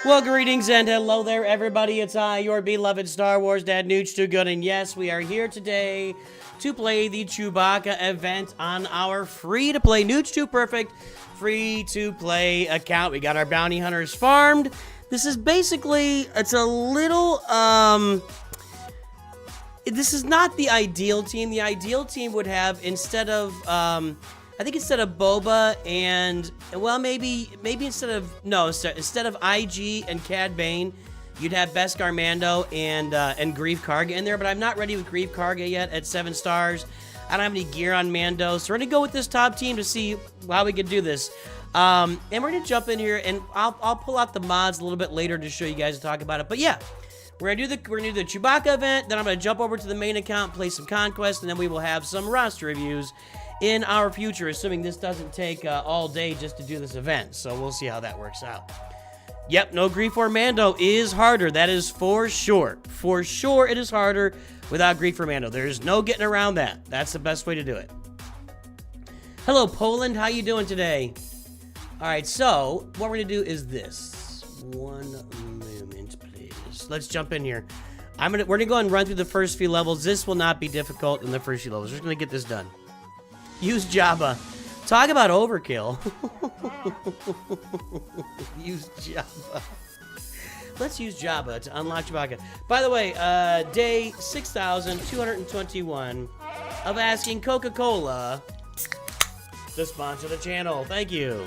Well, greetings and hello there, everybody. It's I, your beloved Star Wars dad, NOOCH2GUD, and yes, we are here today to play the Chewbacca event on our free-to-play NOOCH2 Perfect free-to-play account. We got our bounty hunters farmed. This is basically, it's a little, this is not the ideal team. The ideal team would have, instead of, I think instead of Boba and, well, maybe instead of IG and Cad Bane, you'd have Beskar Mando and Grief Karga in there, but I'm not ready with Grief Karga yet at 7 stars. I don't have any gear on Mando, so we're gonna go with this top team to see how we can do this. And we're gonna jump in here, and I'll pull out the mods a little bit later to show you guys and talk about it. But yeah, we're gonna do the Chewbacca event. Then I'm gonna jump over to the main account, play some Conquest, and then we will have some roster reviews in our future, assuming this doesn't take all day just to do this event. So we'll see how that works out. Yep, no Grief for Mando is harder. That is for sure. For sure it is harder without Grief for Mando. There's no getting around that. That's the best way to do it. Hello, Poland. How you doing today? All right, so what we're going to do is this. One moment, please. Let's jump in here. We're going to go and run through the first few levels. This will not be difficult in the first few levels. We're just going to get this done. Use Jabba. Talk about overkill. Use Jabba. Let's use Jabba to unlock Chewbacca. By the way, day 6,221 of asking Coca-Cola to sponsor the channel. Thank you.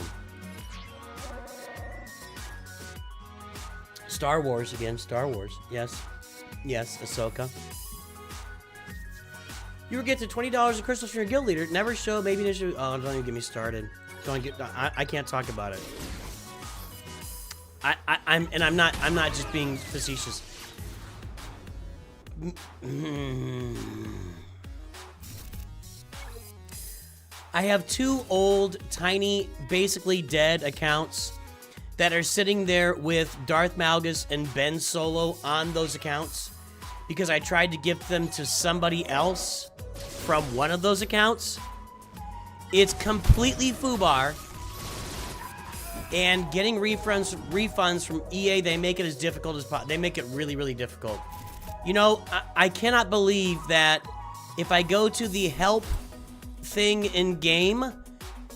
Star Wars again. Star Wars. Yes. Yes, Ahsoka. You will get to $20 of crystals from your guild leader. Never show, maybe initially. Oh, don't even get me started. Don't get. I can't talk about it. I'm not just being facetious. I have 2 old, tiny, basically dead accounts that are sitting there with Darth Malgus and Ben Solo on those accounts because I tried to gift them to somebody else from one of those accounts. It's completely FUBAR, and getting refunds from EA, they make it as difficult as possible. They make it really, really difficult. You know, I cannot believe that if I go to the help thing in game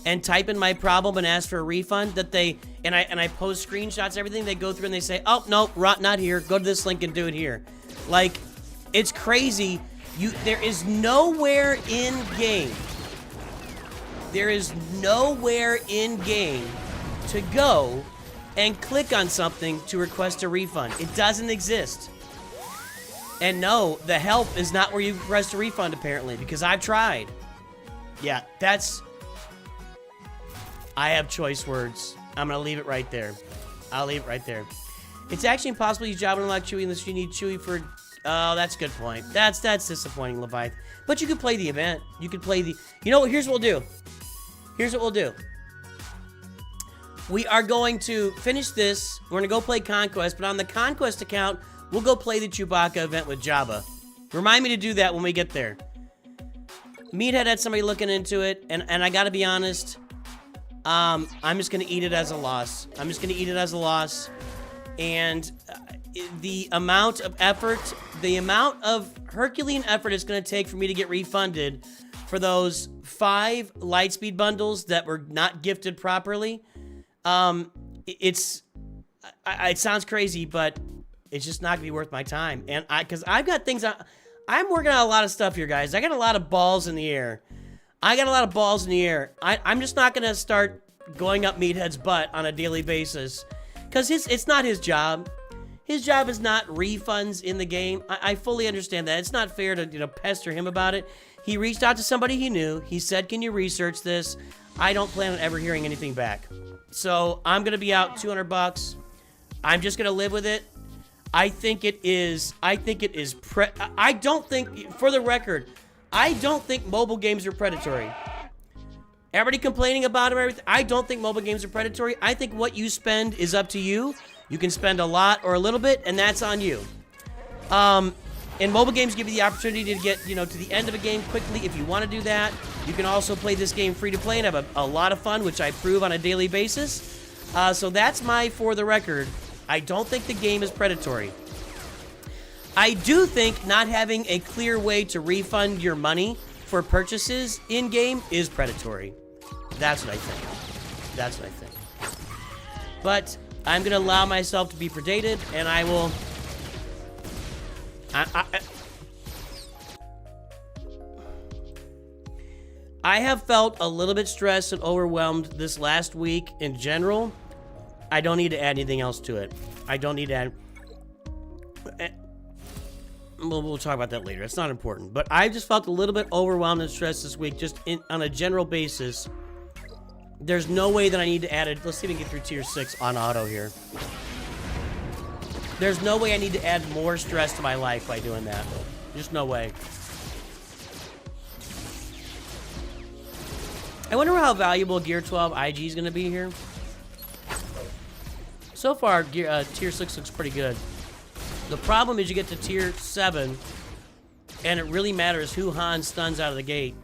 and type in my problem and ask for a refund, that and I post screenshots, everything, they go through and they say, oh, no, not here. Go to this link and do it here. Like, it's crazy. There is nowhere in game. There is nowhere in game to go and click on something to request a refund. It doesn't exist. And no, the help is not where you request a refund, apparently, because I've tried. Yeah, I have choice words. I'm gonna leave it right there. I'll leave it right there. It's actually impossible to use Jabba to unlock Chewie unless you need Chewie for... Oh, that's a good point. That's disappointing, Leviathan. But you could play the event. You could play the... You know what? Here's what we'll do. Here's what we'll do. We are going to finish this. We're going to go play Conquest. But on the Conquest account, we'll go play the Chewbacca event with Jabba. Remind me to do that when we get there. Meathead had somebody looking into it. And I got to be honest. I'm just going to eat it as a loss. I'm just going to eat it as a loss. And... the amount of effort, the amount of Herculean effort it's going to take for me to get refunded for those 5 Lightspeed bundles that were not gifted properly, it sounds crazy, but it's just not going to be worth my time. And because I've got things, I'm working on a lot of stuff here, guys. I got a lot of balls in the air. I'm just not going to start going up Meathead's butt on a daily basis because it's not his job. His job is not refunds in the game. I fully understand that. It's not fair to, pester him about it. He reached out to somebody he knew. He said, can you research this? I don't plan on ever hearing anything back. So I'm going to be out $200. I'm just going to live with it. I don't think, for the record, I don't think mobile games are predatory. Everybody complaining about them, everything. I don't think mobile games are predatory. I think what you spend is up to you. You can spend a lot or a little bit, and that's on you. And mobile games give you the opportunity to get, to the end of a game quickly if you want to do that. You can also play this game free to play and have a lot of fun, which I prove on a daily basis. So that's my for the record. I don't think the game is predatory. I do think not having a clear way to refund your money for purchases in-game is predatory. That's what I think. That's what I think. But I'm going to allow myself to be predated, and I will... I have felt a little bit stressed and overwhelmed this last week in general. I don't need to add anything else to it. I don't need to add... We'll talk about that later. It's not important. But I just felt a little bit overwhelmed and stressed this week, just on a general basis. There's no way that I need to add it. Let's see if we can get through tier 6 on auto here. There's no way I need to add more stress to my life by doing that. Just no way. I wonder how valuable Gear 12 IG is going to be here. So far, tier 6 looks pretty good. The problem is you get to tier 7, and it really matters who Han stuns out of the gate.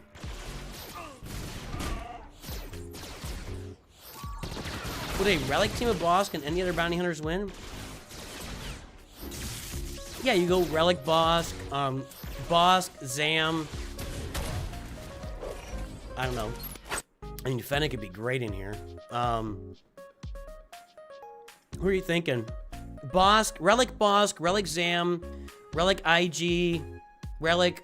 Would a relic team of Bosk and any other bounty hunters win? Yeah, you go relic Bosk, Bosk, Zam. I don't know. I mean, Fennec could be great in here. Who are you thinking? Bosk, Relic Zam, Relic IG, Relic,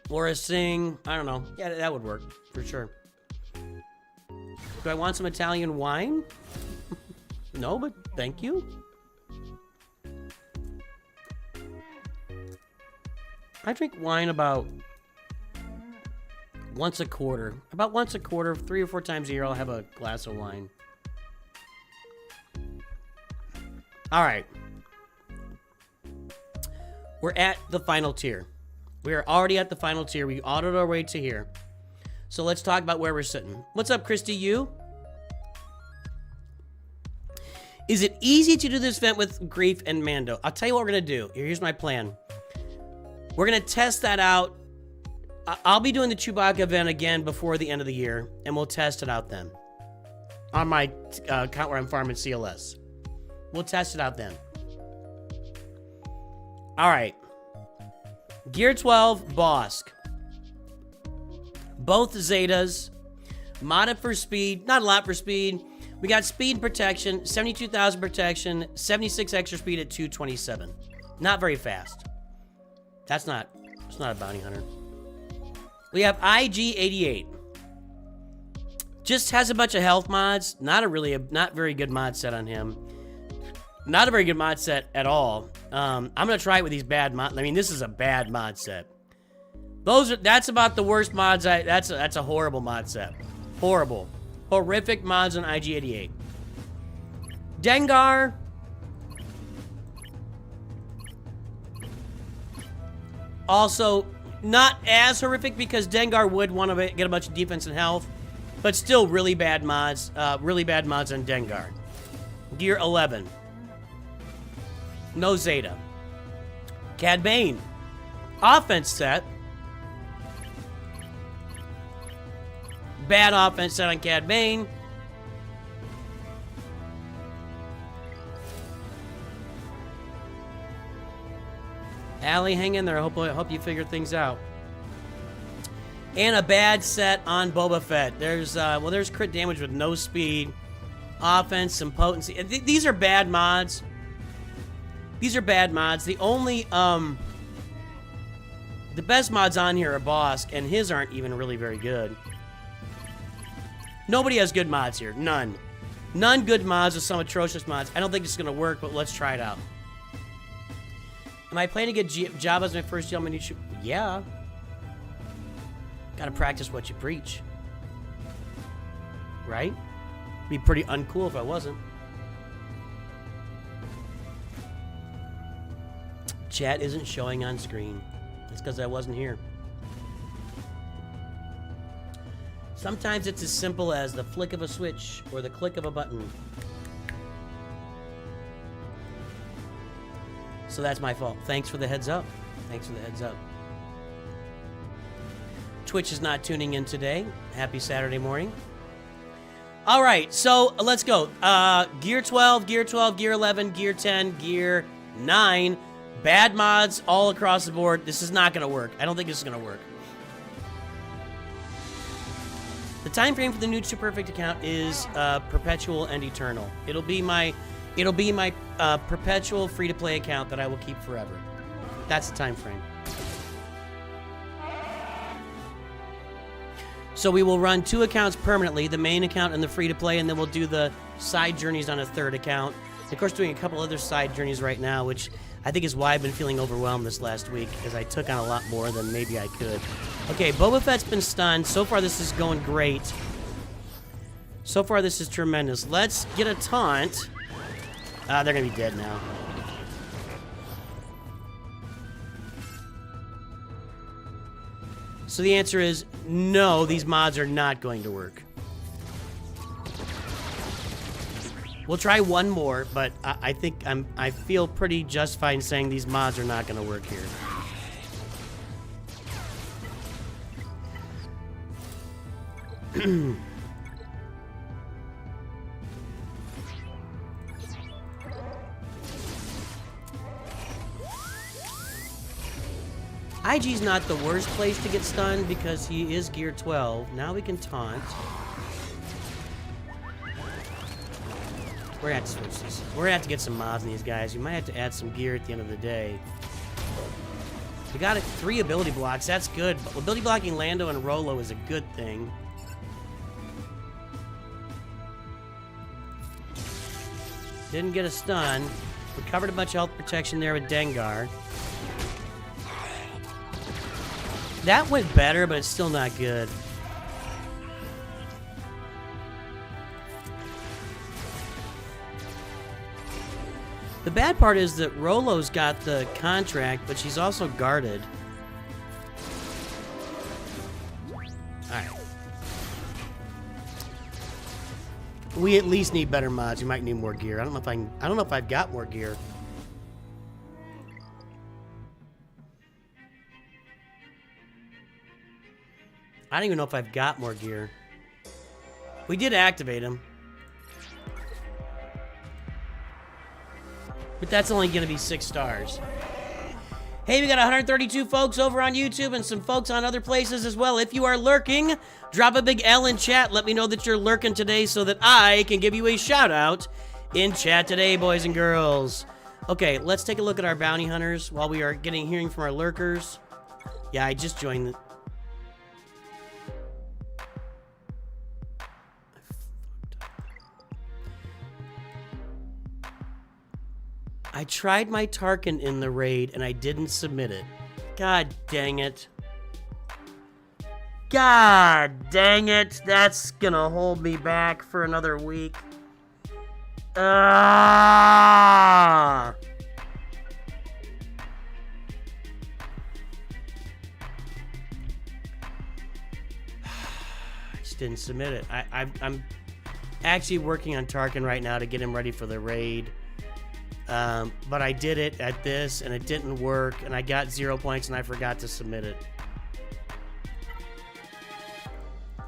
Laura Singh. I don't know. Yeah, that would work for sure. Do I want some Italian wine? No, but thank you. I drink wine about once a quarter. About once a quarter, 3 or 4 times a year, I'll have a glass of wine. All right. We're at the final tier. We are already at the final tier. We autoed our way to here. So let's talk about where we're sitting. What's up, Christy? You? Is it easy to do this event with Grief and Mando? I'll tell you what we're going to do. Here's my plan. We're going to test that out. I'll be doing the Chewbacca event again before the end of the year, and we'll test it out then. On my account where I'm farming CLS. We'll test it out then. All right. Gear 12, Bosk. Both Zetas. Modded for speed. Not a lot for speed. We got speed and protection. 72,000 protection. 76 extra speed at 227. Not very fast. It's not a bounty hunter. We have IG-88. Just has a bunch of health mods. Not very good mod set on him. Not a very good mod set at all. I'm gonna try it with these bad mods. I mean, this is a bad mod set. That's about the worst mods. That's a horrible mod set. Horrible, horrific mods on IG-88. Dengar. Also, not as horrific because Dengar would want to get a bunch of defense and health, but still really bad mods. Really bad mods on Dengar. Gear 11. No Zeta. Cad Bane. Offense set. Bad offense set on Cad Bane. Allie, hang in there. I hope you figure things out. And a bad set on Boba Fett. There's crit damage with no speed, offense, some potency. These are bad mods. These are bad mods. The only, the best mods on here are Bosk, and his aren't even really very good. Nobody has good mods here. None. None good mods with some atrocious mods. I don't think it's going to work, but let's try it out. Am I planning to get Jabba as my first Yellow Mini? Yeah. Gotta practice what you preach. Right? Be pretty uncool if I wasn't. Chat isn't showing on screen. It's because I wasn't here. Sometimes it's as simple as the flick of a switch or the click of a button. So that's my fault. Thanks for the heads up. Thanks for the heads up. Twitch is not tuning in today. Happy Saturday morning. All right, so let's go. Gear 12, Gear 12, Gear 11, Gear 10, Gear 9. Bad mods all across the board. This is not going to work. I don't think this is going to work. The time frame for the NOOCH2 Perfect account is perpetual and eternal. It'll be my perpetual free-to-play account that I will keep forever. That's the time frame. So we will run 2 accounts permanently, the main account and the free-to-play, and then we'll do the side journeys on a 3rd account. Of course, doing a couple other side journeys right now, which I think is why I've been feeling overwhelmed this last week, because I took on a lot more than maybe I could. Okay, Boba Fett's been stunned. So far, this is going great. So far, this is tremendous. Let's get a taunt. They're going to be dead now. So the answer is no, these mods are not going to work. We'll try one more, but I think I feel pretty justified in saying these mods are not going to work here. IG's not the worst place to get stunned because he is Gear 12. Now we can taunt. We're gonna have to switch this. We're gonna have to get some mods in these guys. We might have to add some gear at the end of the day. We got 3 ability blocks. That's good. But ability blocking Lando and Rolo is a good thing. Didn't get a stun. Recovered a bunch of health protection there with Dengar. That went better, but it's still not good. The bad part is that Rolo's got the contract, but she's also guarded. Alright. We at least need better mods. We might need more gear. I don't know if I've got more gear. I don't even know if I've got more gear. We did activate him. But that's only going to be 6 stars. Hey, we got 132 folks over on YouTube and some folks on other places as well. If you are lurking, drop a big L in chat. Let me know that you're lurking today so that I can give you a shout out in chat today, boys and girls. Okay, let's take a look at our bounty hunters while we are hearing from our lurkers. Yeah, I just joined the... I tried my Tarkin in the raid and I didn't submit it. God dang it. God dang it. That's gonna hold me back for another week. Ah! I just didn't submit it. I'm actually working on Tarkin right now to get him ready for the raid. But I did it at this, and it didn't work, and I got 0 points, and I forgot to submit it.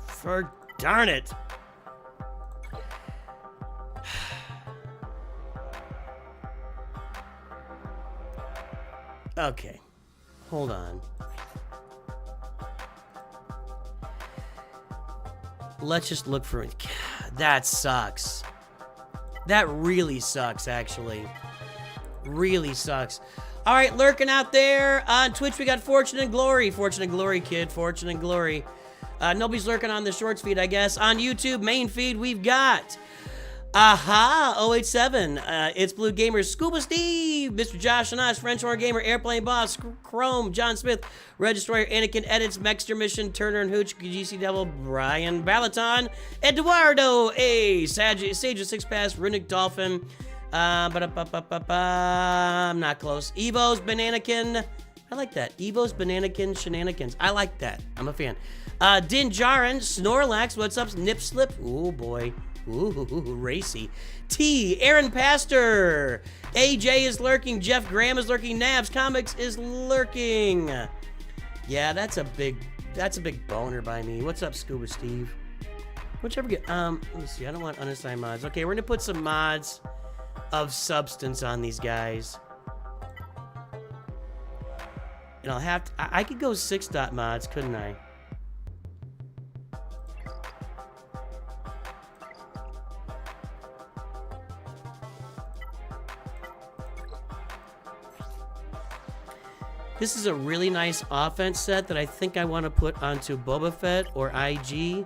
For darn it! Okay, hold on. Let's just look for it. That sucks. That really sucks, actually. Really sucks. All right, lurking out there on Twitch, we got Fortune and Glory. Fortune and Glory, kid. Fortune and Glory. Nobody's lurking on the shorts feed, I guess. On YouTube, main feed, we've got Aha 087. It's Blue Gamer, Scuba Steve, Mr. Josh and us, French Horror Gamer, Airplane Boss, Chrome, John Smith, Red Destroyer, Anakin Edits, Mexter Mission, Turner and Hooch, GC Devil, Brian Balaton, Eduardo A, Sage of 6 Pass, Runic Dolphin, I'm not close. Evo's Bananakin. I like that. Evo's Bananakin Shenanigans. I like that. I'm a fan. Din Djarin, Snorlax, what's up? Nip Slip. Ooh, boy. Ooh, racy. T, Aaron Pastor. AJ is lurking. Jeff Graham is lurking. Navs Comics is lurking. Yeah, that's a big boner by me. What's up, Scuba Steve? Whichever get, let me see, I don't want unassigned mods. Okay, we're gonna put some mods of substance on these guys. And I'll have to, I could go 6 dot mods, couldn't I? This is a really nice offense set that I think I want to put onto Boba Fett or IG.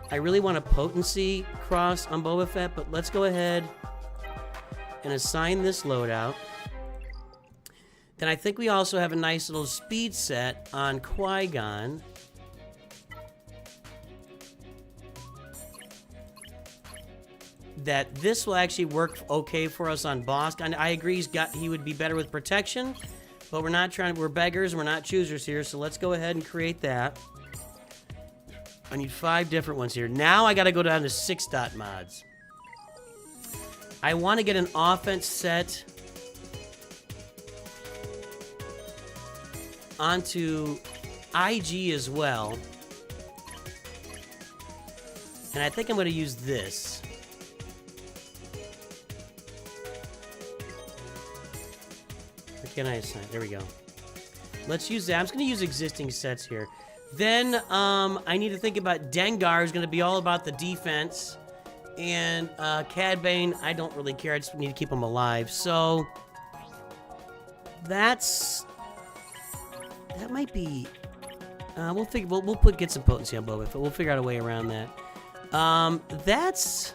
I really want a potency cross on Boba Fett, but let's go ahead and assign this loadout. Then I think we also have a nice little speed set on Qui-Gon. That this will actually work okay for us on Bosk. And I agree he would be better with protection. But we're not trying, we're beggars, we're not choosers here, so let's go ahead and create that. I need 5 different ones here. Now I gotta go down to 6 dot mods. I want to get an offense set onto IG as well. And I think I'm gonna use this. Can I assign? There we go. Let's use that. I'm just going to use existing sets here. Then I need to think about Dengar is going to be all about the defense. And Cad Bane, I don't really care. I just need to keep him alive. So that might be. We'll figure. We'll get some potency on Boba, but we'll figure out a way around that. That's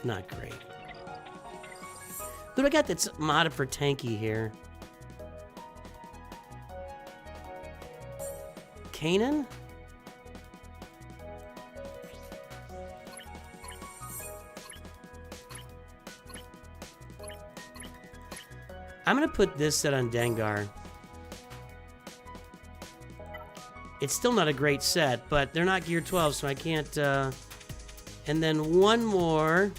not great. Who do I got that's modded for tanky here? Kanan? I'm gonna put this set on Dengar. It's still not a great set, but they're not Gear 12, so I can't, and then one more.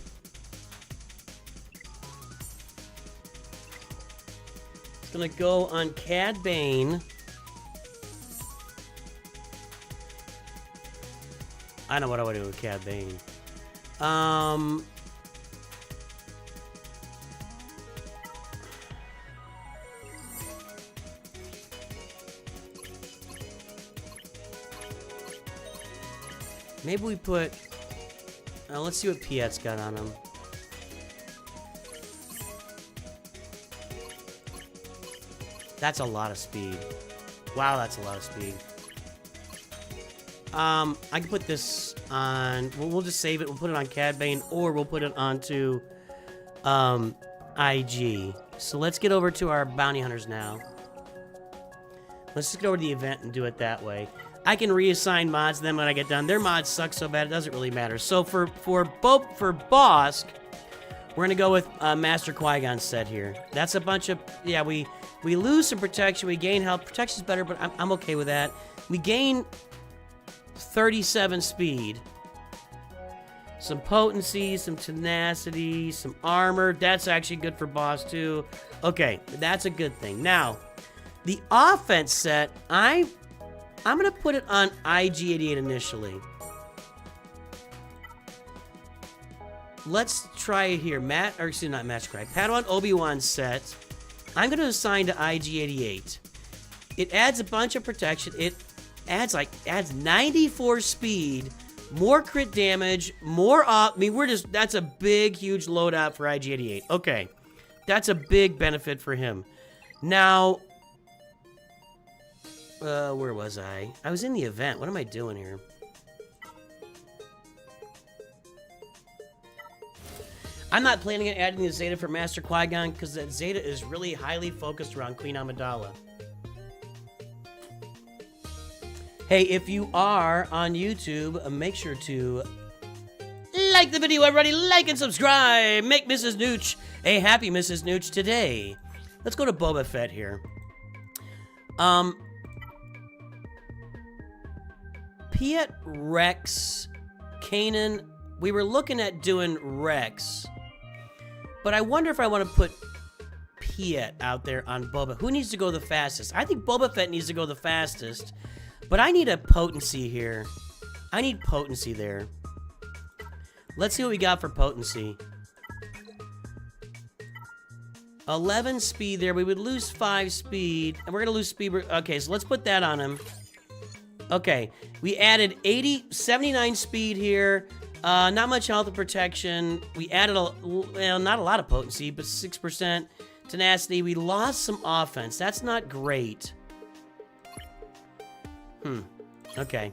Gonna go on Cad Bane. I know what I want to do with Cad Bane. Maybe we put. Let's see what Piet's got on him. That's a lot of speed. Wow, that's a lot of speed. I can put this on. We'll just save it. We'll put it on Cad Bane, or we'll put it onto IG. So let's get over to our bounty hunters now. Let's just go over to the event and do it that way. I can reassign mods to them when I get done. Their mods suck so bad it doesn't really matter. So for Bosk, we're gonna go with Master Qui-Gon set here. That's a bunch of we lose some protection, we gain health. Protection's better, but I'm okay with that. We gain 37 speed. Some potency, some tenacity, some armor. That's actually good for boss too. Okay, that's a good thing. Now, the offense set, I'm gonna put it on IG-88 initially. Let's try it here. Padawan Obi-Wan set. I'm going to assign to IG-88. It adds a bunch of protection. It adds 94 speed, more crit damage, more op. I mean, that's a big, huge loadout for IG-88. Okay. That's a big benefit for him. Now, where was I? I was in the event. What am I doing here? I'm not planning on adding the Zeta for Master Qui-Gon because that Zeta is really highly focused around Queen Amidala. Hey, if you are on YouTube, make sure to like the video, everybody. Like and subscribe. Make Mrs. Nooch a happy Mrs. Nooch today. Let's go to Boba Fett here. Piet, Rex, Kanan. We were looking at doing Rex. But I wonder if I want to put Piet out there on Boba. Who needs to go the fastest? I think Boba Fett needs to go the fastest. But I need a potency here. I need potency there. Let's see what we got for potency. 11 speed there. We would lose 5 speed. And we're going to lose speed. Okay, so let's put that on him. Okay, we added 79 speed here. Not much health and protection. We added, well, not a lot of potency, but 6% tenacity. We lost some offense. That's not great. Okay.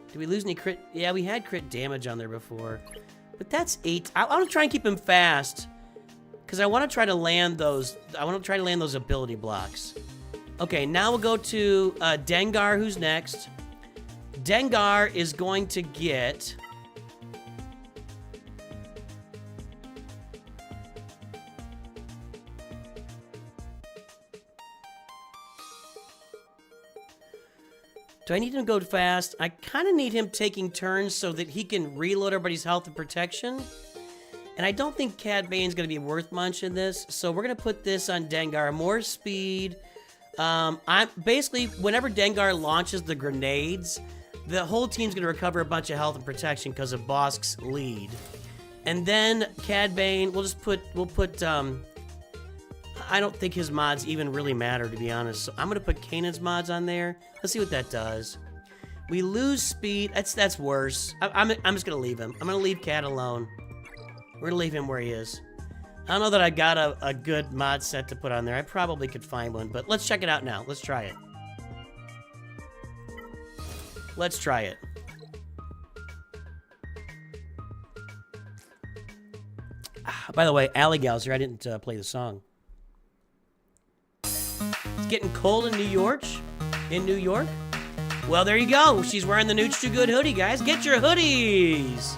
Did we lose any crit? Yeah, we had crit damage on there before. But that's 8. I want to try and keep him fast. Because I want to try to land those. I want to try to land those ability blocks. Okay, now we'll go to Dengar, who's next. Dengar is going to get... Do I need him to go fast? I kind of need him taking turns so that he can reload everybody's health and protection. And I don't think Cad Bane's going to be worth much in this, so we're going to put this on Dengar. More speed. I'm basically, whenever Dengar launches the grenades, the whole team's going to recover a bunch of health and protection because of Bosk's lead. And then Cad Bane, we'll put, I don't think his mods even really matter, to be honest. So I'm going to put Kanan's mods on there. Let's see what that does. We lose speed. That's worse. I'm just going to leave him. I'm going to leave Cad alone. We're going to leave him where he is. I don't know that I got a good mod set to put on there. I probably could find one, but let's check it out now. Let's try it. Let's try it. By the way, Alley Gal's here. I didn't play the song. It's getting cold in New York. In New York? Well, there you go. She's wearing the NOOCH2GUD hoodie, guys. Get your hoodies!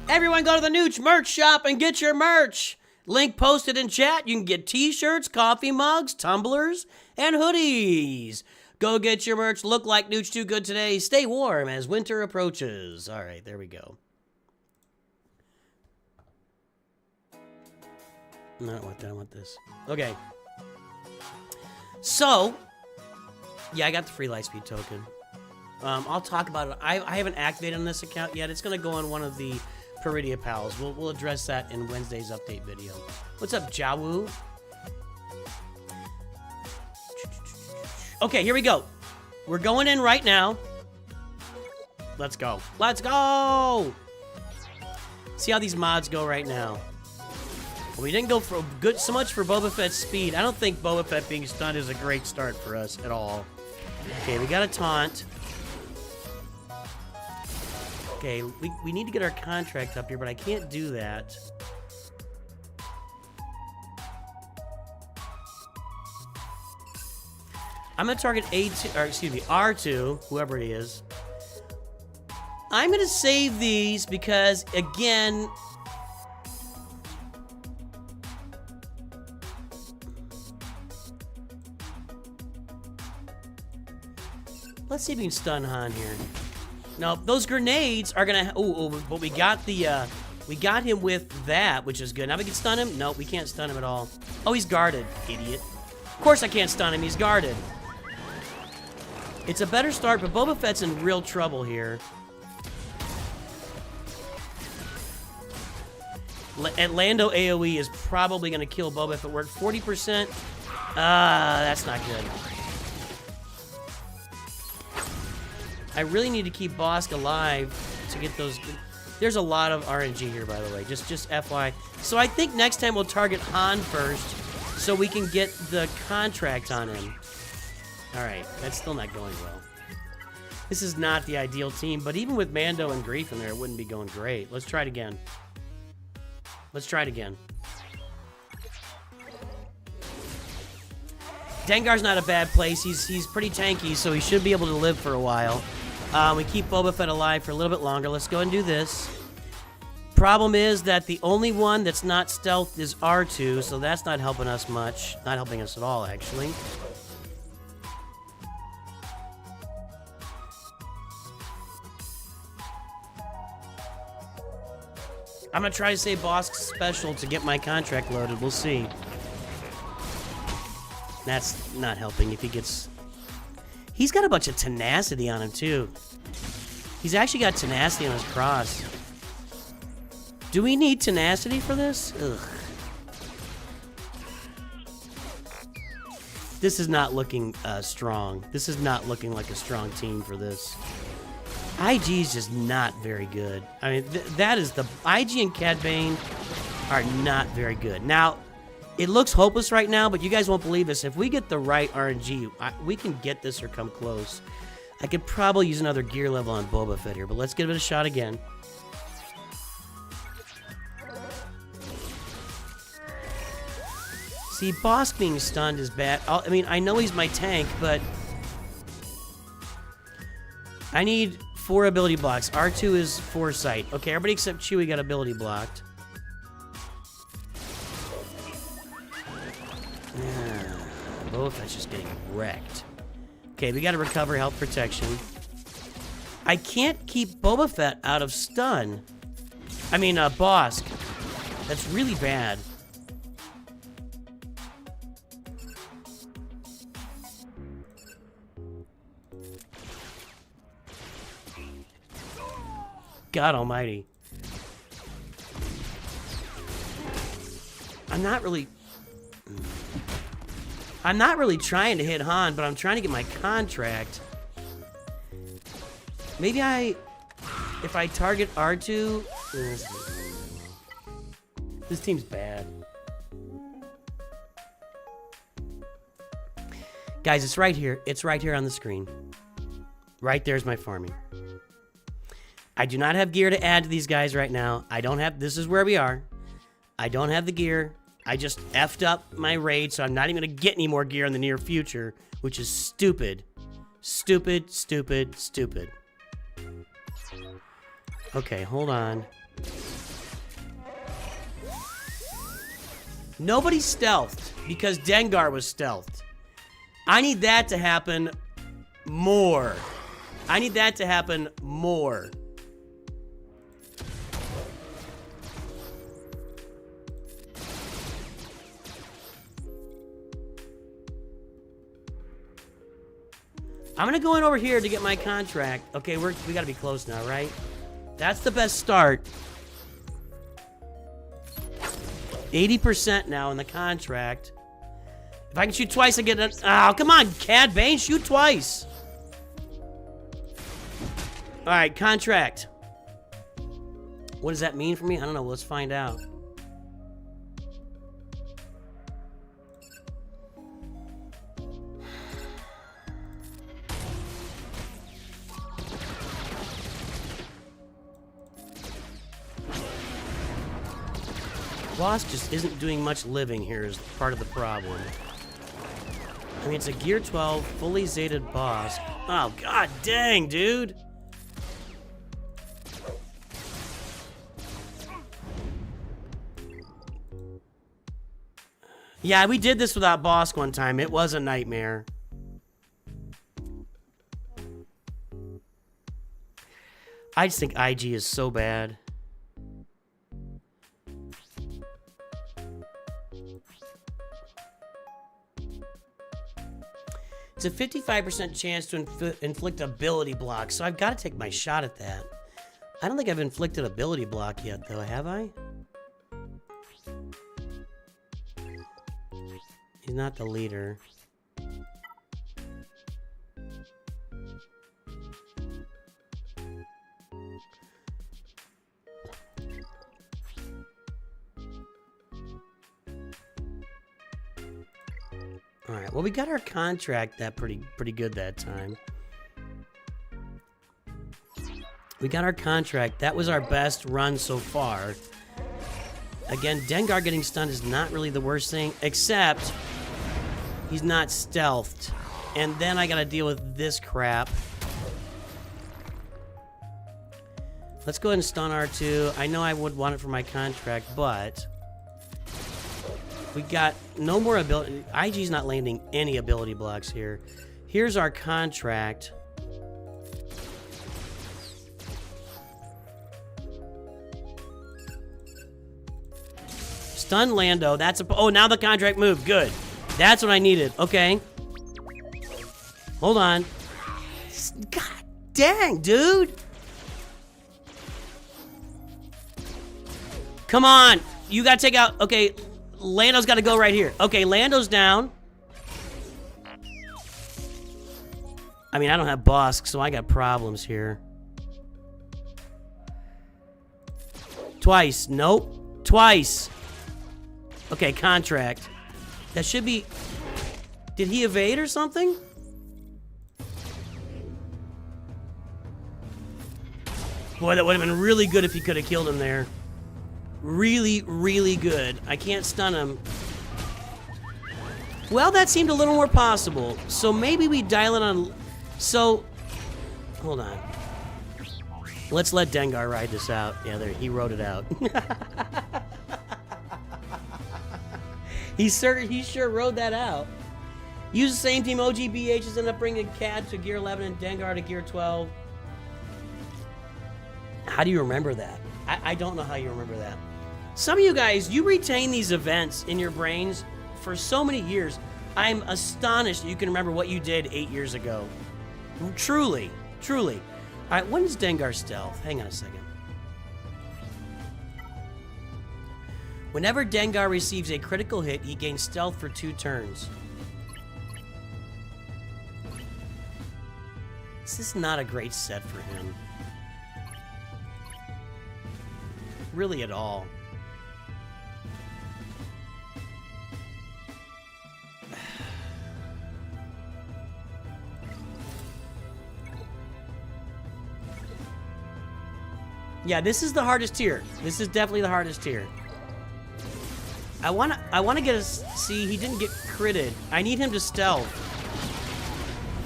Everyone go to the Nooch merch shop and get your merch. Link posted in chat. You can get t-shirts, coffee mugs, tumblers, and hoodies. Go get your merch. Look like NOOCH2GUD today. Stay warm as winter approaches. All right, there we go. No, I don't want that. I want this. Okay. So, yeah, I got the free Lightspeed token. I'll talk about it. I haven't activated on this account yet. It's going to go on one of the Peridia Pals. We'll address that in Wednesday's update video. What's up, Jawu? Okay, here we go. We're going in right now. Let's go. Let's go! See how these mods go right now. Well, we didn't go for so much for Boba Fett's speed. I don't think Boba Fett being stunned is a great start for us at all. Okay, we got a taunt. Okay, we need to get our contract up here, but I can't do that. I'm gonna target A2, or excuse me, R2, whoever he is. I'm gonna save these because, again, let's see if we can stun Han here. No, those grenades are gonna. But we got the. We got him with that, which is good. Now we can stun him. No, we can't stun him at all. Oh, he's guarded, idiot. Of course I can't stun him. He's guarded. It's a better start, but Boba Fett's in real trouble here. Lando AoE is probably gonna kill Boba if it worked. 40%. That's not good. I really need to keep Bosk alive to get those. There's a lot of RNG here, by the way. Just FYI. So I think next time we'll target Han first, so we can get the contract on him. All right, that's still not going well. This is not the ideal team, but even with Mando and Grief in there, it wouldn't be going great. Let's try it again. Let's try it again. Dengar's not a bad place. He's pretty tanky, so he should be able to live for a while. We keep Boba Fett alive for a little bit longer. Let's go and do this. Problem is that the only one that's not stealth is R2, so that's not helping us much. Not helping us at all, actually. I'm gonna try to say Bosk's special to get my contract loaded. We'll see. That's not helping if he gets... He's got a bunch of tenacity on him, too. He's actually got tenacity on his cross. Do we need tenacity for this? Ugh. This is not looking strong. This is not looking like a strong team for this. IG is just not very good. I mean, that is the... IG and Cad Bane are not very good. Now, it looks hopeless right now, but you guys won't believe this. If we get the right RNG, we can get this or come close. I could probably use another gear level on Boba Fett here, but let's give it a shot again. See, Bosk being stunned is bad. I mean, I know he's my tank, but I need 4 ability blocks. R2 is Foresight. Okay, everybody except Chewie got ability blocked. Boba Fett's just getting wrecked. Okay, we gotta recover health protection. I can't keep Boba Fett out of stun. I mean, Bosk. That's really bad. God almighty. I'm not really trying to hit Han, but I'm trying to get my contract. Maybe if I target R2... This team's bad. Guys, it's right here. It's right here on the screen. Right there's my farming. I do not have gear to add to these guys right now. I don't have... This is where we are. I don't have the gear. I just effed up my raid, so I'm not even going to get any more gear in the near future, which is stupid. Stupid, stupid, stupid. Okay, hold on. Nobody stealthed because Dengar was stealthed. I need that to happen more. I need that to happen more. I'm gonna go in over here to get my contract. Okay, we gotta be close now, right? That's the best start. 80% now in the contract. If I can shoot twice, I get it. Oh, come on, Cad Bane, shoot twice. All right, contract. What does that mean for me? I don't know. Let's find out. Boss just isn't doing much living here is part of the problem. I mean, it's a Gear 12, fully zated boss. Oh, god dang, dude! Yeah, we did this without Bosk one time. It was a nightmare. I just think IG is so bad. It's a 55% chance to inflict ability block, so I've got to take my shot at that. I don't think I've inflicted ability block yet, though, have I? He's not the leader. All right, well, we got our contract that pretty good that time. We got our contract. That was our best run so far. Again, Dengar getting stunned is not really the worst thing, except he's not stealthed. And then I gotta deal with this crap. Let's go ahead and stun R2. I know I would want it for my contract, but we got no more ability. IG's not landing any ability blocks here. Here's our contract. Stun Lando. That's a... Oh, now the contract moved. Good. That's what I needed. Okay. Hold on. God dang, dude. Come on. You gotta take out... Okay, Lando's gotta go right here. Okay, Lando's down. I mean, I don't have Bosk, so I got problems here. Twice. Nope. Twice. Okay, contract. That should be... Did he evade or something? Boy, that would have been really good if he could have killed him there. Really, really good. I can't stun him. Well, that seemed a little more possible. So maybe we dial it on... So... Hold on. Let's let Dengar ride this out. Yeah, there, he wrote it out. He sure rode that out. Use the same team. OGBHs end up bringing Cad to gear 11 and Dengar to gear 12. How do you remember that? I don't know how you remember that. Some of you guys, you retain these events in your brains for so many years. I'm astonished that you can remember what you did 8 years ago. Truly, truly. All right, when is Dengar stealth? Hang on a second. Whenever Dengar receives a critical hit, he gains stealth for 2 turns. This is not a great set for him. Really at all. Yeah, this is the hardest tier. This is definitely the hardest tier. I wanna get a... See, he didn't get critted. I need him to stealth.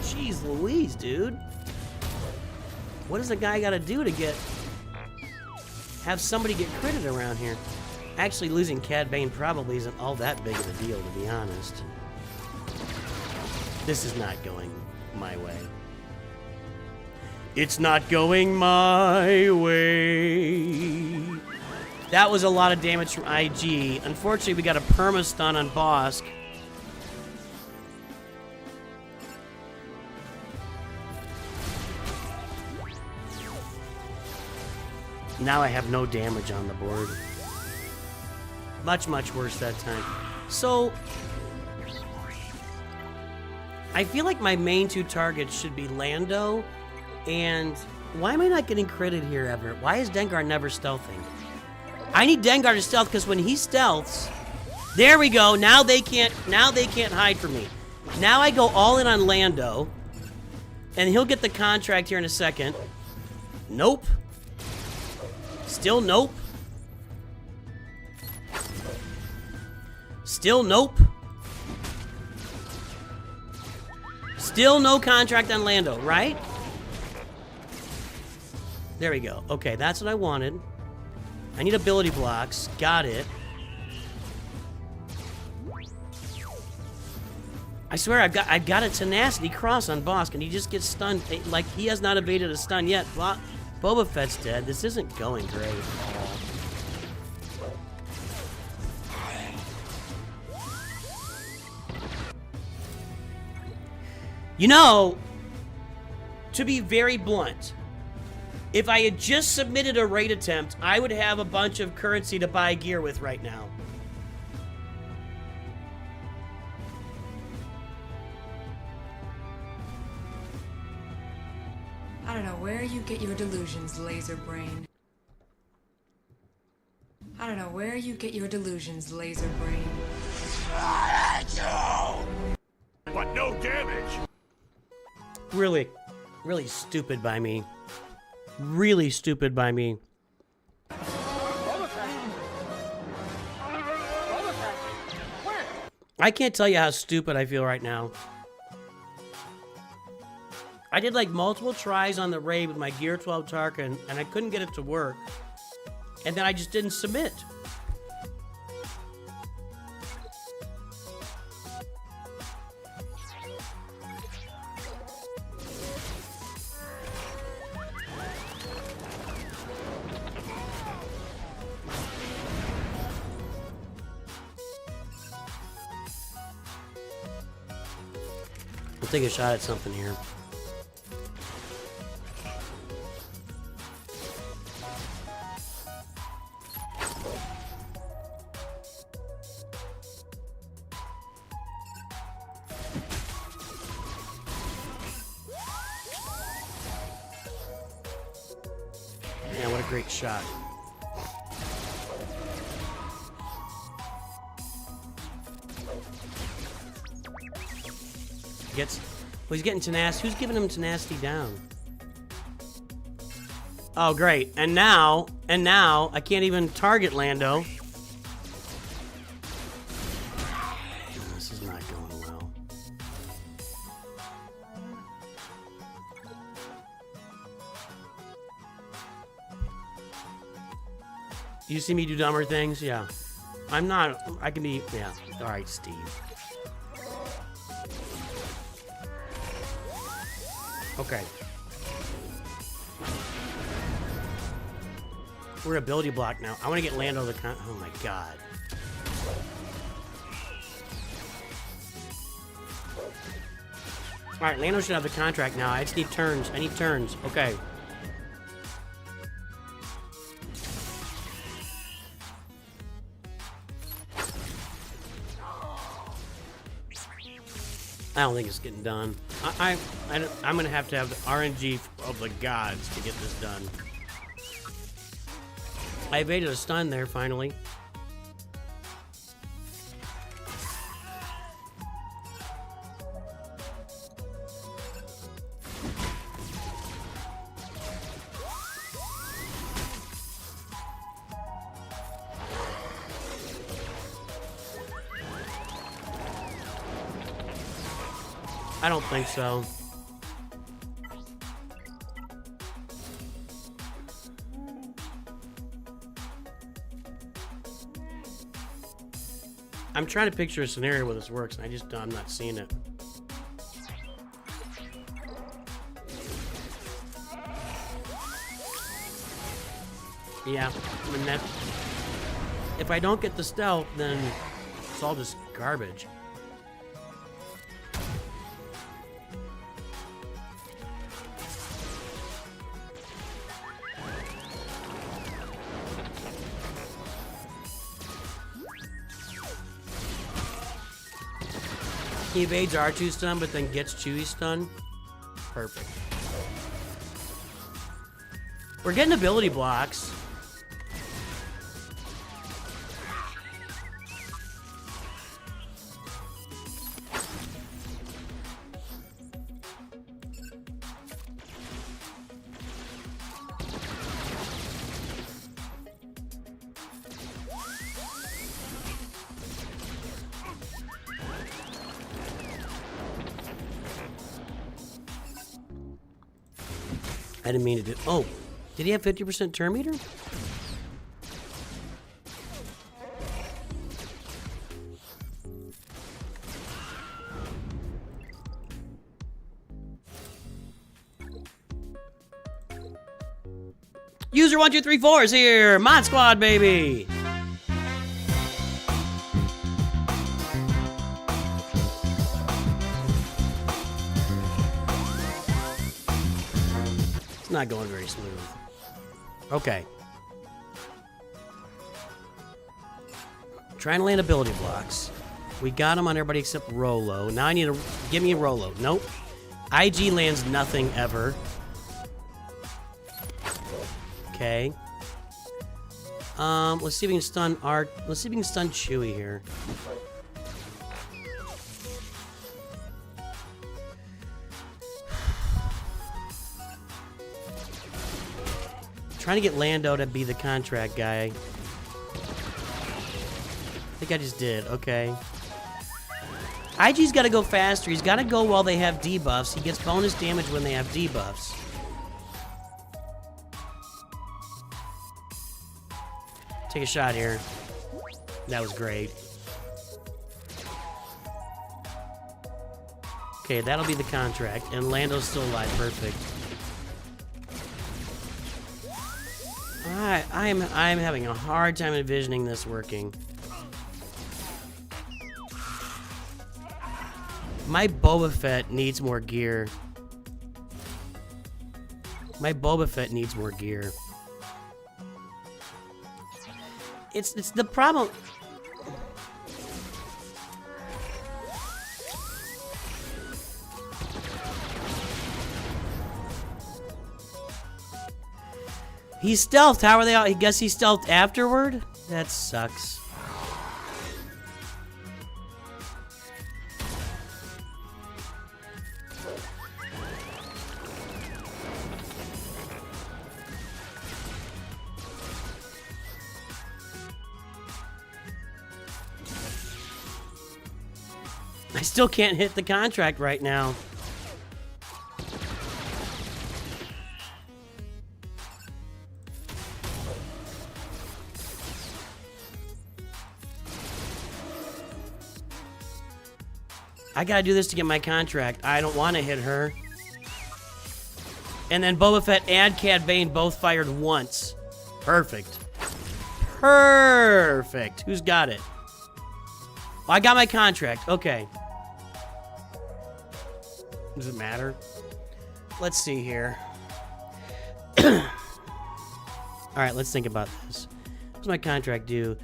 Jeez Louise, dude. What does a guy gotta do to get... Have somebody get critted around here? Actually, losing Cad Bane probably isn't all that big of a deal, to be honest. This is not going my way. It's not going my way. That was a lot of damage from IG. Unfortunately, we got a perma-stun on Bosk. Now I have no damage on the board. Much, much worse that time. So, I feel like my main 2 targets should be Lando and... Why am I not getting critted here ever? Why is Dengar never stealthing? I need Dengar to stealth because when he stealths... There we go. Now they can't hide from me. Now I go all in on Lando. And he'll get the contract here in a second. Nope. Still nope. Still nope. Still no contract on Lando, right? There we go. Okay, that's what I wanted. I need ability blocks. Got it. I swear I've got a tenacity cross on Bosk and he just gets stunned. Like he has not evaded a stun yet. Boba Fett's dead. This isn't going great at all. You know, to be very blunt, if I had just submitted a raid attempt, I would have a bunch of currency to buy gear with right now. I don't know where you get your delusions, laser brain. I don't know where you get your delusions, laser brain. But no damage. Really, really stupid by me. Really stupid by me. I can't tell you how stupid I feel right now. I did like multiple tries on the raid with my Gear 12 Tarkin, and I couldn't get it to work. And then I just didn't submit. We'll take a shot at something here. Man, what a great shot. Gets, well, he's getting tenacity. Who's giving him tenacity down? Oh, great. And now, I can't even target Lando. This is not going well. You see me do dumber things? Yeah. I'm not, I can be, yeah. All right, Steve. Okay. We're ability block now. I want to get Lando the con. Oh my god. Alright, Lando should have the contract now. I just need turns. I need turns. Okay. I don't think it's getting done. I'm gonna have to have the RNG of the gods to get this done. I evaded a stun there finally. I don't think so. I'm trying to picture a scenario where this works, and I'm not seeing it. Yeah, I mean that. If I don't get the stealth, then it's all just garbage. He evades R2 stun, but then gets Chewie stun. Perfect. We're getting ability blocks. I didn't mean to do. Oh, did he have 50% turn meter? User 1234 is here. Mod Squad, baby. Not going very smooth. Okay. Trying to land ability blocks. We got them on everybody except Rolo. Now I need to give me a Rolo. Nope. IG lands nothing ever. Okay. Let's see if we can stun Art. Let's see if we can stun Chewie here. Trying to get Lando to be the contract guy. I think I just did. Okay. IG's got to go faster. He's got to go while they have debuffs. He gets bonus damage when they have debuffs. Take a shot here. That was great. Okay, that'll be the contract. And Lando's still alive. Perfect. I'm having a hard time envisioning this working. My Boba Fett needs more gear. My Boba Fett needs more gear. It's the problem. He's stealthed. How are they all? I guess he stealthed afterward? That sucks. I still can't hit the contract right now. I gotta do this to get my contract. I don't want to hit her. And then Boba Fett and Cad Bane both fired once. Perfect. Perfect. Who's got it? Oh, I got my contract. Okay. Does it matter? Let's see here. Alright, let's think about this. What's my contract do?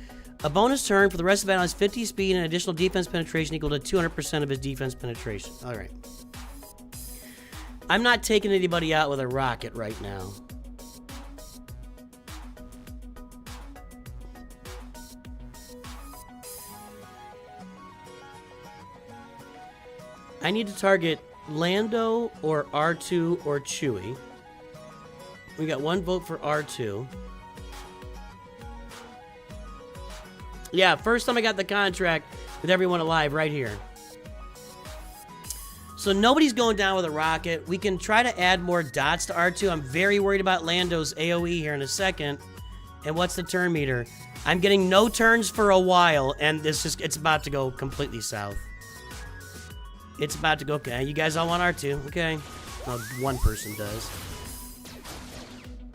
A bonus turn for the rest of the battle has 50 speed and additional defense penetration equal to 200% of his defense penetration. Alright. I'm not taking anybody out with a rocket right now. I need to target Lando or R2 or Chewie. We got one vote for R2. Yeah, first time I got the contract with everyone alive right here. So nobody's going down with a rocket. We can try to add more dots to R2. I'm very worried about Lando's AoE here in a second. And what's the turn meter? I'm getting no turns for a while, and it's about to go completely south. It's about to go, okay, you guys all want R2, okay. Well, one person does.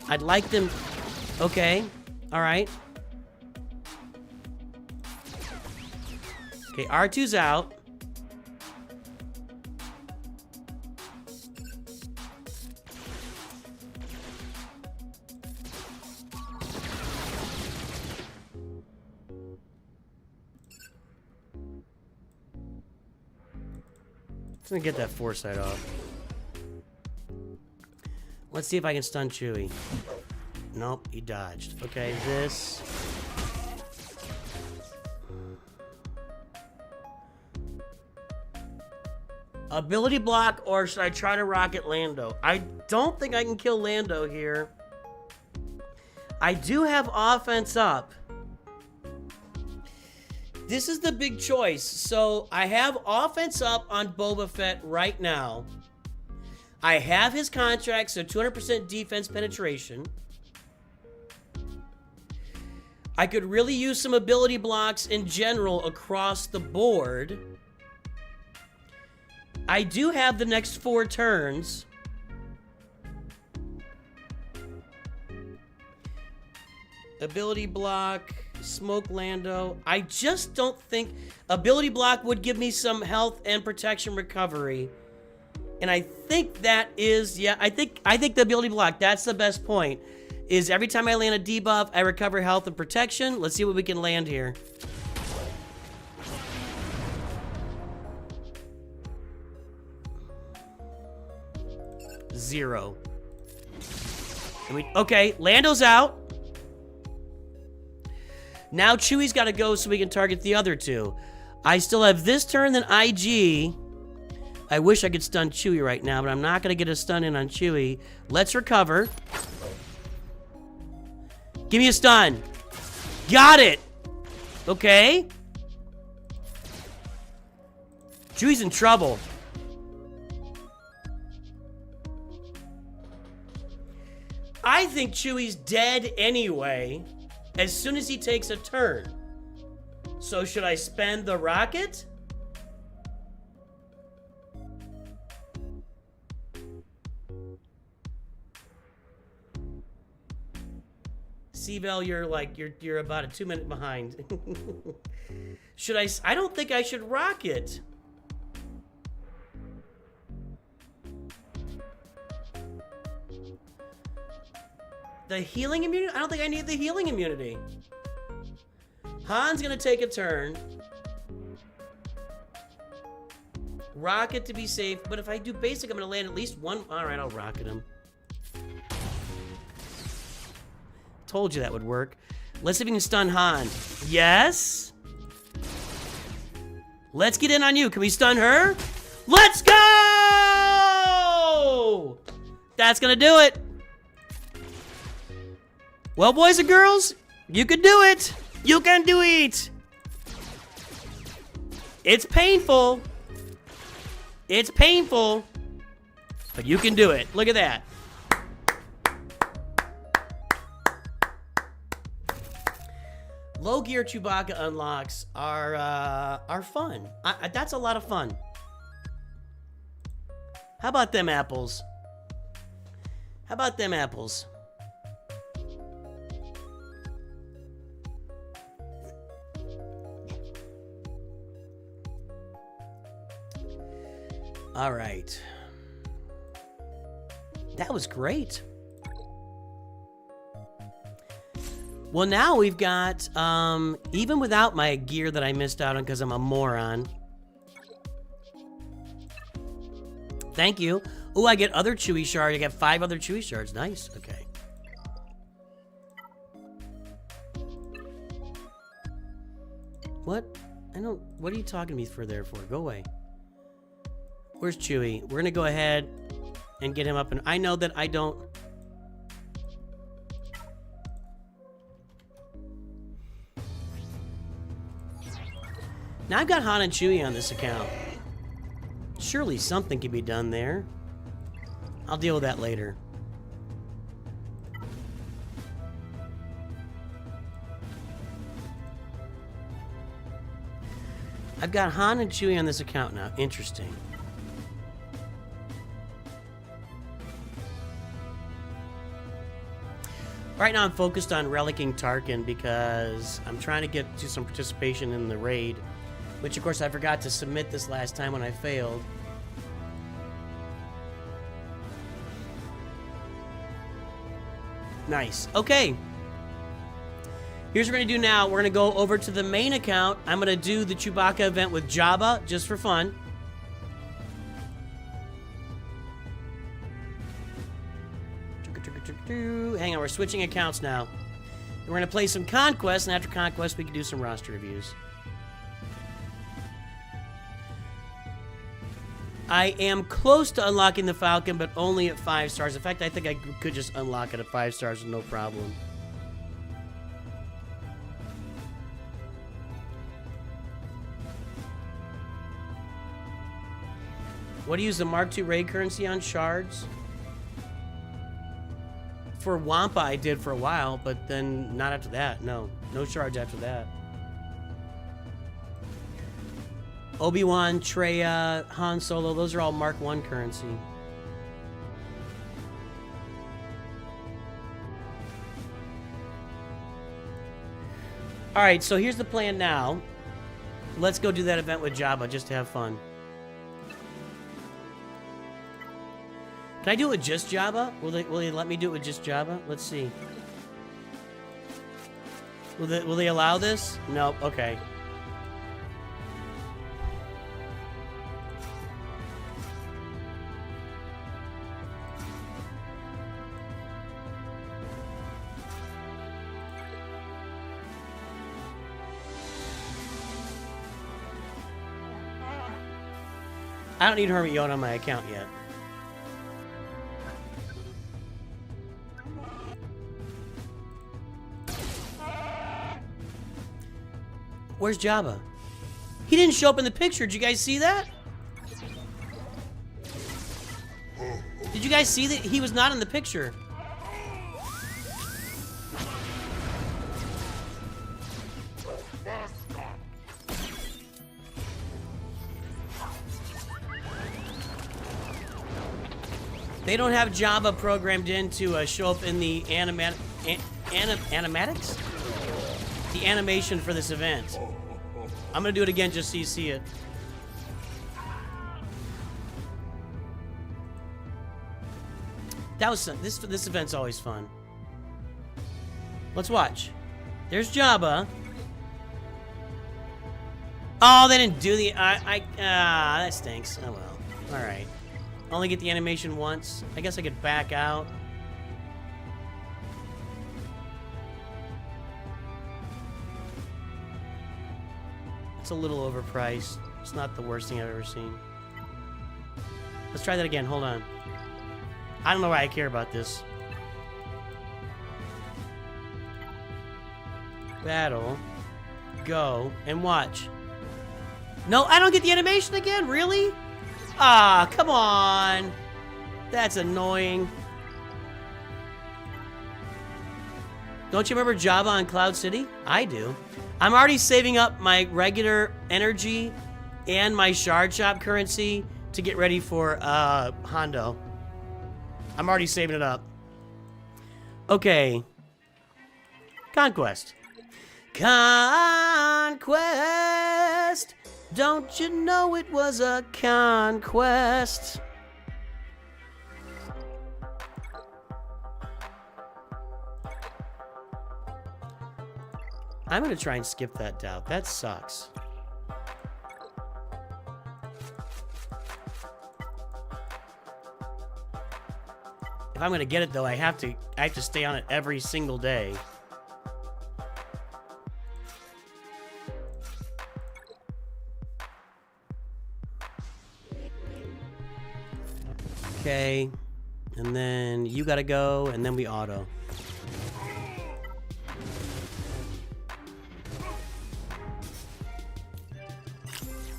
I'd like them, okay, all right. Okay, R2's out. Let's gonna get that foresight off. Let's see if I can stun Chewie. Nope, he dodged. Okay, this. Ability block, or should I try to rocket Lando? I don't think I can kill Lando here. I do have offense up. This is the big choice. So I have offense up on Boba Fett right now. I have his contract, so 200% defense penetration. I could really use some ability blocks in general across the board. I do have the next 4 turns. Ability block, smoke Lando. I just don't think ability block would give me some health and protection recovery. And I think that is, yeah, I think the ability block, that's the best point. Is every time I land a debuff, I recover health and protection. Let's see what we can land here. Zero. Okay, Lando's out. Now Chewie's got to go so we can target the other 2. I still have this turn, then IG. I wish I could stun Chewie right now, but I'm not going to get a stun in on Chewie. Let's recover. Give me a stun. Got it. Okay. Chewie's in trouble. I think Chewie's dead anyway, as soon as he takes a turn. So should I spend the rocket? C-Vel, you're about a 2 minute behind. Should I don't think I should rocket. The healing immunity? I don't think I need the healing immunity. Han's gonna take a turn. Rocket to be safe, but if I do basic, I'm gonna land at least one. Alright, I'll rocket him. Told you that would work. Let's see if we can stun Han. Yes? Let's get in on you. Can we stun her? Let's go! That's gonna do it. Well, boys and girls, you can do it. You can do it. It's painful. It's painful, but you can do it. Look at that. Low gear Chewbacca unlocks are fun. That's a lot of fun. How about them apples? How about them apples? All right. That was great. Well, now we've got, even without my gear that I missed out on because I'm a moron. Thank you. Oh, I get other Chewy shards. I get 5 other Chewy shards. Nice. Okay. What? What are you talking to me for there for? Go away. Where's Chewy? We're gonna go ahead and get him up, and I know that I don't. Now I've got Han and Chewy on this account. Surely something can be done there. I'll deal with that later. I've got Han and Chewy on this account now. Interesting. Right now I'm focused on relicking Tarkin because I'm trying to get to some participation in the raid, which of course I forgot to submit this last time when I failed. Nice. Okay. Here's what we're going to do now. We're going to go over to the main account. I'm going to do the Chewbacca event with Jabba just for fun. Hang on, we're switching accounts now. We're going to play some Conquest, and after Conquest, we can do some roster reviews. I am close to unlocking the Falcon, but only at 5 stars. In fact, I think I could just unlock it at 5 stars with no problem. What do you use the Mark II raid currency on? Shards? For Wampa, I did for a while, but then not after that. No shards after that. Obi-Wan, Traya, Han Solo, those are all Mark I currency. Alright, so here's the plan now. Let's go do that event with Jabba just to have fun. Can I do it with just Jabba? Will they let me do it with just Jabba? Let's see. Will they allow this? Nope. Okay. I don't need Hermit Yoda on my account yet. Where's Jabba? He didn't show up in the picture. Did you guys see that? Did you guys see that he was not in the picture? They don't have Jabba programmed in to show up in the animatics? The animation for this event. I'm gonna do it again just so you see it. That was this event's always fun. Let's watch. There's Jabba. Oh, they didn't do the... that stinks. Oh, well. Alright. Only get the animation once. I guess I could back out. It's a little overpriced. It's not the worst thing I've ever seen. Let's try that again. Hold on. I don't know why I care about this. Battle. Go. And watch. No, I don't get the animation again? Really? Ah, come on. That's annoying. Don't you remember Java on Cloud City? I do. I'm already saving up my regular energy and my shard shop currency to get ready for Hondo. I'm already saving it up. Okay. Conquest. Conquest. Don't you know it was a conquest? I'm gonna try and skip that doubt. That sucks. If I'm gonna get it though, I have to stay on it every single day. Okay, and then you gotta go, and then we auto.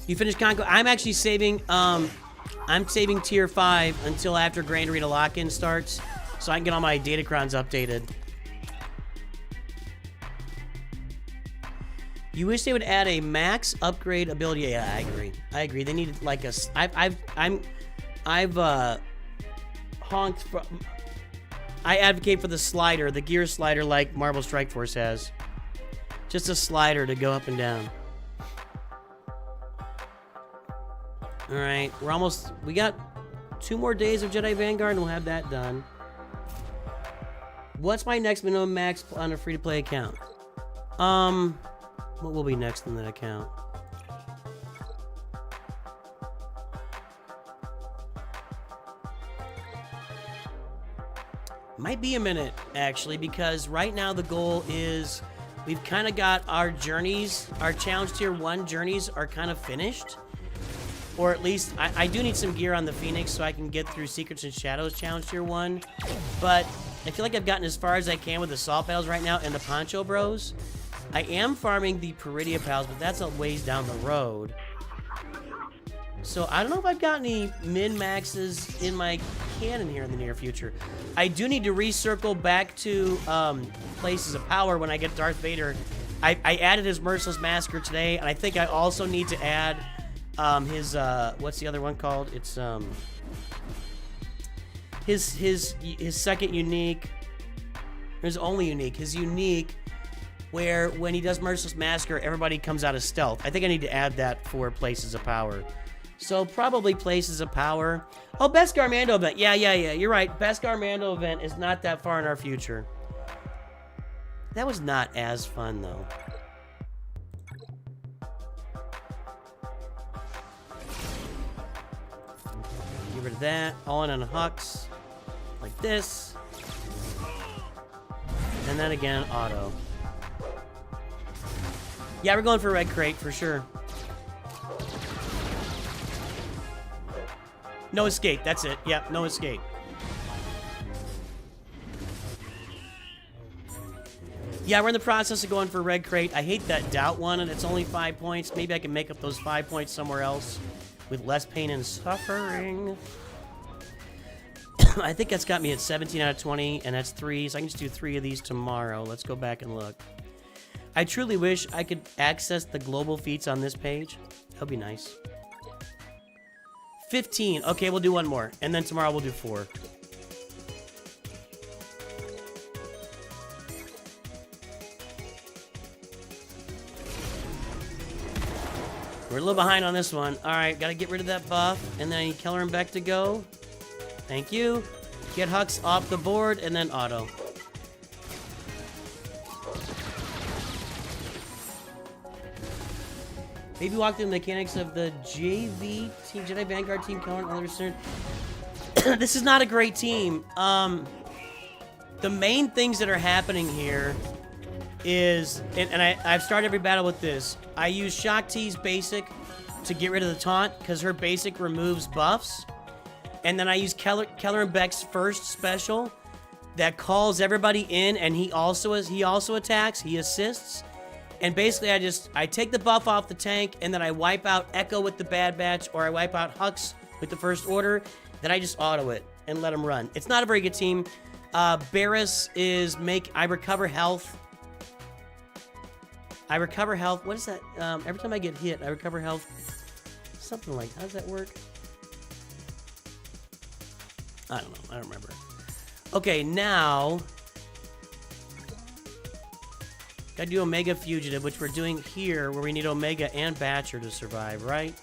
You finished Conquest? I'm actually saving, I'm saving tier 5 until after Grand Arena lock-in starts, so I can get all my Datacrons updated. You wish they would add a max upgrade ability? Yeah, I agree. I agree. They need like a. I've honked for. I advocate for the slider, the gear slider, like Marvel Strike Force has. Just a slider to go up and down. All right, we're almost. We got 2 more days of Jedi Vanguard, and we'll have that done. What's my next minimum max on a free-to-play account? What will be next in that account? Might be a minute, actually, because right now the goal is we've kind of got our journeys, our challenge tier 1 journeys are kind of finished. Or at least, I do need some gear on the Phoenix so I can get through Secrets and Shadows challenge tier 1. But I feel like I've gotten as far as I can with the Salt Battles right now and the Poncho Bros. I am farming the Peridia Pals, but that's a ways down the road. So I don't know if I've got any min-maxes in my cannon here in the near future. I do need to recircle back to Places of Power when I get Darth Vader. I added his Merciless Massacre today, and I think I also need to add his, what's the other one called? It's, his second unique, his only unique, his unique, where when he does Merciless Massacre, everybody comes out of stealth. I think I need to add that for Places of Power. So probably Places of Power. Oh, Beskar Mando event. Yeah, you're right. Beskar Mando event is not that far in our future. That was not as fun, though. Get rid of that. All in on Hux. Like this. And then again, auto. Yeah, we're going for Red Crate for sure. No escape, that's it. Yep, no escape. Yeah, we're in the process of going for Red Crate. I hate that Doubt one, and it's only 5 points. Maybe I can make up those 5 points somewhere else with less pain and suffering. I think that's got me at 17 out of 20, and that's 3, so I can just do 3 of these tomorrow. Let's go back and look. I truly wish I could access the global feats on this page. That would be nice. 15. Okay, we'll do 1 more. And then tomorrow we'll do 4. We're a little behind on this one. Alright, gotta get rid of that buff. And then I need Keller and Beck to go. Thank you. Get Hux off the board and then auto. Maybe walk through the mechanics of the JV team, Jedi Vanguard team, Color and others. This is not a great team. The main things that are happening here is, and I've started every battle with this. I use Shaak Ti's basic to get rid of the taunt because her basic removes buffs, and then I use Keller and Beck's first special that calls everybody in, and he also attacks, he assists, and basically I take the buff off the tank, and then I wipe out Echo with the Bad Batch, or I wipe out Hux with the First Order, then I just auto it and let him run. It's not a very good team. Barris is I recover health. What is that? Every time I get hit, I recover health. Something like, how does that work? I don't know. I don't remember. Okay, now gotta do Omega Fugitive, which we're doing here, where we need Omega and Batcher to survive, right?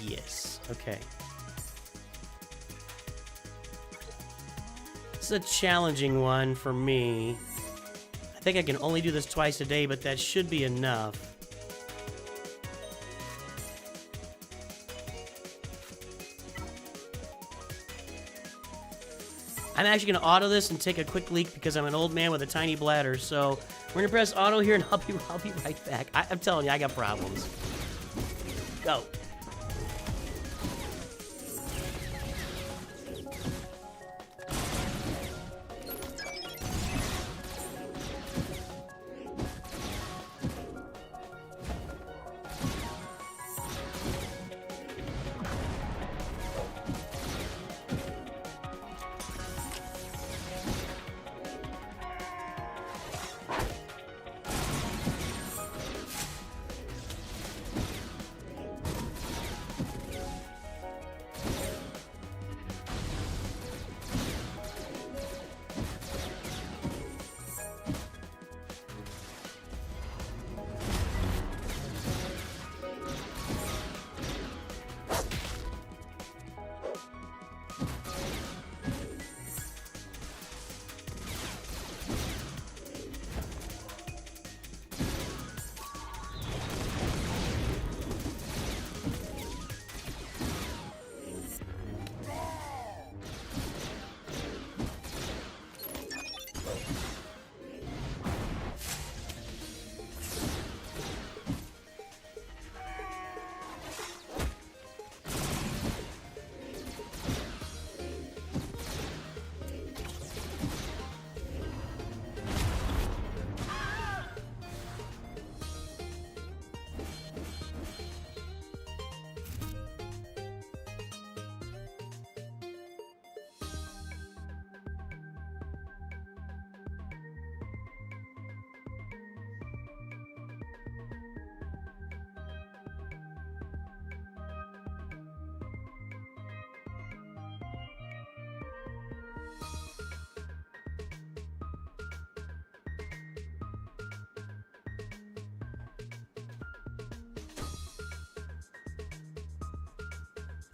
Yes. Okay. This is a challenging one for me. I think I can only do this twice a day, but that should be enough. I'm actually going to auto this and take a quick leak because I'm an old man with a tiny bladder. So we're going to press auto here and I'll be right back. I'm telling you, I got problems. Go.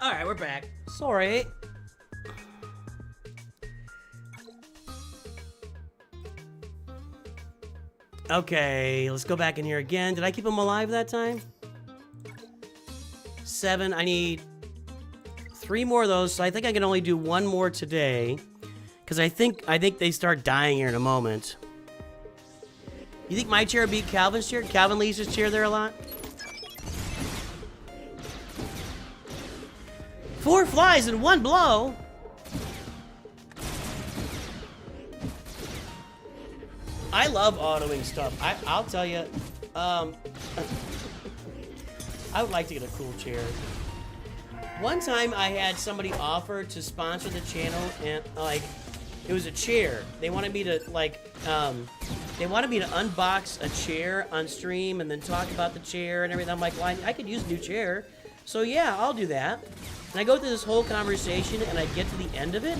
All right, we're back. Sorry. Okay, let's go back in here again. Did I keep him alive that time? 7. I need 3 more of those, so I think I can only do 1 more today. Because I think they start dying here in a moment. You think my chair beat Calvin's chair? Calvin leaves his chair there a lot? 4 flies in 1 blow. I love autoing stuff. I'll tell you, I would like to get a cool chair. One time I had somebody offer to sponsor the channel, and like, it was a chair. They wanted me to unbox a chair on stream and then talk about the chair and everything. I'm like, well, I could use a new chair. So yeah, I'll do that. And I go through this whole conversation and I get to the end of it,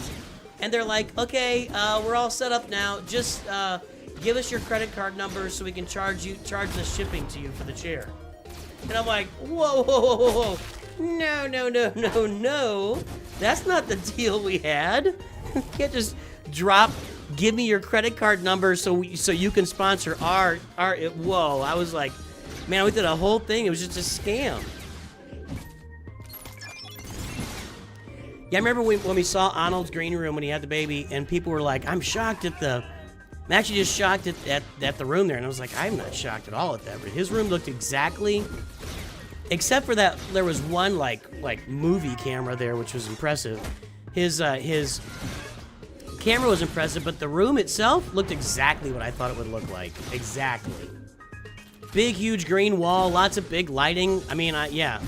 and they're like, okay, we're all set up now. Just give us your credit card number so we can charge the shipping to you for the chair. And I'm like, whoa, whoa, whoa, whoa, whoa. No, no, no, no, no. That's not the deal we had. You can't just give me your credit card number so you can sponsor our whoa. I was like, Man, we did a whole thing. It was just a scam. Yeah, I remember when we saw Arnold's green room when he had the baby, and people were like, I'm shocked at the... I'm actually just shocked at the room there. And I was like, I'm not shocked at all at that. But his room looked exactly... Except for that, there was one, like movie camera there, which was impressive. His camera was impressive, but the room itself looked exactly what I thought it would look like. Exactly. Big, huge green wall, lots of big lighting. I mean, yeah.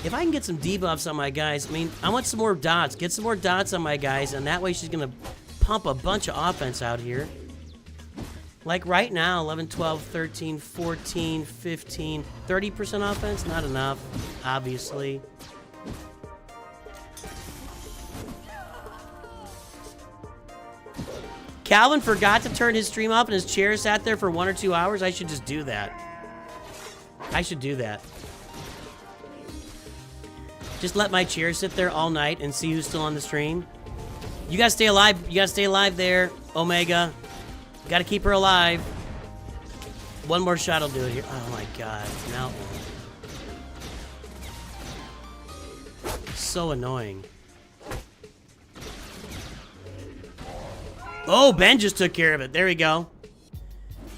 If I can get some debuffs on my guys, I mean, I want some more dots. Get some more dots on my guys, and that way she's going to pump a bunch of offense out here. Like right now, 11, 12, 13, 14, 15, 30% offense? Not enough, obviously. Calvin forgot to turn his stream off and his chair sat there for 1 or 2 hours. I should just do that. I should do that. Just let my chair sit there all night and see who's still on the stream. You gotta stay alive. You gotta stay alive there, Omega. Gotta keep her alive. One more shot will do it here. Oh my god. Now. So annoying. Oh, Ben just took care of it. There we go.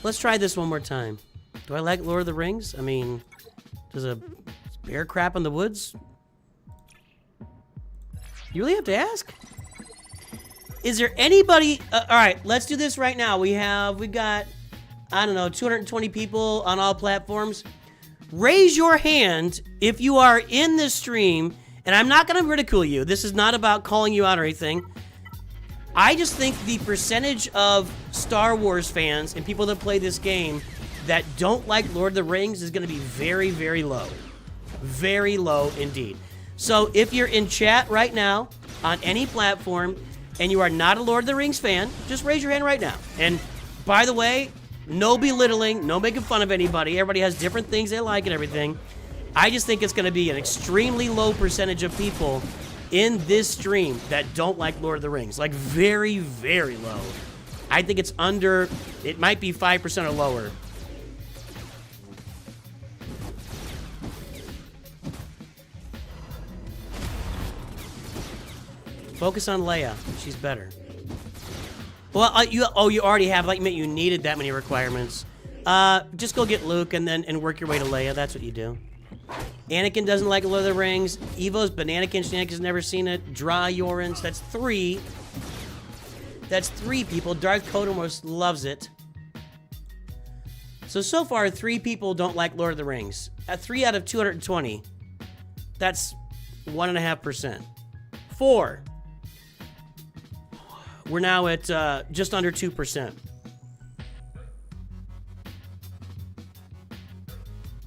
Let's try this one more time. Do I like Lord of the Rings? I mean, does a bear crap in the woods? You really have to ask? Is there anybody... all right, let's do this right now. We've got, I don't know, 220 people on all platforms. Raise your hand if you are in this stream, and I'm not going to ridicule you. This is not about calling you out or anything. I just think the percentage of Star Wars fans and people that play this game that don't like Lord of the Rings is going to be very, very low. Very low indeed. So if you're in chat right now on any platform and you are not a Lord of the Rings fan, just raise your hand right now. And by the way, no belittling, no making fun of anybody. Everybody has different things they like and everything. I just think it's going to be an extremely low percentage of people in this stream that don't like Lord of the Rings. Like very, very low. I think it's under, it might be 5% or lower. Focus on Leia. She's better. Well, you already have, like, you needed that many requirements. Just go get Luke and work your way to Leia. That's what you do. Anakin doesn't like Lord of the Rings. Evo's Bananakin. Shenanigan's never seen it. Dra Yorins. That's 3. That's 3 people. Darth Kodomos loves it. So far, 3 people don't like Lord of the Rings. 3 out of 220. That's 1.5%. 4. We're now at just under 2%.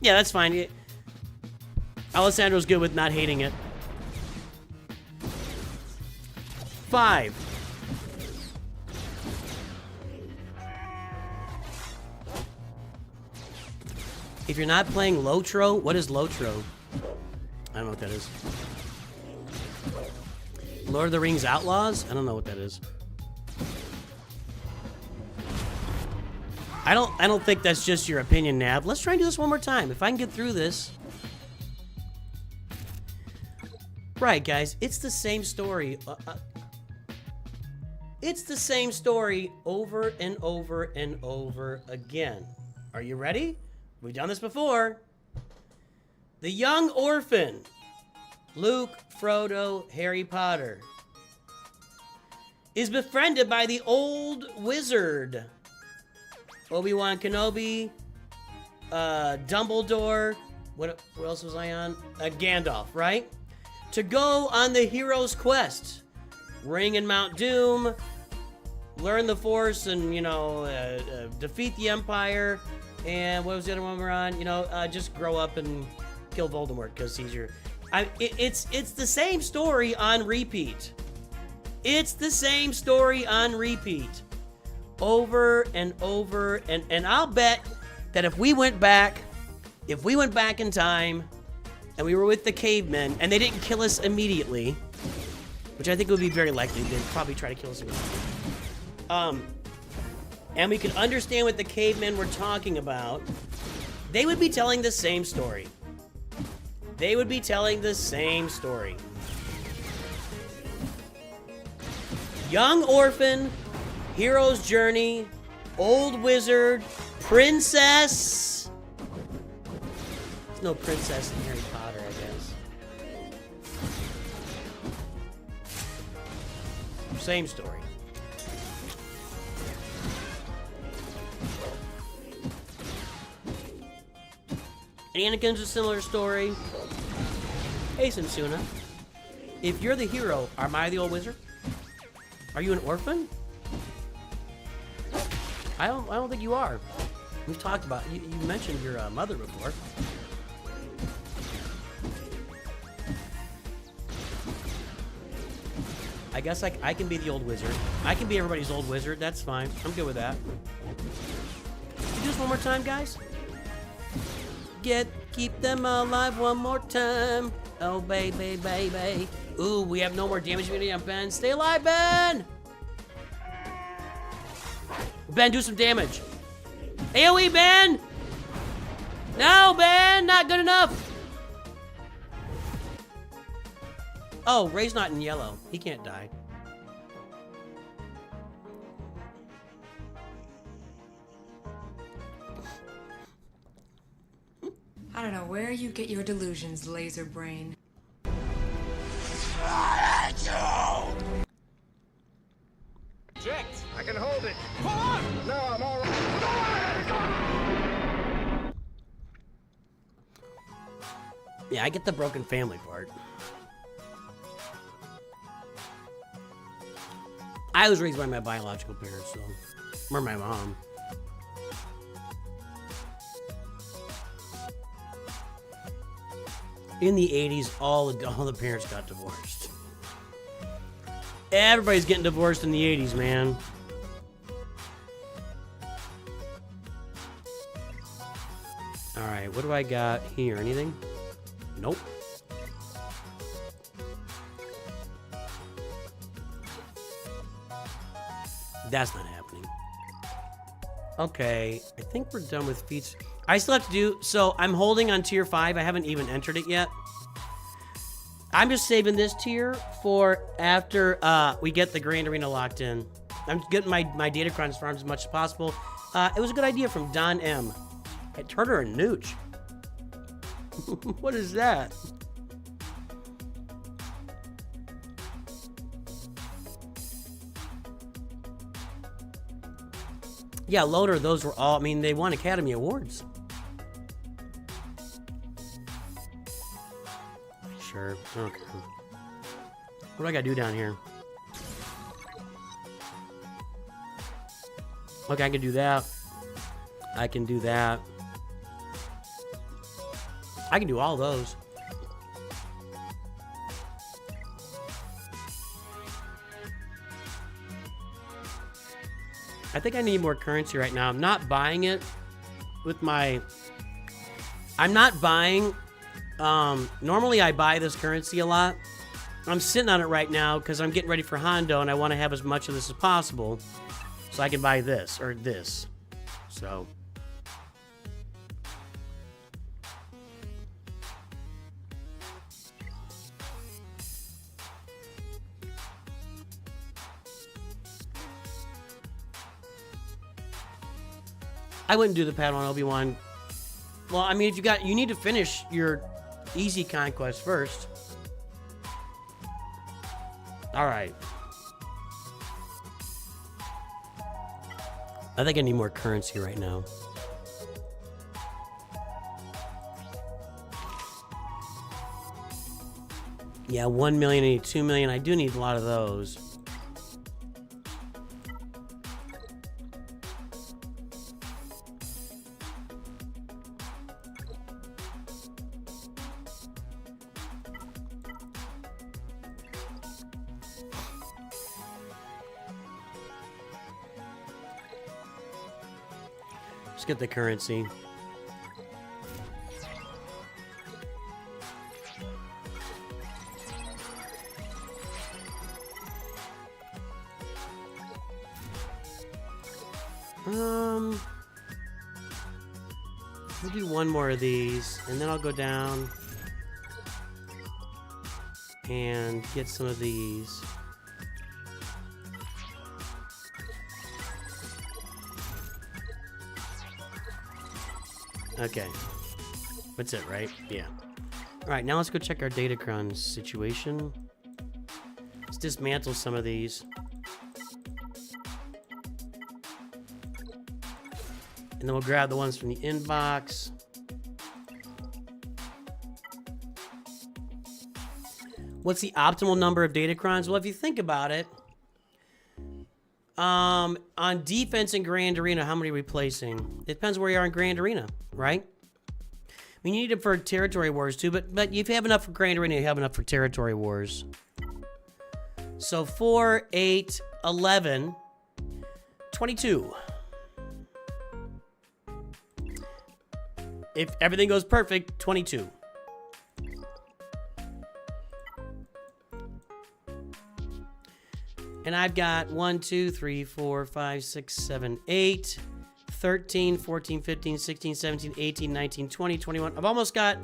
Yeah, that's fine. Alessandro's good with not hating it. 5. If you're not playing Lotro, what is Lotro? I don't know what that is. Lord of the Rings Outlaws? I don't know what that is. I don't think that's just your opinion, Nav. Let's try and do this one more time. If I can get through this. Right, guys. It's the same story. It's the same story over and over and over again. Are you ready? We've done this before. The young orphan. Luke, Frodo, Harry Potter. Is befriended by the old wizard. Obi-Wan Kenobi, Dumbledore, what else was I on? Gandalf, right? To go on the hero's quest. Ring and Mount Doom, learn the Force and, you know, defeat the Empire, and what was the other one we're on? You know, just grow up and kill Voldemort, because he's your... It's the same story on repeat. It's the same story on repeat. Over and over, and I'll bet that if we went back in time and we were with the cavemen and they didn't kill us immediately, which I think would be very likely, they'd probably try to kill us immediately. And we could understand what the cavemen were talking about, They would be telling the same story. They would be telling the same story. Young orphan, hero's journey, old wizard, princess. There's no princess in Harry Potter, I guess. Same story. Anakin's a similar story. Hey, Sensuna. If you're the hero, am I the old wizard? Are you an orphan? I don't think you are. We've talked about you mentioned your mother before. I guess I can be the old wizard. I can be everybody's old wizard. That's fine. I'm good with that. Can you do this one more time, guys? Keep them alive one more time. Oh, baby, baby. Ooh, we have no more damage immunity on Ben. Stay alive, Ben! Ben, do some damage. AoE, Ben! No, Ben! Not good enough! Oh, Ray's not in yellow. He can't die. I don't know where you get your delusions, laser brain. Checked. I can hold it. Pull on! No, I'm all right. Yeah, I get the broken family part. I was raised by my biological parents, so. Or my mom. In the 80s, all the parents got divorced. Everybody's getting divorced in the 80s, man. Alright, what do I got here? Anything? Nope. That's not happening. Okay, I think we're done with feats. I still have to do, so I'm holding on tier 5. I haven't even entered it yet. I'm just saving this tier for after we get the Grand Arena locked in. I'm getting my Datacrons farms as much as possible. It was a good idea from Don M. Hey, Turner and Nooch. What is that? Yeah, Loader, those were all, I mean, they won Academy Awards. Sure, okay. What do I gotta do down here? Okay, I can do that. I can do that. I can do all those. I think I need more currency right now. I'm not buying it with my... I'm not buying... normally I buy this currency a lot. I'm sitting on it right now because I'm getting ready for Hondo and I want to have as much of this as possible so I can buy this or this. So... I wouldn't do the Padawan Obi-Wan. Well, I mean, if you need to finish your easy conquest first. All right. I think I need more currency right now. Yeah, 1 million, I need 2 million. I do need a lot of those. Get the currency. We'll do one more of these, and then I'll go down and get some of these. Okay. That's it, right? Yeah. Alright, now let's go check our Datacron situation. Let's dismantle some of these. And then we'll grab the ones from the inbox. What's the optimal number of Datacrons? Well, if you think about it, on defense in Grand Arena, how many are we placing? It depends where you are in Grand Arena, right? I mean, you need it for Territory Wars too, but if you have enough for Grand Arena, you have enough for Territory Wars. So 4, 8, 11, 22. If everything goes perfect, 22. And I've got 1, 2, 3, 4, 5, 6, 7, 8, 13, 14, 15, 16, 17, 18, 19, 20, 21. I've almost got...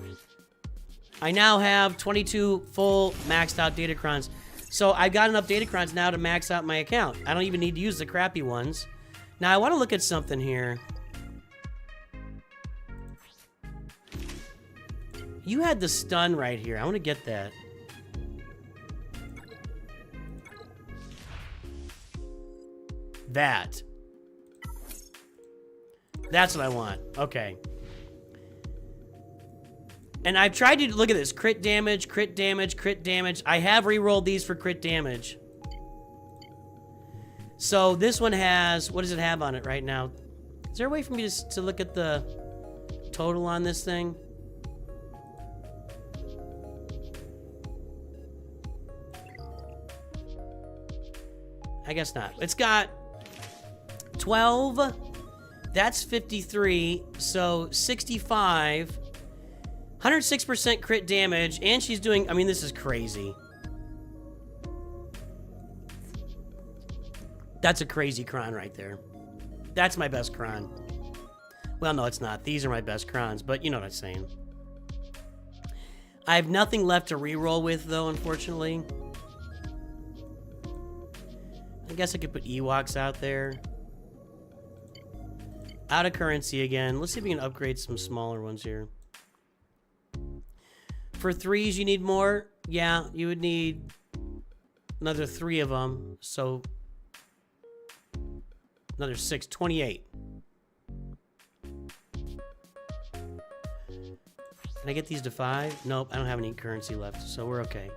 I now have 22 full maxed out Datacrons. So I've got enough Datacrons now to max out my account. I don't even need to use the crappy ones. Now I want to look at something here. You had the stun right here. I want to get that. That's what I want. Okay. And I've tried to look at this. Crit damage, crit damage, crit damage. I have re-rolled these for crit damage. So this one has... What does it have on it right now? Is there a way for me to look at the total on this thing? I guess not. It's got 12. That's 53. So 65. 106% crit damage. And she's doing... I mean, this is crazy. That's a crazy cron right there. That's my best cron. Well, no, it's not. These are my best crons, but you know what I'm saying. I have nothing left to reroll with, though, unfortunately. I guess I could put Ewoks out there. Out of currency again. Let's see if we can upgrade some smaller ones here. For 3s, you need more? Yeah, you would need another 3 of them. So, another 6. 28. Can I get these to 5? Nope, I don't have any currency left, so we're okay.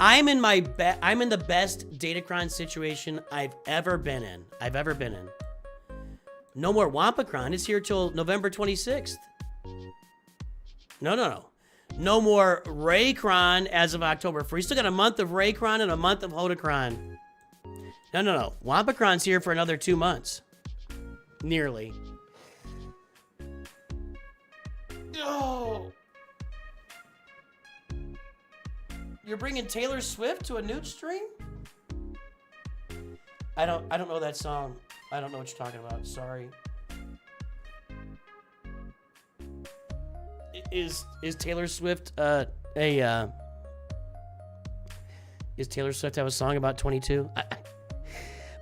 I'm in the best Datacron situation I've ever been in. No more Wampacron. It's here till November 26th. No. No more Raycron as of October 1st. We still got a month of Raycron and a month of Hodacron. No. Wampacron's here for another 2 months. Nearly. Oh. You're bringing Taylor Swift to a Nooch stream? I don't know that song. I don't know what you're talking about. Sorry. Is Taylor Swift Is Taylor Swift have a song about 22?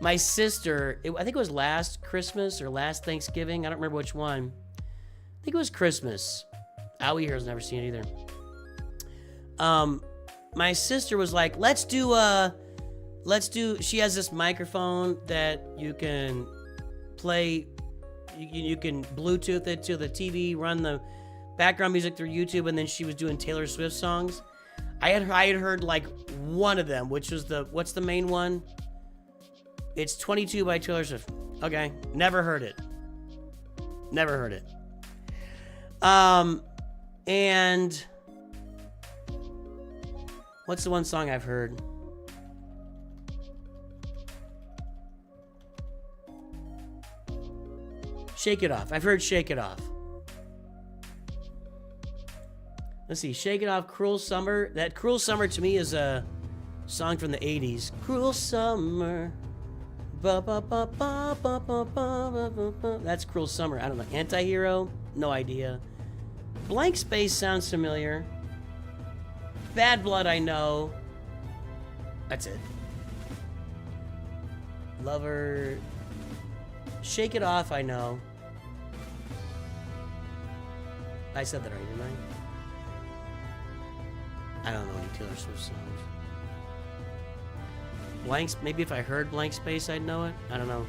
My sister, I think it was last Christmas or last Thanksgiving. I don't remember which one. I think it was Christmas. Owie here has never seen it either. My sister was like, let's do, she has this microphone that you can play, you can Bluetooth it to the TV, run the background music through YouTube, and then she was doing Taylor Swift songs. I had heard like one of them, which was what's the main one? It's 22 by Taylor Swift. Okay, never heard it. And what's the one song I've heard? Shake It Off. I've heard Shake It Off. Let's see. Shake It Off, Cruel Summer. That Cruel Summer to me is a song from the 80s. Cruel Summer. That's Cruel Summer. I don't know. Anti-Hero? No idea. Blank Space sounds familiar. Bad Blood, I know. That's it. Lover. Shake It Off, I know. I said that right, didn't I? I don't know any Taylor Swift songs. Blank, maybe if I heard Blank Space, I'd know it. I don't know.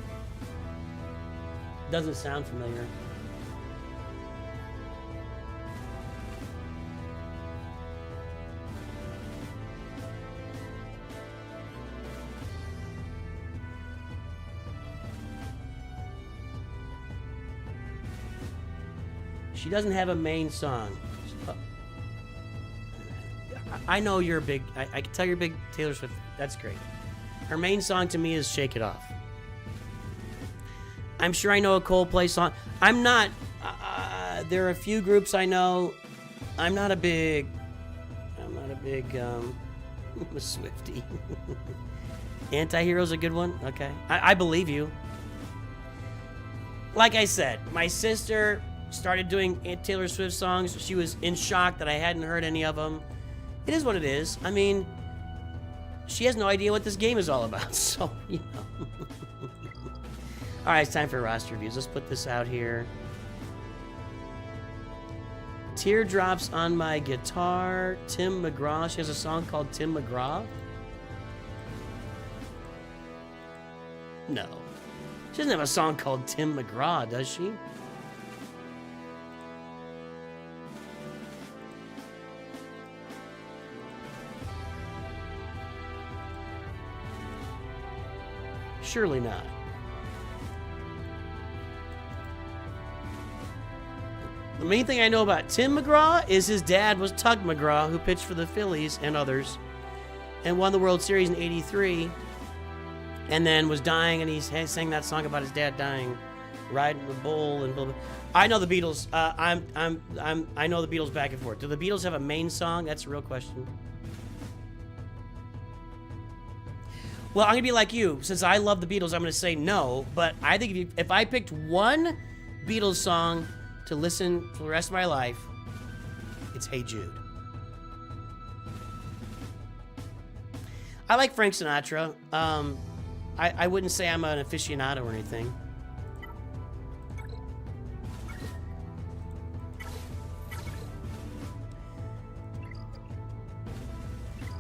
Doesn't sound familiar. She doesn't have a main song. I know you're a big... I can tell you're a big Taylor Swift. That's great. Her main song to me is Shake It Off. I'm sure I know a Coldplay song. I'm not... there are a few groups I know. I'm not a big... I'm a Swiftie. Anti-Hero's a good one? Okay. I believe you. Like I said, my sister started doing Taylor Swift songs. She was in shock that I hadn't heard any of them. It is what it is. I mean, she has no idea what this game is all about, so, you know. All right, it's time for roster reviews. Let's put this out here. Teardrops on My Guitar. Tim McGraw. She has a song called Tim McGraw. No. She doesn't have a song called Tim McGraw, does she? Surely not. The main thing I know about Tim McGraw is his dad was Tug McGraw, who pitched for the Phillies and others, and won the World Series in '83, and then was dying, and he sang that song about his dad dying, riding the bull and blah, blah. I know the Beatles. I know the Beatles back and forth. Do the Beatles have a main song? That's a real question. Well, I'm going to be like you. Since I love the Beatles, I'm going to say no. But I think if I picked one Beatles song to listen for the rest of my life, it's Hey Jude. I like Frank Sinatra. I wouldn't say I'm an aficionado or anything.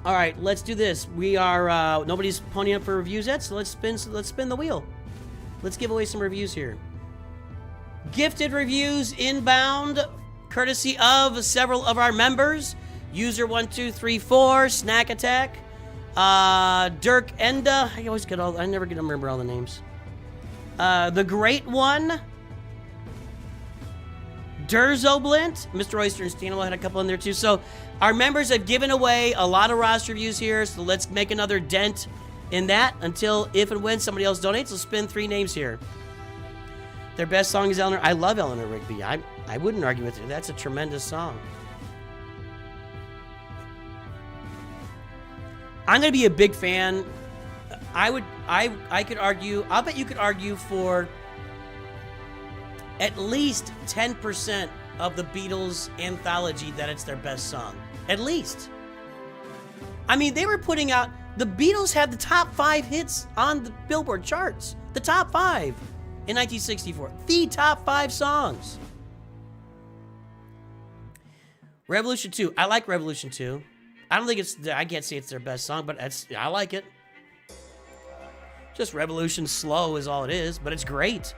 All right, let's do this. We are nobody's ponying up for reviews yet, so let's spin the wheel. Let's give away some reviews here. Gifted reviews inbound, courtesy of several of our members. User 1234, Snack Attack, Dirk Enda. I never get to remember all the names. The Great One, Durzoblint, Mr. Oyster and Steenel had a couple in there too. So our members have given away a lot of roster reviews here, so let's make another dent in that until if and when somebody else donates. We'll spin 3 names here. Their best song is Eleanor. I love Eleanor Rigby. I wouldn't argue with you. That's a tremendous song. I'm going to be a big fan. I could argue, I'll bet you could argue for at least 10% of the Beatles anthology that it's their best song. At least. I mean, they were putting out... The Beatles had the top 5 hits on the Billboard charts. The top 5 in 1964. The top 5 songs. Revolution 2. I like Revolution 2. I don't think it's... I can't say it's their best song, but I like it. Just Revolution slow is all it is, but it's great.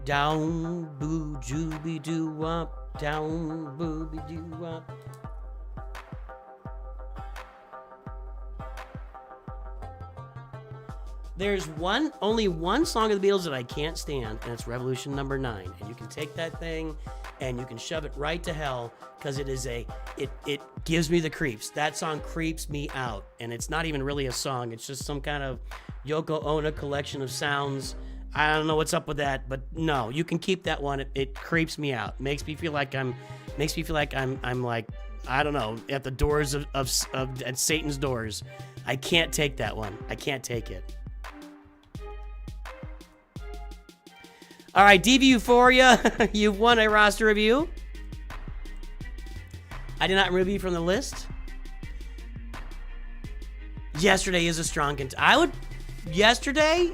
Down, boo, jooby, doo, wop. Down, booby, doo, wop. There's only one song of the Beatles that I can't stand, and it's Revolution number 9. And you can take that thing and you can shove it right to hell, because it gives me the creeps. That song creeps me out, and it's not even really a song. It's just some kind of Yoko Ono collection of sounds. I don't know what's up with that, but no, you can keep that one. It creeps me out. Makes me feel like I'm like, I don't know, at the doors at Satan's doors. I can't take that one. I can't take it. All right, DV Euphoria, you've won a roster review. I did not remove you from the list. Yesterday is a strong yesterday,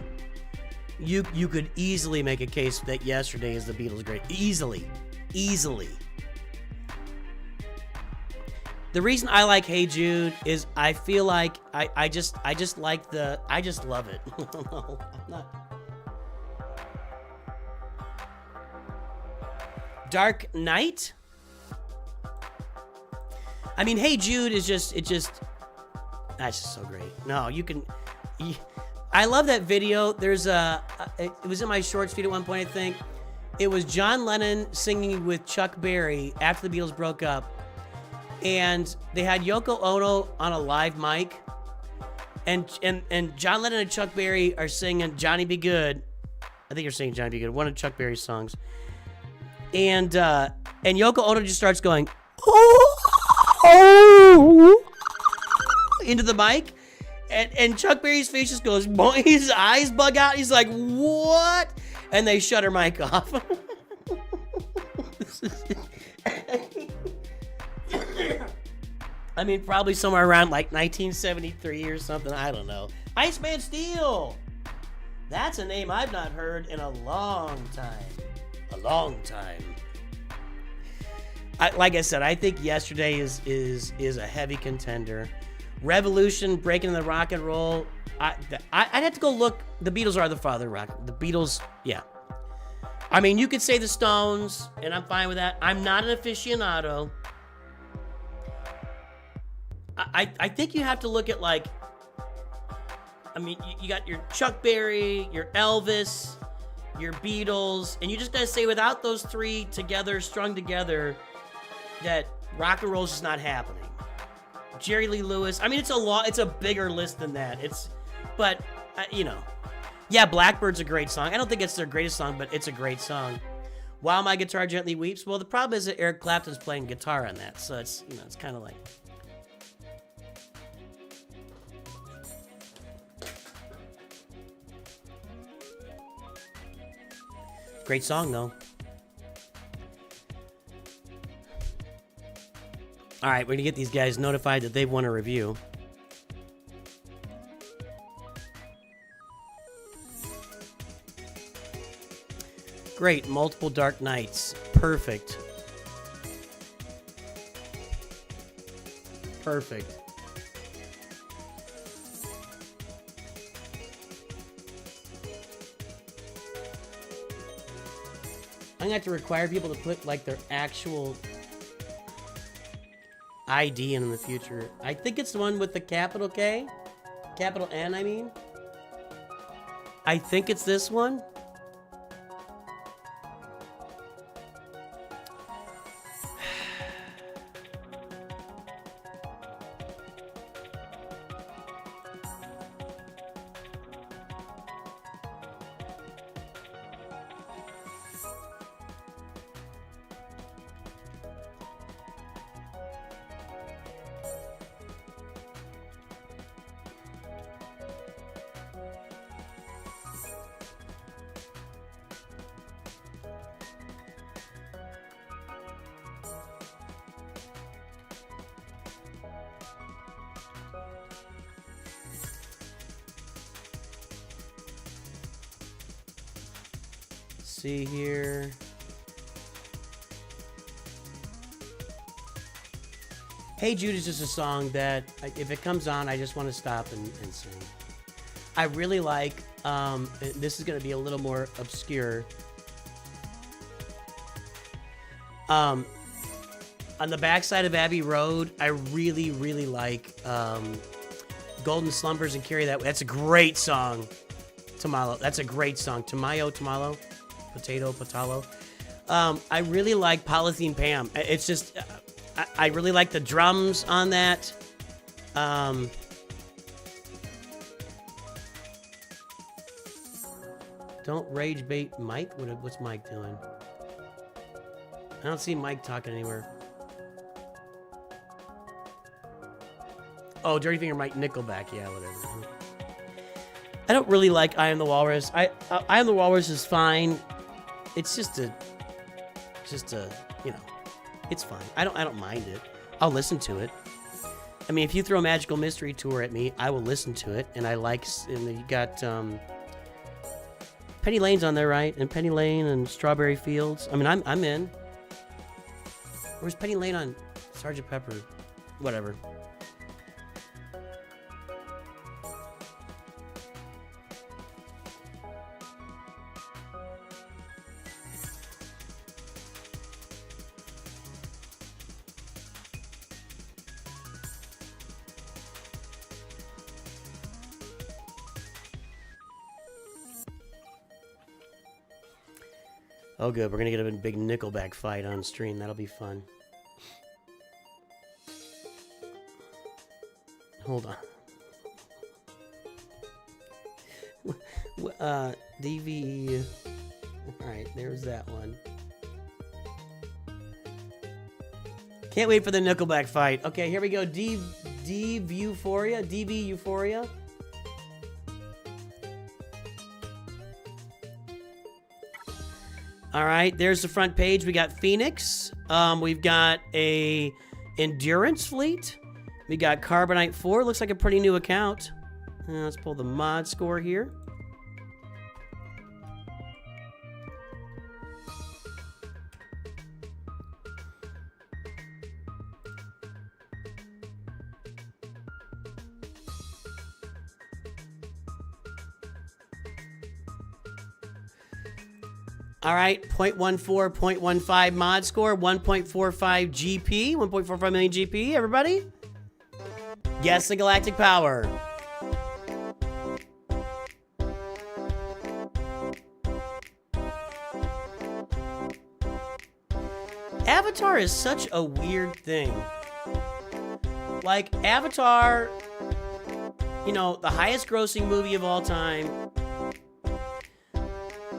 you could easily make a case that yesterday is the Beatles' great. Easily. The reason I like Hey Jude is I feel like I just like I just love it. No, I'm not. Dark Knight? I mean, Hey Jude is that's just so great. No, I love that video. There's it was in my shorts feed at one point, I think. It was John Lennon singing with Chuck Berry after the Beatles broke up. And they had Yoko Ono on a live mic. And John Lennon and Chuck Berry are singing Johnny Be Good. I think you're singing Johnny Be Good, one of Chuck Berry's songs. And Yoko Ono just starts going, oh, into the mic. And Chuck Berry's face just goes, his eyes bug out. He's like, what? And they shut her mic off. I mean, probably somewhere around like 1973 or something. I don't know. Iceman Steel. That's a name I've not heard in a long time. Like I said, I think yesterday is a heavy contender. Revolution, breaking the rock and roll. I'd have to go look. The Beatles are the father of rock. The Beatles, yeah. I mean, you could say the Stones, and I'm fine with that. I'm not an aficionado. I think you have to look at, like, I mean, you got your Chuck Berry, your Elvis, your Beatles, and you just gotta say without those three together, strung together, that rock and roll is just not happening. Jerry Lee Lewis. I mean, it's a bigger list than that. You know. Yeah, Blackbird's a great song. I don't think it's their greatest song, but it's a great song. While My Guitar Gently Weeps. Well, the problem is that Eric Clapton's playing guitar on that, so it's, you know, it's kind of like. Great song, though. All right, we're gonna get these guys notified that they've won a review. Great, multiple Dark Knights. Perfect. Perfect. I'm gonna have to require people to put like their actual ID in the future. I think it's the one with the capital K, capital N, I mean. I think it's this one. See here. Hey Jude is just a song that, if it comes on, I just want to stop and sing. I really like, this is going to be a little more obscure. On the backside of Abbey Road, I really, really like Golden Slumbers and Carry That. That's a great song. Tamalo. That's a great song. Tamalo. Potato, Patalo. I really like Polythene Pam. It's just, I really like the drums on that. Don't rage bait Mike? What's Mike doing? I don't see Mike talking anywhere. Oh, Dirty Finger Mike Nickelback. Yeah, whatever. I don't really like I Am the Walrus. I Am the Walrus is fine. It's just a, you know, it's fine. I don't mind it. I'll listen to it. I mean, if you throw a Magical Mystery Tour at me, I will listen to it. And I like, and you got Penny Lane's on there, right? And Penny Lane and Strawberry Fields. I mean, I'm in. Where's Penny Lane on Sgt. Pepper? Whatever. Oh, good. We're going to get a big Nickelback fight on stream. That'll be fun. Hold on. DV. Alright, there's that one. Can't wait for the Nickelback fight. Okay, here we go. DV Euphoria. All right, there's the front page. We got Phoenix. We've got a Endurance Fleet. We got Carbonite 4. Looks like a pretty new account. Let's pull the mod score here. All right, 0.14, 0.15 mod score, 1.45 GP, 1.45 million GP, everybody? Guess the galactic power. Avatar is such a weird thing. Like, Avatar, you know, the highest grossing movie of all time.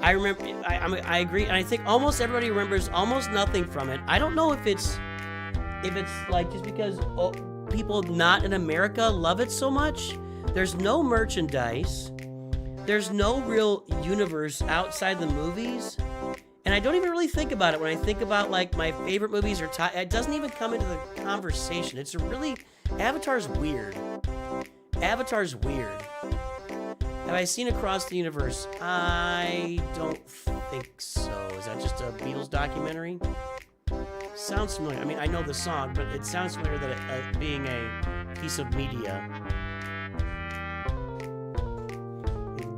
I remember, I agree, and I think almost everybody remembers almost nothing from it. I don't know if it's like just because people not in America love it so much. There's no merchandise. There's no real universe outside the movies. And I don't even really think about it when I think about like my favorite movies or it doesn't even come into the conversation. It's a really, Avatar's weird. Avatar's weird. Have I seen Across the Universe? I don't think so. Is that just a Beatles documentary? Sounds familiar. I mean, I know the song, but it sounds familiar that it being a piece of media.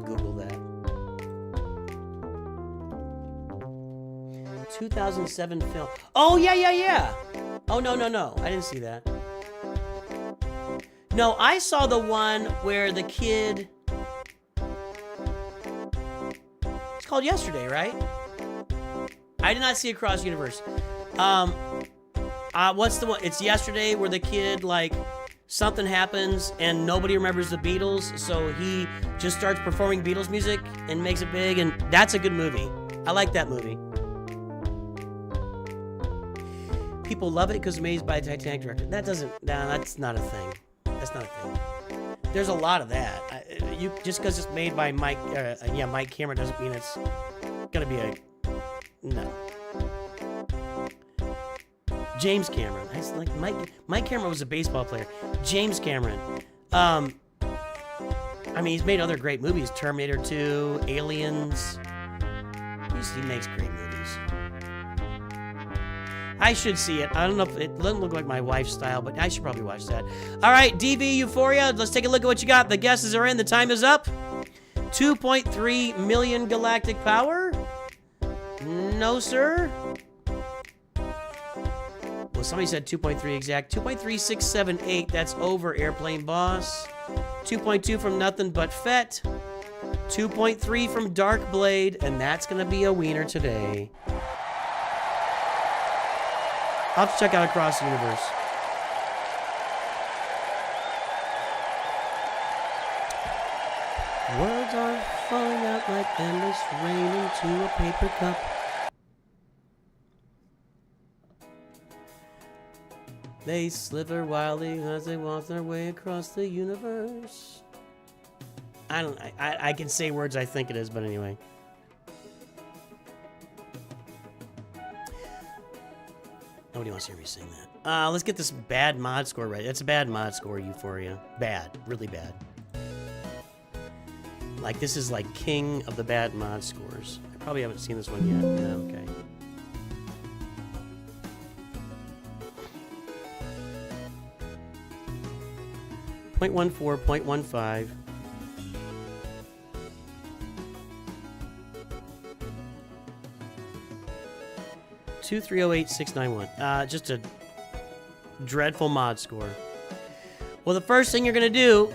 Google that. 2007 film. Oh, yeah. Oh, no. I didn't see that. No, I saw the one where the kid... It's called Yesterday, right? I did not see Across the Universe. What's the one? It's Yesterday where the kid, like, something happens and nobody remembers the Beatles, so he just starts performing Beatles music and makes it big, and that's a good movie. I like that movie. People love it because it's made by a Titanic director. That's not a thing. That's not a thing. There's a lot of that. Just because it's made by Mike Cameron doesn't mean it's gonna be a no. James Cameron. I like Mike Cameron was a baseball player. James Cameron. I mean, he's made other great movies. Terminator 2, Aliens. He makes great movies. I should see it. I don't know if it doesn't look like my wife's style, but I should probably watch that. All right, DV Euphoria. Let's take a look at what you got. The guesses are in. The time is up. 2.3 million galactic power. No, sir. Well, somebody said 2.3 exact. 2.3678. That's over Airplane Boss. 2.2 from Nothing But Fett. 2.3 from Dark Blade. And that's going to be a wiener today. I'll have to check out Across the Universe. Words are falling out like endless rain into a paper cup. They slither wildly as they walk their way across the universe. I can say words I think it is, but anyway. Nobody wants to hear me sing that. Let's get this bad mod score right. That's a bad mod score, Euphoria. Bad. Really bad. Like, this is like king of the bad mod scores. I probably haven't seen this one yet. No, okay. .14, .15. 2308691. Just a dreadful mod score. Well, the first thing you're gonna do,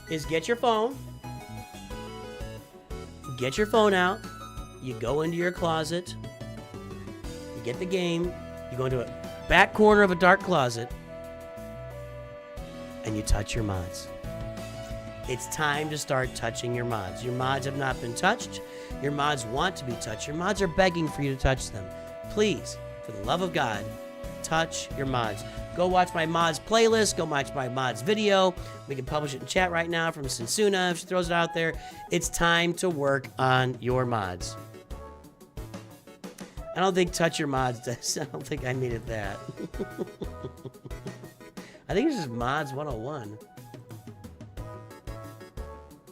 is get your phone. Get your phone out. You go into your closet. You get the game. You go into a back corner of a dark closet, and you touch your mods. It's time to start touching your mods. Your mods have not been touched. Your mods want to be touched. Your mods are begging for you to touch them. Please, for the love of God, touch your mods. Go watch my mods playlist. Go watch my mods video. We can publish it in chat right now from Sensuna if she throws it out there. It's time to work on your mods. I don't think touch your mods does. I don't think I needed that. I think it's just mods 101.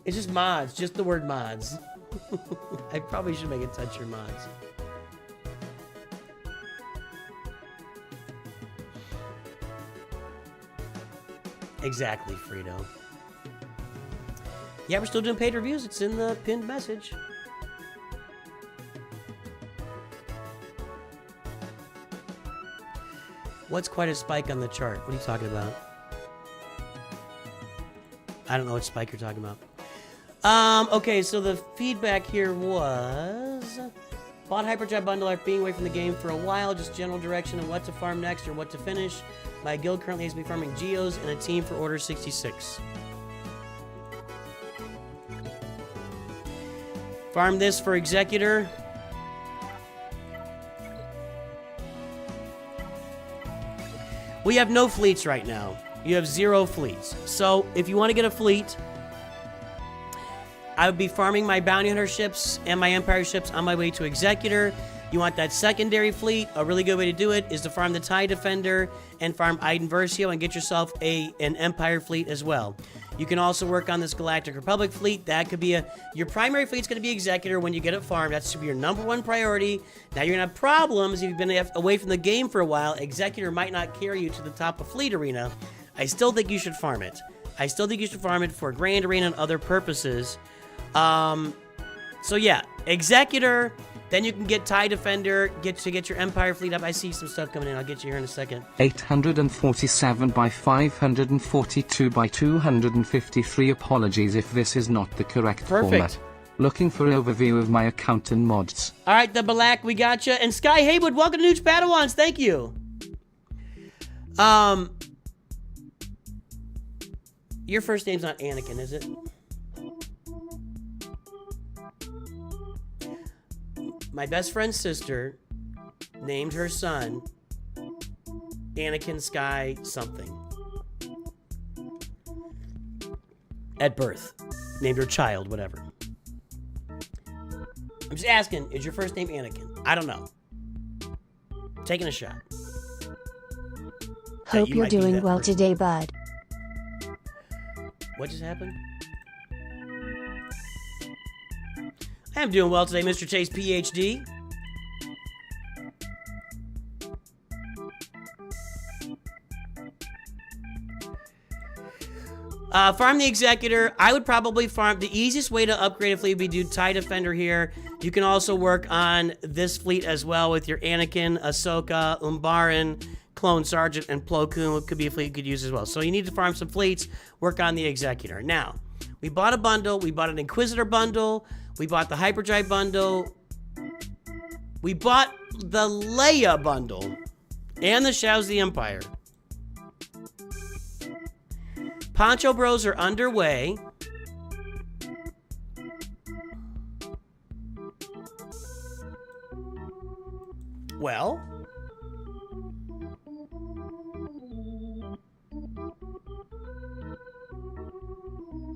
It's just mods, just the word mods. I probably should make it touch your mods. Exactly, Frito. Yeah, we're still doing paid reviews. It's in the pinned message. What's quite a spike on the chart? What are you talking about? I don't know what spike you're talking about. Okay, so the feedback here was... Bought Hyperdrive Bundle after being away from the game for a while. Just general direction on what to farm next or what to finish. My guild currently has to be farming Geos and a team for Order 66. Farm this for Executor. We have no fleets right now. You have 0 fleets. So if you want to get a fleet... I would be farming my bounty hunter ships and my empire ships on my way to Executor. You want that secondary fleet? A really good way to do it is to farm the TIE Defender and farm Iden Versio and get yourself an empire fleet as well. You can also work on this Galactic Republic fleet. That could be your primary fleet's going to be Executor when you get it farmed. That should be your #1 priority. Now you're going to have problems if you've been away from the game for a while. Executor might not carry you to the top of Fleet Arena. I still think you should farm it. I still think you should farm it for Grand Arena and other purposes. So yeah, Executor, then you can get TIE Defender, get your Empire fleet up. I see some stuff coming in. I'll get you here in a second. 847 by 542 by 253. Apologies if this is not the correct format. Looking for overview of my account and mods. All right, the Balak, we got you. And Sky Haywood, welcome to Nooch Padawans. Thank you. Your first name's not Anakin, is it? My best friend's sister named her son Anakin Sky something. At birth. Named her child, whatever. I'm just asking, is your first name Anakin? I don't know. Taking a shot. Hope you're doing well today, bud. What just happened? I am doing well today, Mr. Chase, PhD. Farm the Executor. I would probably farm... The easiest way to upgrade a fleet would be do TIE Defender here. You can also work on this fleet as well with your Anakin, Ahsoka, Umbaran, Clone Sergeant, and Plo Koon. It could be a fleet you could use as well. So you need to farm some fleets, work on the Executor. Now, we bought a bundle. We bought an Inquisitor bundle. We bought the Hyperdrive bundle. We bought the Leia bundle. And the Shadows of the Empire. Poncho Bros are underway. Well...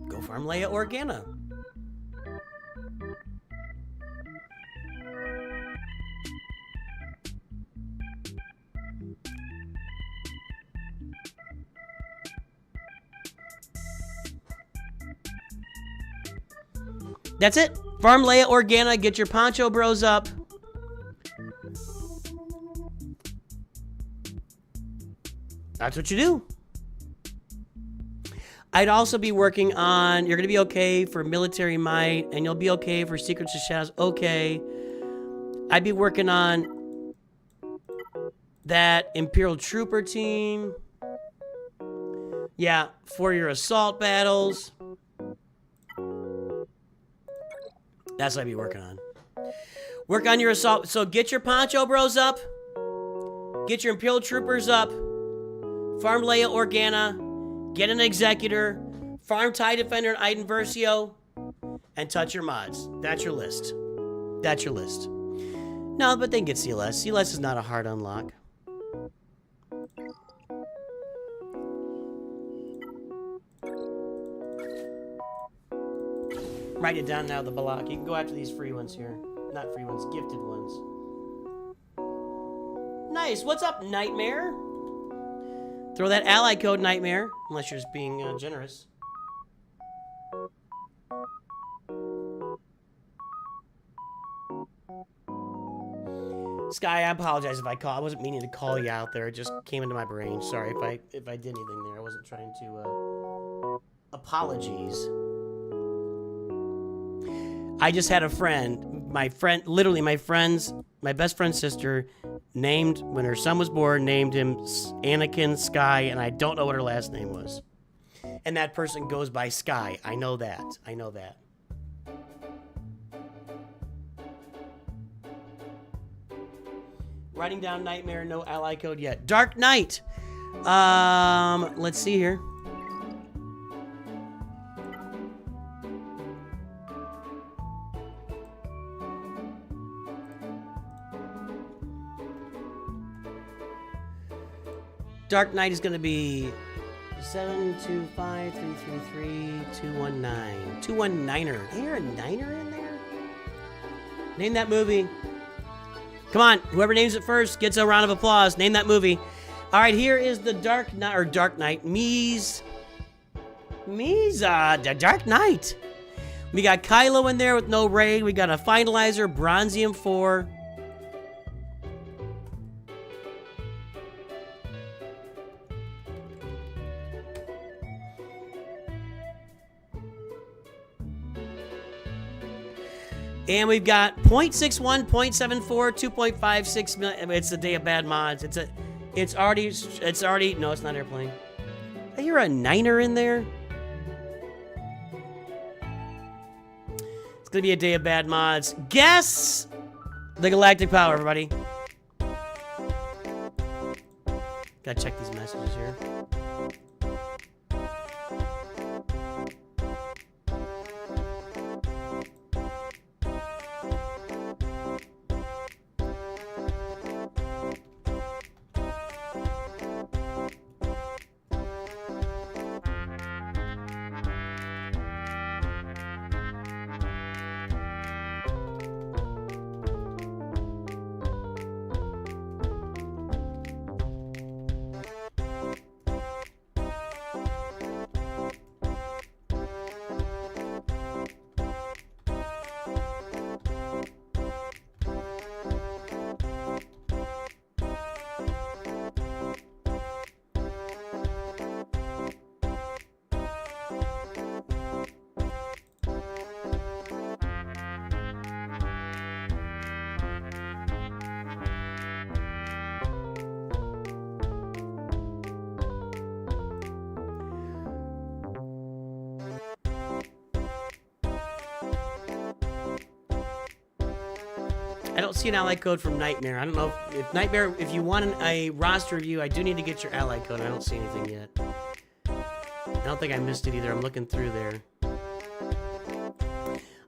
Go farm Leia Organa. That's it. Farm Leia Organa. Get your Poncho Bros up. That's what you do. I'd also be working on, you're going to be okay for Military Might, and you'll be okay for Secrets of Shadows. Okay. I'd be working on that Imperial Trooper team. Yeah, for your assault battles. That's what I'd be working on. Work on your assault. So get your Poncho Bros up. Get your Imperial Troopers up. Farm Leia Organa. Get an Executor. Farm TIE Defender and Iden Versio. And touch your mods. That's your list. That's your list. No, but they can get CLS. CLS is not a hard unlock. Write it down now, the Balak. You can go after these free ones here. Not free ones, gifted ones. Nice. What's up, Nightmare? Throw that ally code, Nightmare. Unless you're just being generous. Sky, I apologize if I call. I wasn't meaning to call you out there. It just came into my brain. Sorry if I did anything there. I wasn't trying to. Apologies. I just had a friend, my best friend's sister, named, when her son was born, named him Anakin Sky, and I don't know what her last name was. And that person goes by Sky. I know that. I know that. Writing down Nightmare, no ally code yet. Dark Knight. Let's see here. Dark Knight is going to be 725333219. 219er. Is there a niner in there? Name that movie. Come on, whoever names it first gets a round of applause. Name that movie. All right, here is the Dark Knight, or Dark Knight. The Dark Knight. We got Kylo in there with no Rey. We got a Finalizer, Bronzium 4. And we've got 0.61, 0.74, 2.56 million. It's the day of bad mods. It's already, no, it's not airplane. I hear a niner in there. It's gonna be a day of bad mods. Guess the galactic power, everybody. Gotta check these messages here. I don't see an ally code from Nightmare. I don't know if Nightmare, if you want a roster review, I do need to get your ally code. I don't see anything yet. I don't think I missed it either. I'm looking through there. All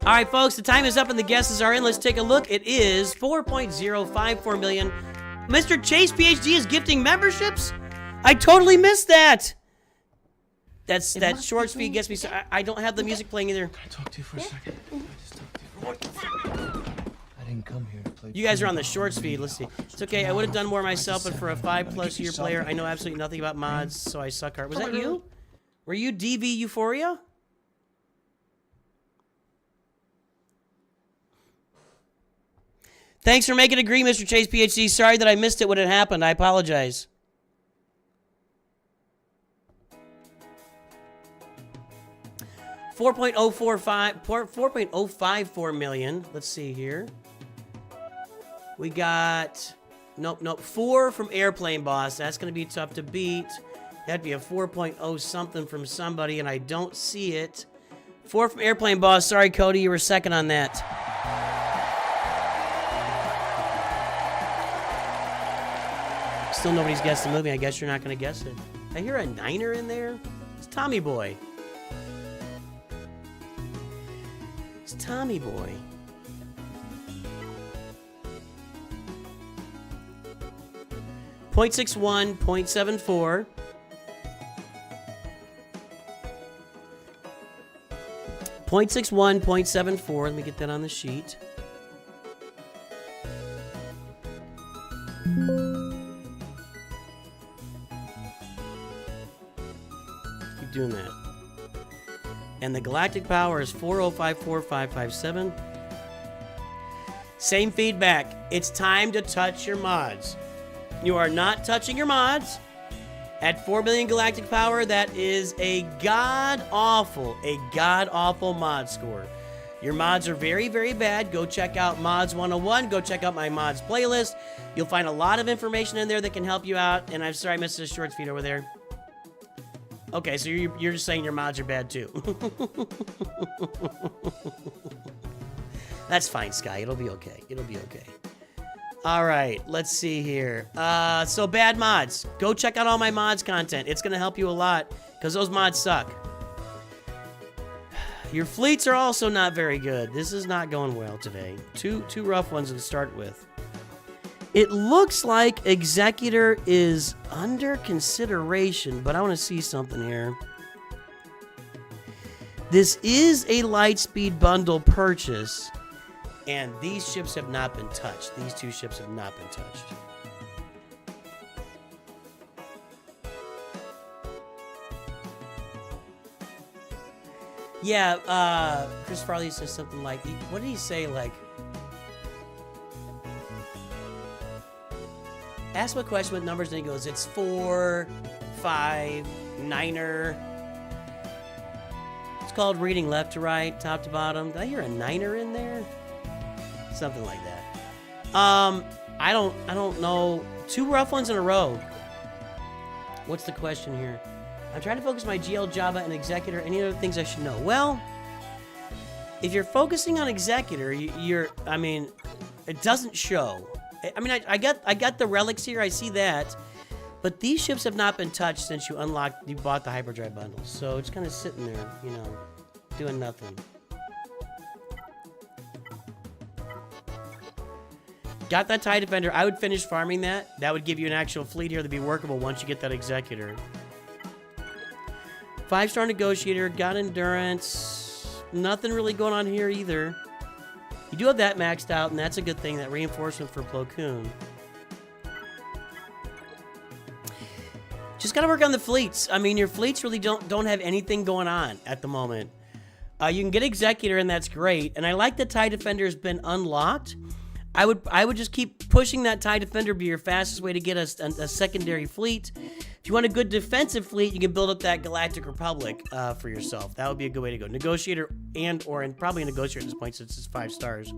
right, folks, the time is up and the guesses are in. Let's take a look. It is 4.054 million. Mr. Chase PhD is gifting memberships? I totally missed that. That shorts feed gets me. So I don't have the music playing either. Can I talk to you for a second? Can I just talk to you? I didn't come here to play. You guys are on the shorts feed. Let's see. It's okay. I would have done more myself, but for a 5+ year player, I know absolutely nothing about mods, so I suck hard. Was that you? Were you DV Euphoria? Thanks for making a green, Mr. Chase PhD. Sorry that I missed it when it happened. I apologize. $4.054 million. Let's see here. We got... Nope. 4 from Airplane Boss. That's going to be tough to beat. That'd be a 4.0 something from somebody, and I don't see it. 4 from Airplane Boss. Sorry, Cody, you were second on that. Still nobody's guessed the movie. I guess you're not going to guess it. I hear a niner in there. It's Tommy Boy. It's Tommy Boy. .61, .74. .61, .74. Let me get that on the sheet. Keep doing that. And the galactic power is 4054557. Same feedback. It's time to touch your mods. You are not touching your mods. At 4 million galactic power, that is a god-awful mod score. Your mods are very, very bad. Go check out Mods 101. Go check out my mods playlist. You'll find a lot of information in there that can help you out. And I'm sorry I missed the shorts feed over there. Okay, so you're just saying your mods are bad too. That's fine, Sky. It'll be okay. It'll be okay. All right, let's see here. So bad mods. Go check out all my mods content. It's going to help you a lot because those mods suck. Your fleets are also not very good. This is not going well today. Two rough ones to start with. It looks like Executor is under consideration, but I want to see something here. This is a Lightspeed bundle purchase. And these ships have not been touched. These 2 ships have not been touched. Yeah, Chris Farley says something like, what did he say? Like, ask him a question with numbers, and he goes, it's 4, 5, 9er. It's called reading left to right, top to bottom. Did I hear a 9er in there? Something like that. I don't know. 2 rough ones in a row. What's the question here? I'm trying to focus my GL, Java, and Executor. Any other things I should know? Well, if you're focusing on Executor, I mean, it doesn't show. I mean, I got the relics here. I see that. But these ships have not been touched since you bought the hyperdrive bundles. So it's kind of sitting there, you know, doing nothing. Got that TIE Defender. I would finish farming that. That would give you an actual fleet here that'd be workable once you get that Executor. 5-star Negotiator. Got Endurance. Nothing really going on here either. You do have that maxed out, and that's a good thing. That reinforcement for Plo Koon. Just got to work on the fleets. I mean, your fleets really don't have anything going on at the moment. You can get Executor, and that's great. And I like that TIE Defender has been unlocked. I would just keep pushing that TIE Defender, be your fastest way to get a secondary fleet. If you want a good defensive fleet, you can build up that Galactic Republic for yourself. That would be a good way to go. Negotiator and probably a Negotiator at this point since it's 5 stars.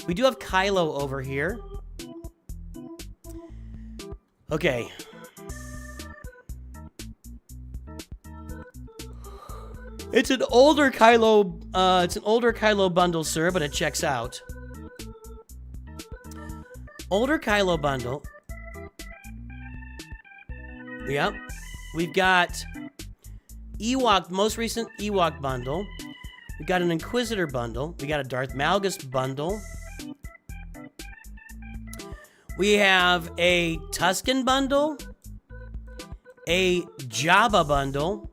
We do have Kylo over here. Okay. It's an older Kylo. It's an older Kylo bundle, sir, but it checks out. Older Kylo bundle. Yep. We've got Ewok, most recent Ewok bundle. We got an Inquisitor bundle. We got a Darth Malgus bundle. We have a Tusken bundle. A Jabba bundle.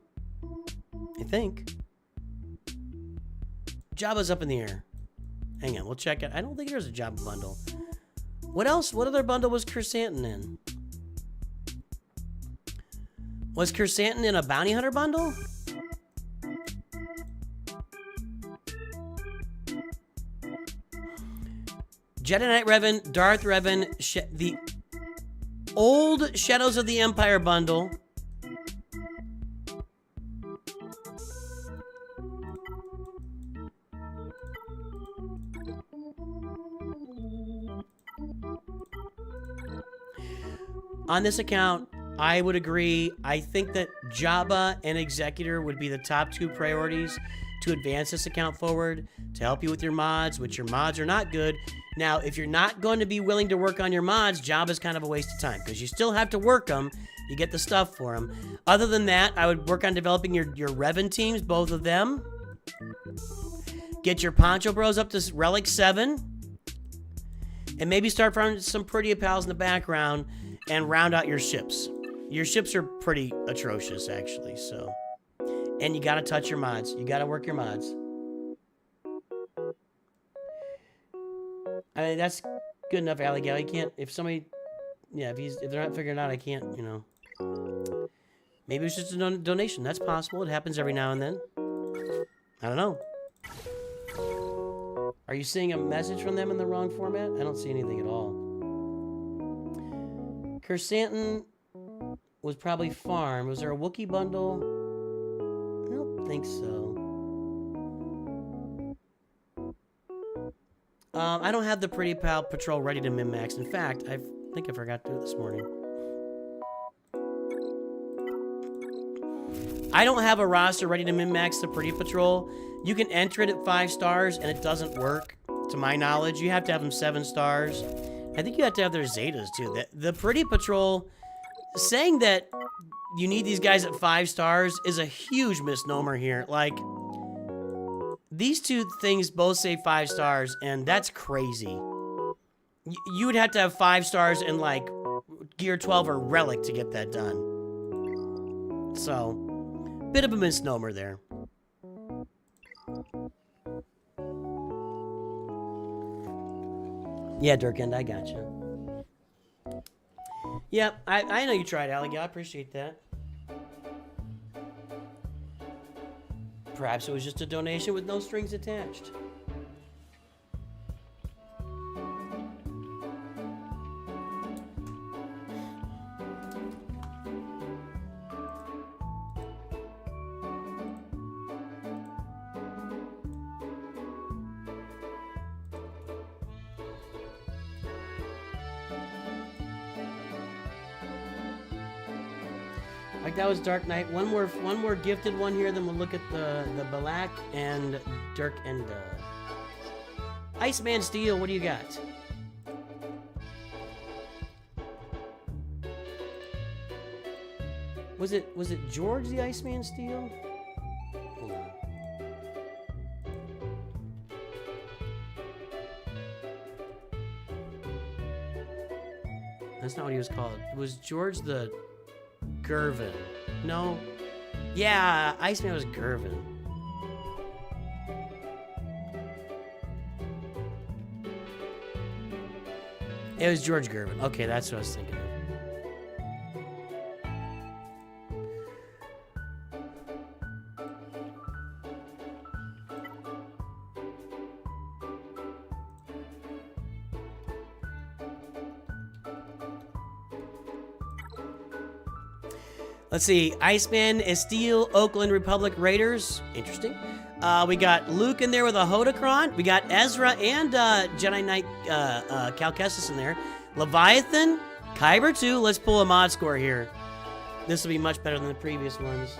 I think. Jabba's up in the air. Hang on, we'll check it. I don't think there's a Jabba bundle. What else? What other bundle was Kersantin in? Was Kersantin in a Bounty Hunter bundle? Jedi Knight Revan, Darth Revan, the old Shadows of the Empire bundle. On this account, I would agree. I think that Jabba and Executor would be the top 2 priorities to advance this account forward, to help you with your mods, which your mods are not good. Now, if you're not going to be willing to work on your mods, Jabba's kind of a waste of time, because you still have to work them. You get the stuff for them. Other than that, I would work on developing your Revan teams, both of them. Get your Poncho Bros up to Relic 7. And maybe start farming some pretty pals in the background and round out your ships. Your ships are pretty atrocious, actually, so. And you gotta touch your mods. You gotta work your mods. I mean, that's good enough, Alley Gal. You can't, if somebody, yeah, if they're not figuring it out, I can't, you know. Maybe it's just a donation. That's possible. It happens every now and then. I don't know. Are you seeing a message from them in the wrong format? I don't see anything at all. Kersantin was probably farm. Was there a Wookiee bundle? I don't think so. I don't have the Pretty Pal Patrol ready to min-max. In fact, I think I forgot to do it this morning. I don't have a roster ready to min-max the Pretty Patrol. You can enter it at 5 stars, and it doesn't work, to my knowledge. You have to have them 7 stars. I think you have to have their Zetas, too. The Pretty Patrol, saying that you need these guys at 5 stars is a huge misnomer here. Like, these two things both say 5 stars, and that's crazy. You would have to have 5 stars in, like, Gear 12 or Relic to get that done. So, bit of a misnomer there. Yeah, Durkend, I gotcha. Yep, I know you tried, Alligator. I appreciate that. Perhaps it was just a donation with no strings attached. Like that was Dark Knight. One more gifted one here, then we'll look at the Balak and Dirk and Iceman Steel. What do you got? Was it George the Iceman Steel? Hold on. That's not what he was called. It was George the Gervin. No. Yeah, Iceman was Gervin. It was George Gervin. Okay, that's what I was thinking of. Let's see. Iceman, Esteel, Oakland Republic Raiders. Interesting. We got Luke in there with a Hodocron. We got Ezra and Jedi Knight Cal Kestis in there. Leviathan, Kyber 2. Let's pull a mod score here. This will be much better than the previous ones.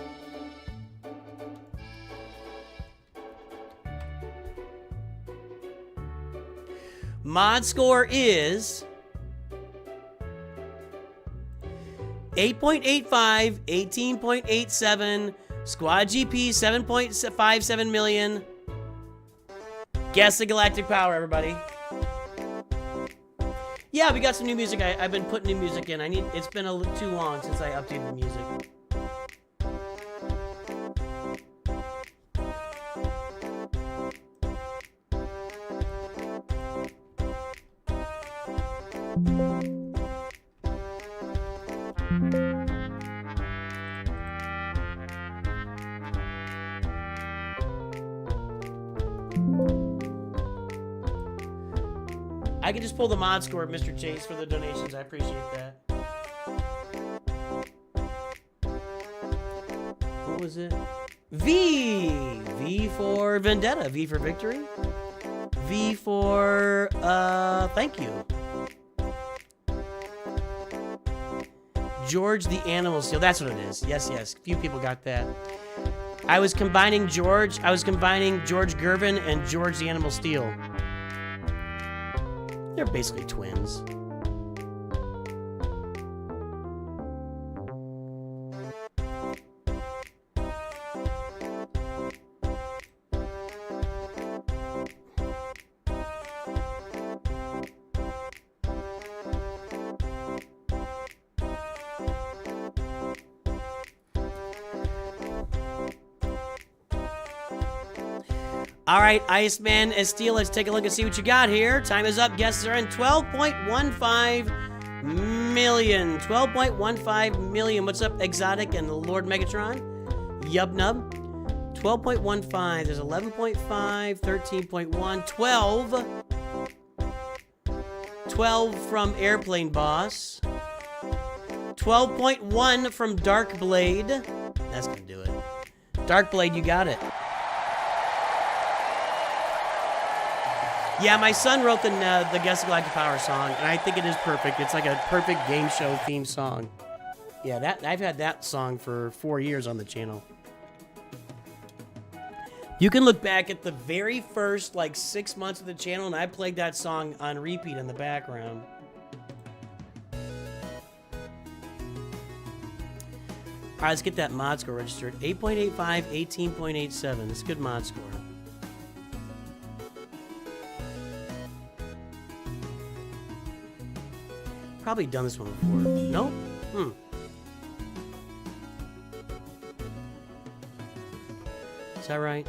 Mod score is 8.85, 18.87, Squad GP 7.57 million. Guess the galactic power, everybody. Yeah, we got some new music. I've been putting new music in. It's been too long since I updated the music. I can just pull the mod score, Mr. Chase, for the donations. I appreciate that. What was it? V. V for Vendetta. V for Victory. V for, thank you. George the Animal Steel. That's what it is. Yes, yes. Few people got that. I was combining George Gervin and George the Animal Steel. They're basically twins. All right, Iceman and Steel, let's take a look and see what you got here. Time is up. Guesses are in. 12.15 million. 12.15 million. What's up, Exotic and Lord Megatron? Yubnub. 12.15. There's 11.5, 13.1, 12. 12 from Airplane Boss. 12.1 from Darkblade. That's gonna do it. Darkblade, you got it. Yeah, my son wrote the Guess Galactic Power song, and I think it is perfect. It's like a perfect game show theme song. Yeah, I've had that song for 4 years on the channel. You can look back at the very first, like, 6 months of the channel, and I played that song on repeat in the background. All right, let's get that mod score registered. 8.85, 18.87. That's a good mod score. Probably done this one before. Nope. Is that right?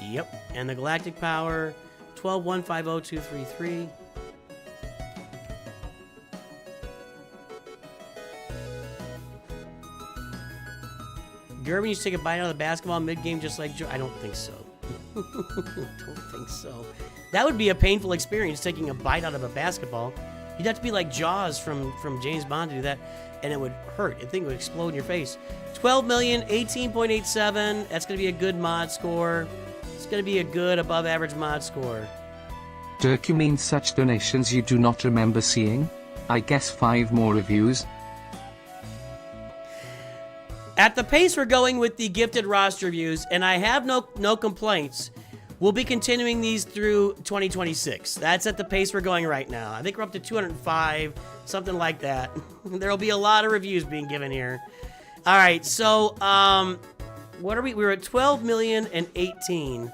Yep. And the Galactic Power, 12150233. Gervin used to take a bite out of the basketball mid-game just like Joe. I don't think so. Don't think so. That would be a painful experience, taking a bite out of a basketball. You'd have to be like Jaws from James Bond to do that, and it would hurt. The thing would explode in your face. 12 million, 18.87. That's going to be a good mod score. It's going to be a good above-average mod score. Dirk, you mean such donations you do not remember seeing? I guess 5 more reviews. At the pace we're going with the gifted roster reviews, and I have no complaints, we'll be continuing these through 2026. That's at the pace we're going right now. I think we're up to 205, something like that. There'll be a lot of reviews being given here. All right, so what are we? We're at 12 million and 18.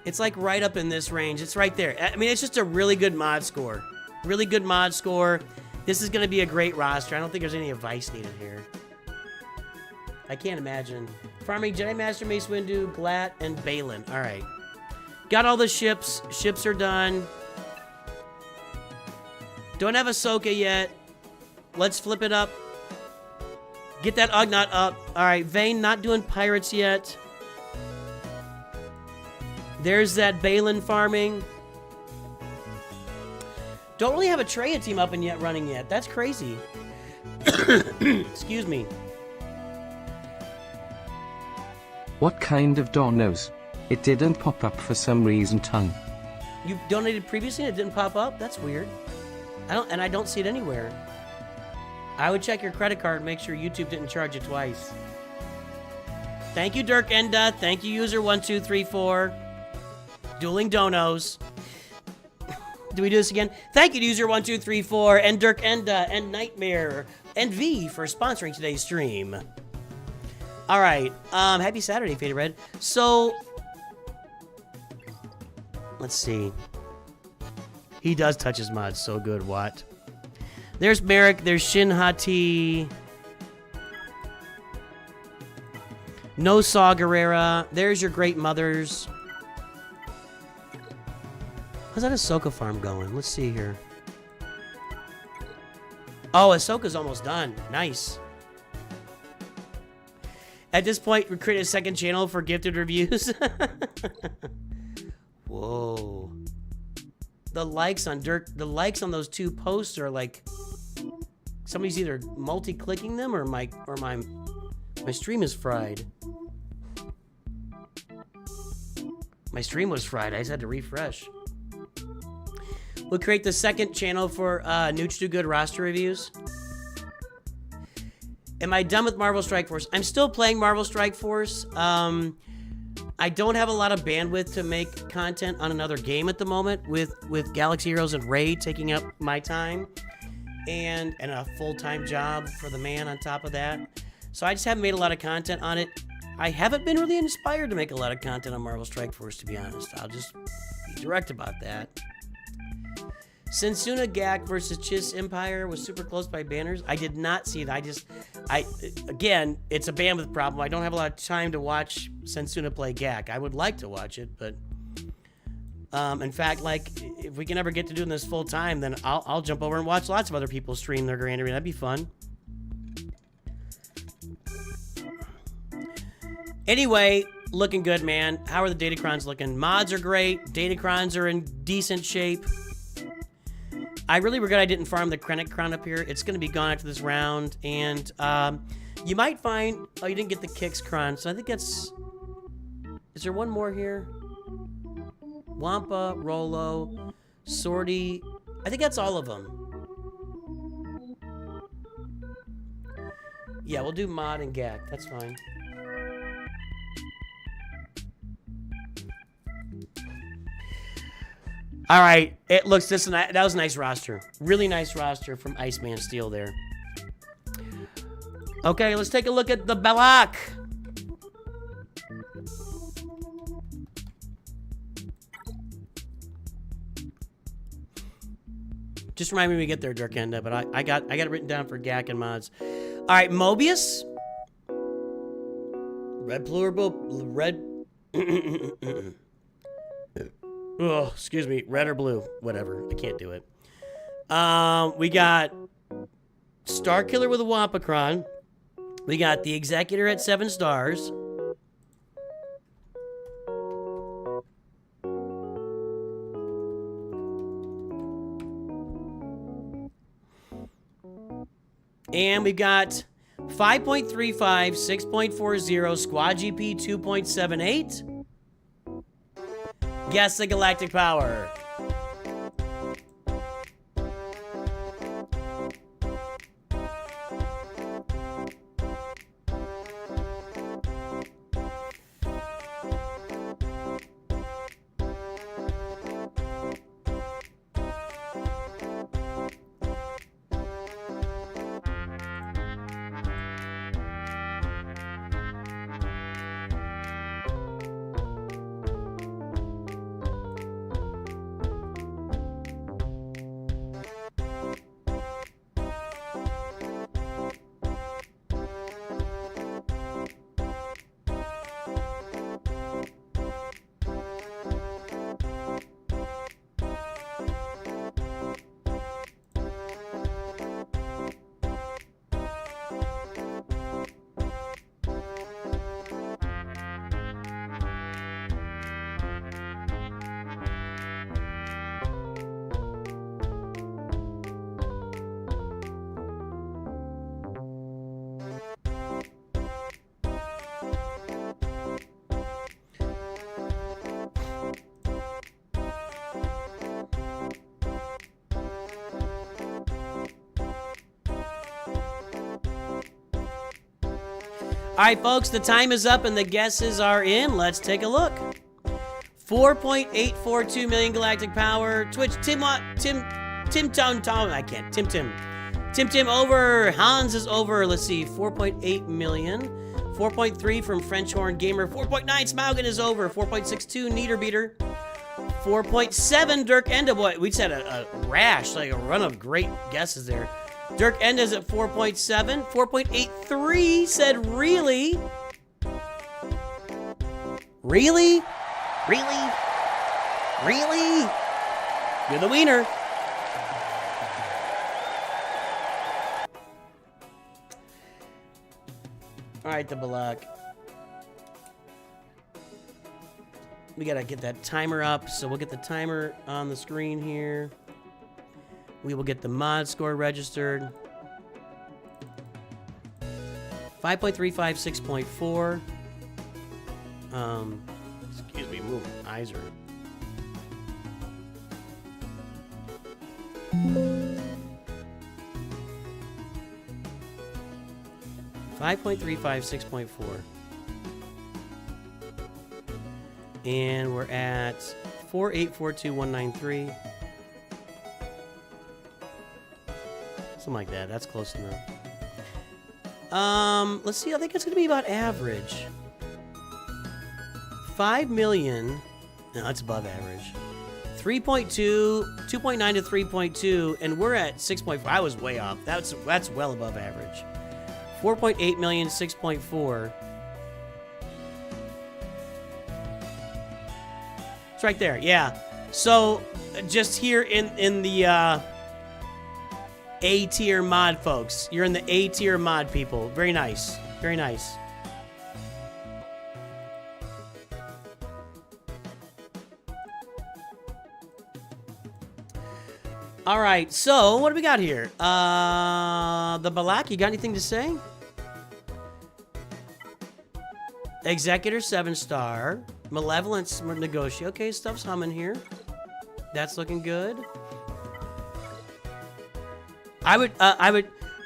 It's like right up in this range. It's right there. I mean, it's just a really good mod score. Really good mod score. This is going to be a great roster. I don't think there's any advice needed here. I can't imagine. Farming Jedi Master, Mace Windu, Glatt, and Balin. All right. Got all the ships. Ships are done. Don't have Ahsoka yet. Let's flip it up. Get that Ugnaught up. All right. Vane not doing pirates yet. There's that Balin farming. Don't really have a Traya team up and yet running yet. That's crazy. Excuse me. What kind of donos? It didn't pop up for some reason, tongue. You donated previously and it didn't pop up? That's weird. I don't see it anywhere. I would check your credit card and make sure YouTube didn't charge you twice. Thank you, Dirk Enda. Thank you, user1234. Dueling donos. Do we do this again? Thank you to user1234 and Dirk Enda and Nightmare and V for sponsoring today's stream. All right. Happy Saturday, Faded Red. So, let's see. He does touch his mods so good, what? There's Merrick. There's Shin Hati. No Saw Gerrera. There's your great mothers. How's that Ahsoka farm going? Let's see here. Oh, Ahsoka's almost done. Nice. At this point, we create a second channel for gifted reviews. Whoa. The likes on those two posts are like somebody's either multi-clicking them or my stream is fried. My stream was fried. I just had to refresh. We'll create the second channel for NOOCH2GUD roster reviews. Am I done with Marvel Strike Force? I'm still playing Marvel Strike Force. I don't have a lot of bandwidth to make content on another game at the moment with Galaxy Heroes and Raid taking up my time and a full-time job for the man on top of that. So I just haven't made a lot of content on it. I haven't been really inspired to make a lot of content on Marvel Strike Force, to be honest. I'll just be direct about that. Sensuna Gak versus Chiss Empire was super close by banners. I did not see it. Again, it's a bandwidth problem. I don't have a lot of time to watch Sensuna play Gak. I would like to watch it, but in fact, like, if we can ever get to doing this full time, then I'll jump over and watch lots of other people stream their Grand Arena. That'd be fun. Anyway, looking good, man. How are the Datacrons looking? Mods are great. Datacrons are in decent shape. I really regret I didn't farm the Krennic Crown up here. It's going to be gone after this round. And you might find... Oh, you didn't get the Kix Crown. So I think that's... Is there one more here? Wampa, Rolo, Sortie. I think that's all of them. Yeah, we'll do Mod and Gak. That's fine. All right, it looks this. That was a nice roster. Really nice roster from Iceman Steel there. Okay, let's take a look at the Balak. Just remind me when we get there, Dirkenda, but I got it written down for Gak and mods. All right, Mobius. Red plural, red. Oh, excuse me, red or blue, whatever. I can't do it. We got Starkiller with a Wampacron. We got the Executor at 7 stars. And we've got 5.35, 6.40, Squad GP 2.78. Guess the galactic power. All right, folks, the time is up and the guesses are in. Let's take a look. 4.842 million galactic power. Twitch, Tim over. Tim over. Hans is over. Let's see, 4.8 million. 4.3 from French Horn Gamer. 4.9 Smaugen is over. 4.62 Neater Beater. 4.7 Dirk Endaboy. We just had a rash, like a run of great guesses there. Dirk Enda's at 4.7. 4.83 said really. Really? Really? Really? You're the wiener. All right, the Balak. We gotta get that timer up, so we'll get the timer on the screen here. We will get the mod score registered. 5.35, 6.4. Excuse me, move. Eyes are... 5.35, 6.4. And we're at 4842193. Something like that. That's close enough. Let's see. I think it's going to be about average. 5 million. No, that's above average. 3.2, 2.9 to 3.2, and we're at 6.4. I was way off. That's well above average. 4.8 million, 6.4. It's right there, yeah. So, just here in the A-tier mod, folks. You're in the A-tier mod, people. Very nice. Very nice. All right, so what do we got here? The Balak, you got anything to say? Executor 7-star. Malevolence negotiate. Okay, stuff's humming here. That's looking good. I'm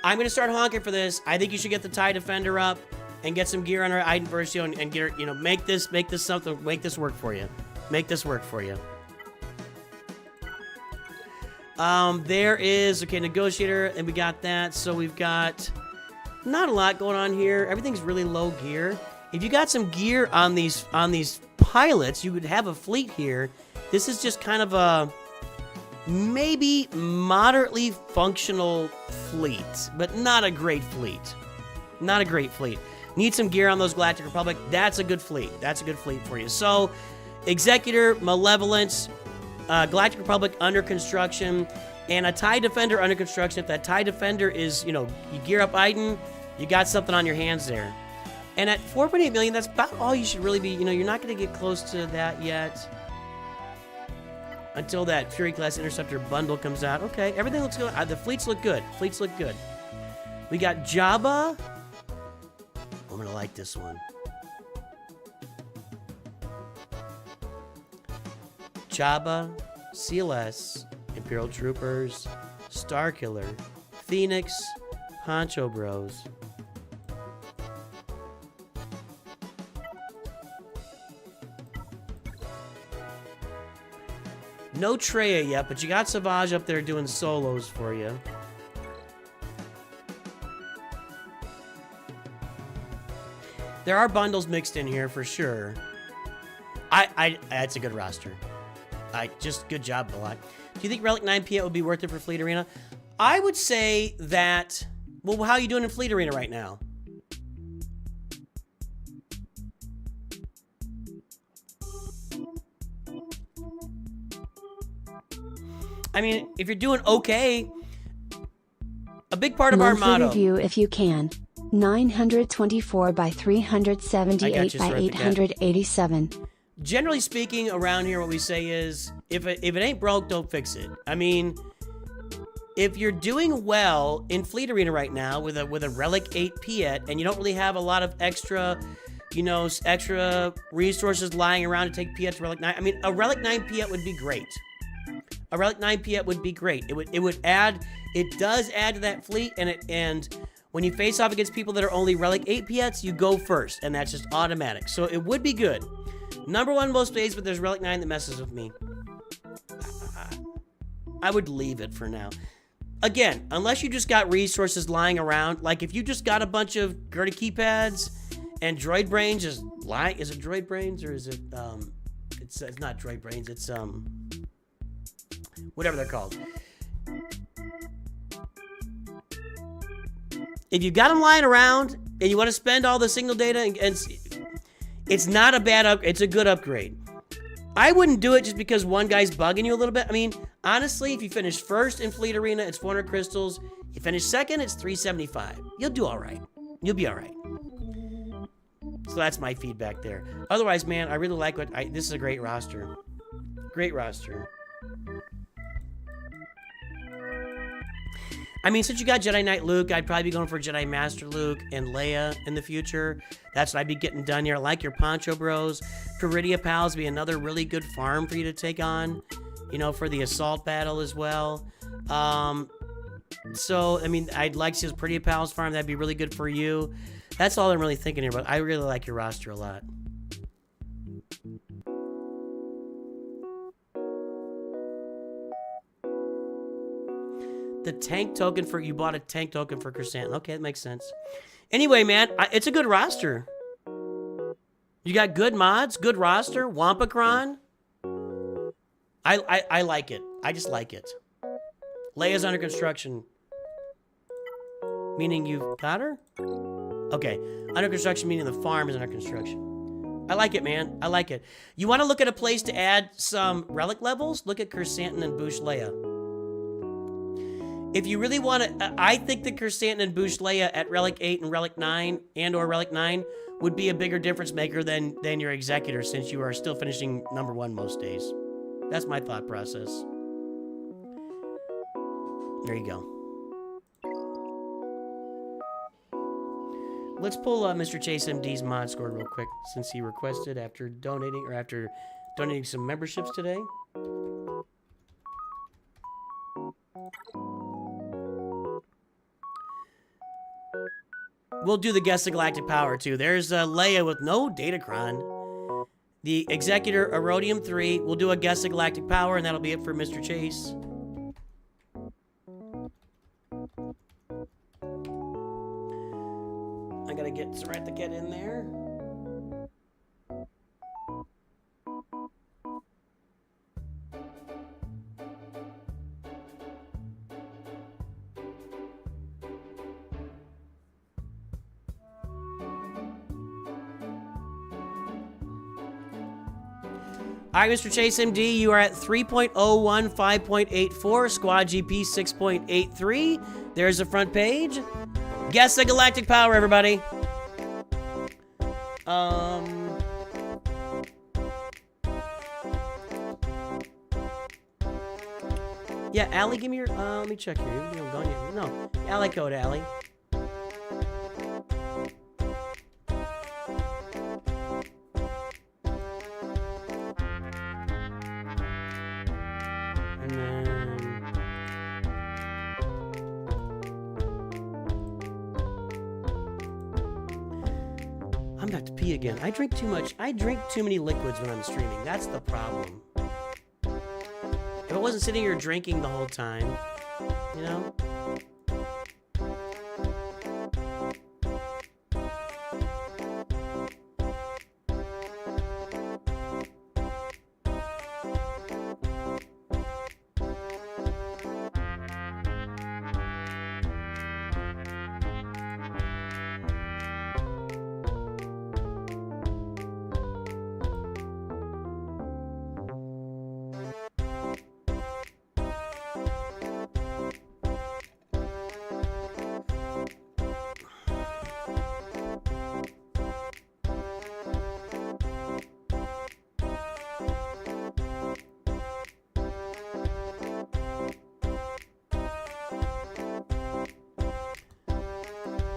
gonna start honking for this. I think you should get the TIE Defender up and get some gear on our Iden Versio and get her, you know, make this something, make this work for you. Make this work for you. There is, okay, Negotiator, and we got that. So we've got not a lot going on here. Everything's really low gear. If you got some gear on these pilots, you would have a fleet here. This is just kind of a maybe moderately functional fleet, but not a great fleet. Not a great fleet. Need some gear on those Galactic Republic. That's a good fleet. That's a good fleet for you. So, Executor, Malevolence, Galactic Republic under construction, and a TIE Defender under construction. If that TIE Defender is, you know, you gear up Iden, you got something on your hands there. And at 4.8 million, that's about all you should really be. You know, you're not going to get close to that yet until that Fury Class Interceptor bundle comes out. Okay, everything looks good. The fleets look good. Fleets look good. We got Jabba. I'm going to like this one. Jabba, CLS, Imperial Troopers, Starkiller, Phoenix, Honcho Bros. No Treya yet, but you got Savage up there doing solos for you. There are bundles mixed in here for sure. That's a good roster. Just good job, Balak. Do you think Relic 9 Piet would be worth it for Fleet Arena? I would say that. Well, how are you doing in Fleet Arena right now? I mean, if you're doing okay, a big part of our motto. Review if you can. 924 by 378 by 887. Generally speaking, around here, what we say is, if it ain't broke, don't fix it. I mean, if you're doing well in Fleet Arena right now with a Relic 8 Piet, and you don't really have a lot of extra, you know, extra resources lying around to take Piet to Relic 9, I mean, a Relic 9 Piet would be great. A Relic 9 Piet would be great. It would add, it does add to that fleet, and when you face off against people that are only Relic 8 Piets, you go first, and that's just automatic. So it would be good. Number one most days, but there's Relic 9 that messes with me. I would leave it for now. Again, unless you just got resources lying around, like if you just got a bunch of Gerda keypads and droid brains just lying, is it droid brains or is it, it's not droid brains, it's, whatever they're called. If you've got them lying around and you want to spend all the signal data, and it's not a bad it's a good upgrade. I wouldn't do it just because one guy's bugging you a little bit. I mean, honestly, if you finish first in Fleet Arena, it's 400 crystals. You finish second, it's 375. You'll do all right. You'll be all right. So that's my feedback there. Otherwise, man, I really like this is a great roster. Great roster. I mean, since you got Jedi Knight Luke, I'd probably be going for Jedi Master Luke and Leia in the future. That's what I'd be getting done here. I like your Poncho Bros. Peridia Pals be another really good farm for you to take on, you know, for the assault battle as well. So, I mean, I'd like to see this Peridia Pals farm. That'd be really good for you. That's all I'm really thinking here, but I really like your roster a lot. The tank token for... You bought a tank token for Chrysanthemum. Okay, that makes sense. Anyway, man, it's a good roster. You got good mods, good roster, Wampacron. I like it. I just like it. Leia's under construction. Meaning you've got her? Okay. Under construction meaning the farm is under construction. I like it, man. I like it. You want to look at a place to add some relic levels? Look at Chrysanthemum and Bouche Leia. If you really want to... I think that Chrysanthemum and Bouche Leia at Relic 8 and Relic 9 and/or Relic 9 would be a bigger difference maker than your Executor, since you are still finishing number 1 most days. That's my thought process. There you go. Let's pull Mr. Chase MD's mod score real quick, since he requested after donating some memberships today. We'll do the Guess the Galactic Power, too. There's Leia with no Datacron. The Executor, Erodium 3. We'll do a Guess the Galactic Power, and that'll be it for Mr. Chase. I gotta get Saratoget in there. All right, Mr. Chase MD, you are at 3.01, 5.84, Squad GP 6.83. There's the front page. Guess the Galactic Power, everybody. Yeah, Allie, give me your, let me check here. You haven't gone yet. No, Allie code, Allie. Again, I drink too much. I drink too many liquids when I'm streaming. That's the problem. If I wasn't sitting here drinking the whole time, you know?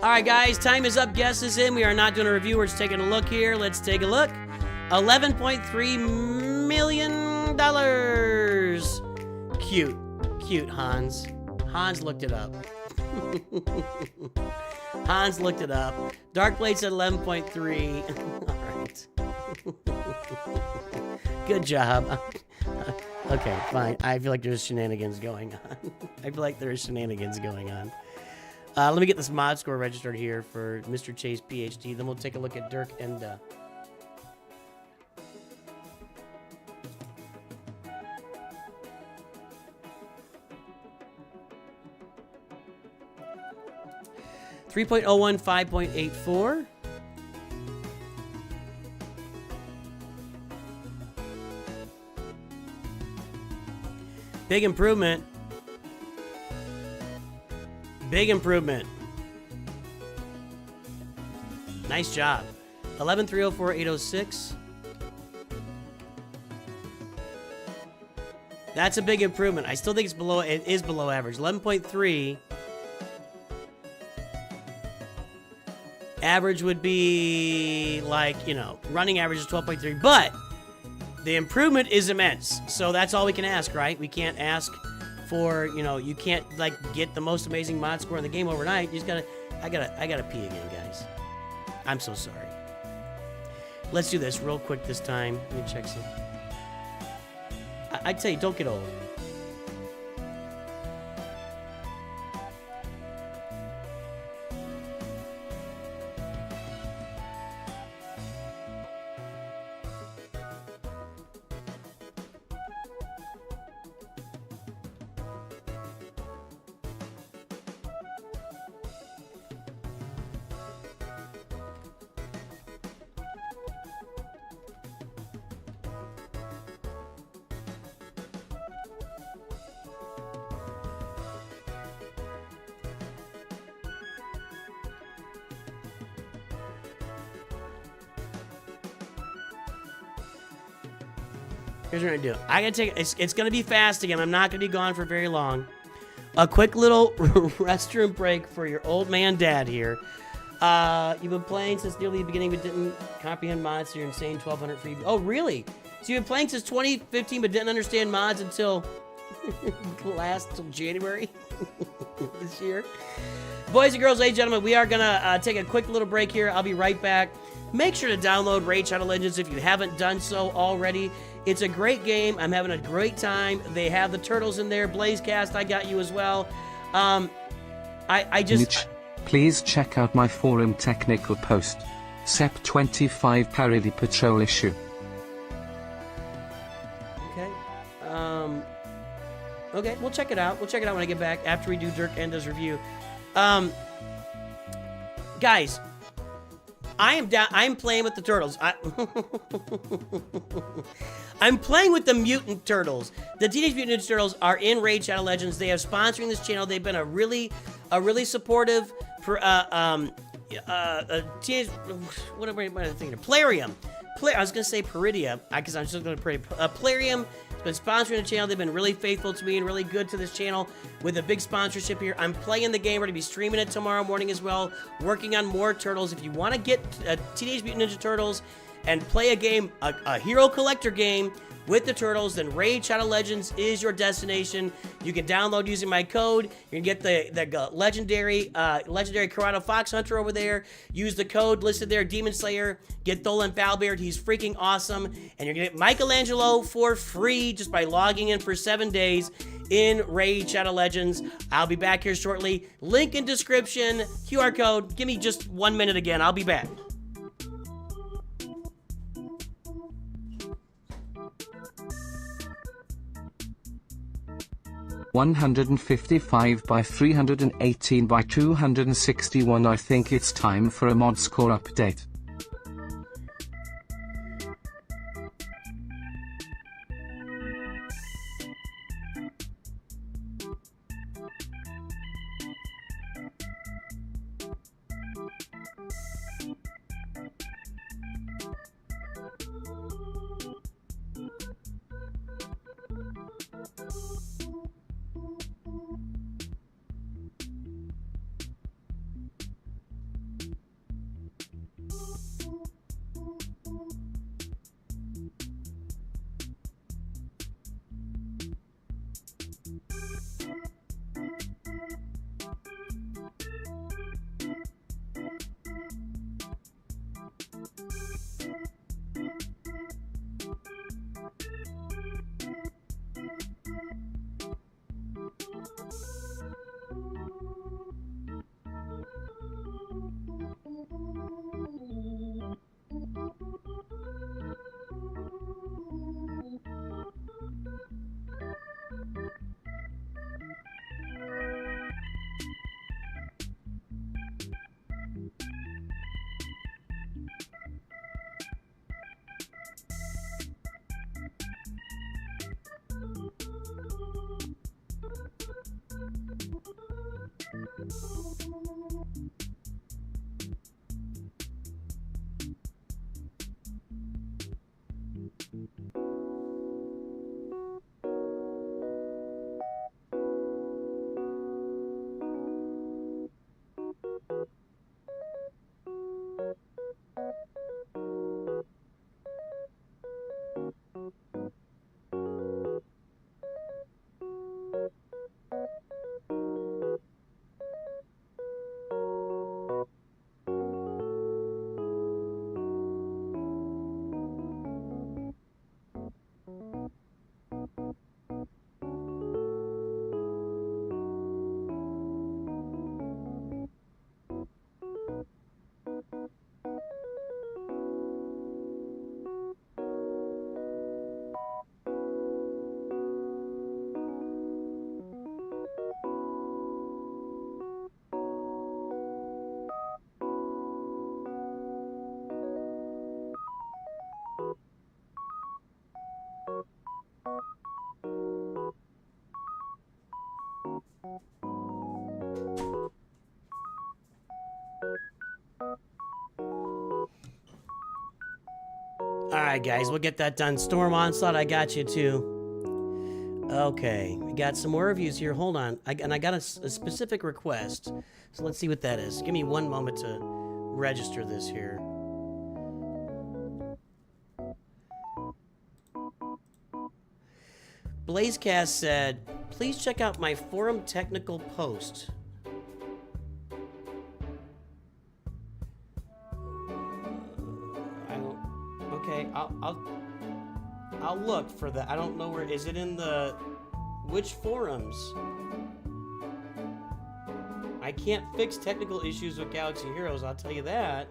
All right, guys, time is up. Guess is in. We are not doing a review. We're just taking a look here. Let's take a look. $11.3 million. Cute. Cute, Hans. Hans looked it up. Hans looked it up. Dark Blade's at 11.3. All right. Good job. Okay, fine. I feel like there's shenanigans going on. I feel like there's shenanigans going on. Let me get this mod score registered here for Mr. Chase PhD. Then we'll take a look at Dirk and... .01, 5.84. Big improvement. Big improvement. Nice job. 11,304,806. That's a big improvement. I still think it's below. It is below average. 11.3. Average would be like, you know, running average is 12.3, but the improvement is immense. So that's all we can ask, right? We can't ask for, you know, you can't like get the most amazing mod score in the game overnight. You just gotta, I gotta pee again, guys. I'm so sorry. Let's do this real quick this time. Let me check some. I'd say don't get old. Here's what I'm gonna do. I gotta take. It's gonna be fast again. I'm not gonna be gone for very long. A quick little restroom break for your old man dad here. You've been playing since nearly the beginning, but didn't comprehend mods. So you're insane. 1,200 free. Oh, really? So you've been playing since 2015, but didn't understand mods until till January this year. Boys and girls, ladies and gentlemen, we are gonna take a quick little break here. I'll be right back. Make sure to download Raid Shadow Legends if you haven't done so already. It's a great game. I'm having a great time. They have the turtles in there. Blazecast, I got you as well. I just... Mitch, please check out my forum technical post. SEP 25 Parody Patrol issue. Okay. Okay, we'll check it out. We'll check it out when I get back after we do Dirk Enda's review. Guys, I'm playing with the turtles. I'm playing with the mutant turtles. The Teenage Mutant Ninja Turtles are in Raid Shadow Legends. They have sponsoring this channel. They've been a really supportive teenage, what am I thinking? Plarium. I was gonna say Peridia because I'm just gonna pray. Plarium has been sponsoring the channel. They've been really faithful to me and really good to this channel with a big sponsorship here. I'm playing the game. We're gonna be streaming it tomorrow morning as well. Working on more turtles. If you want to get Teenage Mutant Ninja Turtles and play a game, a hero collector game with the turtles, then Raid Shadow Legends is your destination. You can download using my code. You can get the legendary Corrado Fox Hunter over there. Use the code listed there, Demonslayer. Get Tholin Foulbeard. He's freaking awesome. And you're gonna get Michelangelo for free just by logging in for 7 days in Raid Shadow Legends. I'll be back here shortly. Link in description, QR code. Give me just 1 minute again. I'll be back. $155 by 318 by 261. I think it's time for a mod score update. Alright, guys, we'll get that done. Storm Onslaught, I got you, too. Okay, we got some more reviews here. Hold on. I got a specific request. So let's see what that is. Give me one moment to register this here. Blazecast said, please check out my forum technical post. Okay, I'll look for that. I don't know where. Is it in the which forums? I can't fix technical issues with Galaxy Heroes. I'll tell you that.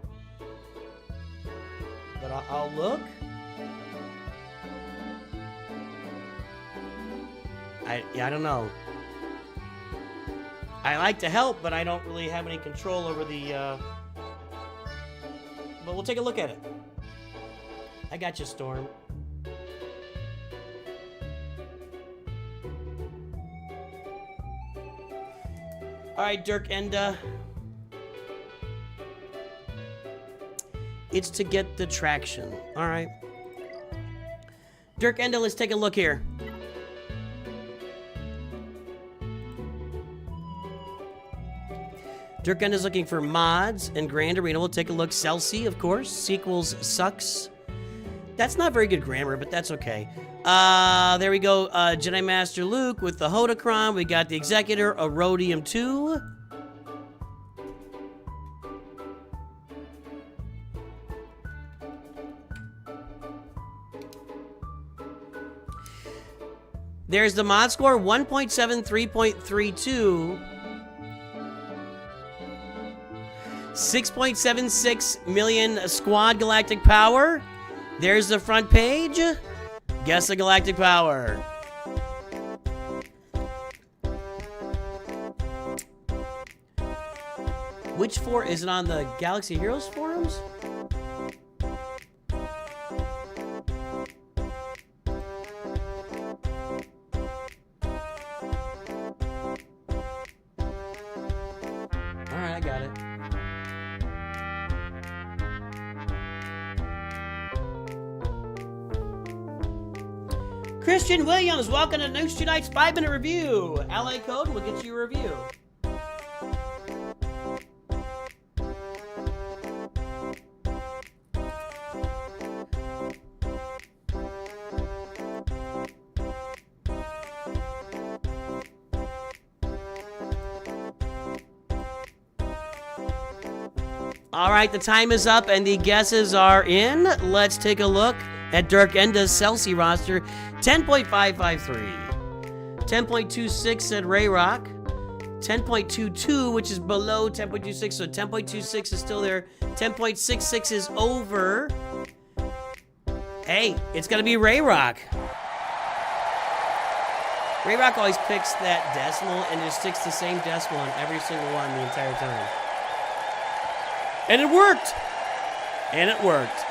But I'll look. I don't know. I like to help, but I don't really have any control over the. But we'll take a look at it. I got you, Storm. Alright, Dirk Enda. It's to get the traction. Alright. Dirk Enda, let's take a look here. Dirk Enda's looking for mods and Grand Arena. We'll take a look. Celsi, of course. Sequels sucks. That's not very good grammar, but that's okay. There we go. Jedi Master Luke with the Hodocron. We got the Executor, Erodium 2. There's the mod score, 1.7, 3.32. 6.76 million squad galactic power. There's the front page. Guess the galactic power. Which for is it on the Galaxy Heroes forums? Alright, I got it. Christian Williams, welcome to NOOCH2GUD's 5-minute review. LA code, we'll get you a review. All right, the time is up and the guesses are in. Let's take a look at Dirk Enda's Celsi roster. 10.553. 10.26 said Ray Rock. 10.22, which is below 10.26, so 10.26 is still there. 10.66 is over. Hey, it's gonna be Ray Rock. Ray Rock always picks that decimal and just sticks the same decimal on every single one the entire time. And it worked! And it worked.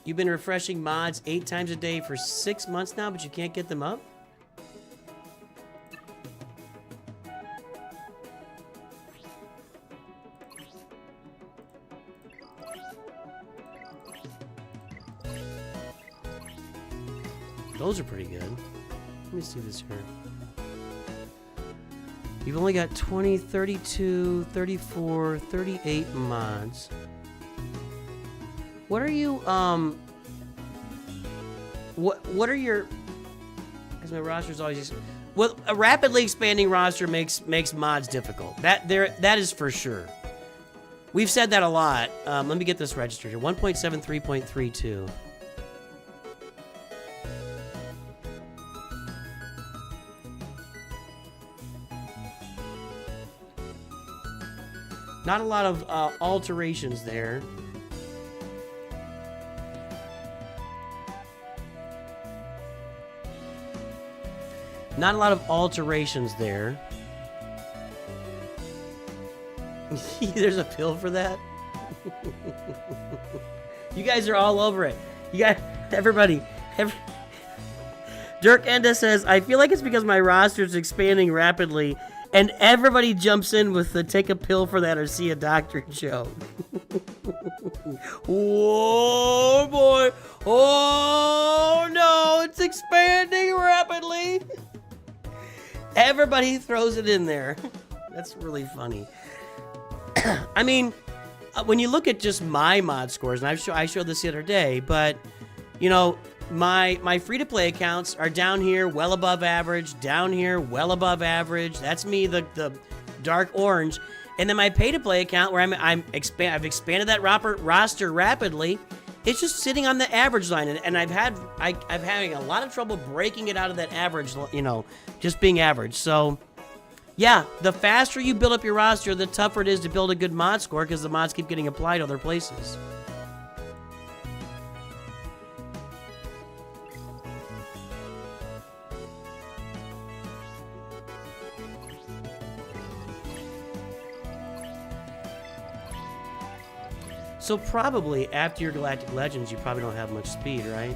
You've been refreshing mods 8 times a day for 6 months now, but you can't get them up? Those are pretty good. Let me see this here. You've only got 20, 32, 34, 38 mods. What are you, what are your, because my roster's always just, well, a rapidly expanding roster makes mods difficult. That is for sure. We've said that a lot. Let me get this registered here. 1.73.32. Not a lot of alterations there. Not a lot of alterations there. There's a pill for that? You guys are all over it. You got everybody. Dirk Enda says, I feel like it's because my roster is expanding rapidly and everybody jumps in with the take a pill for that or see a doctor joke. Oh boy. Oh no, it's expanding rapidly. Everybody throws it in there. That's really funny. I mean, when you look at just my mod scores, and I showed this the other day, but, you know, my free-to-play accounts are down here, well above average, down here, well above average. That's me, the dark orange. And then my pay-to-play account, where I've expanded that roster rapidly, it's just sitting on the average line, and I'm having a lot of trouble breaking it out of that average, you know, just being average. So, yeah, the faster you build up your roster, the tougher it is to build a good mod score because the mods keep getting applied other places. So probably after your Galactic Legends, you probably don't have much speed, right?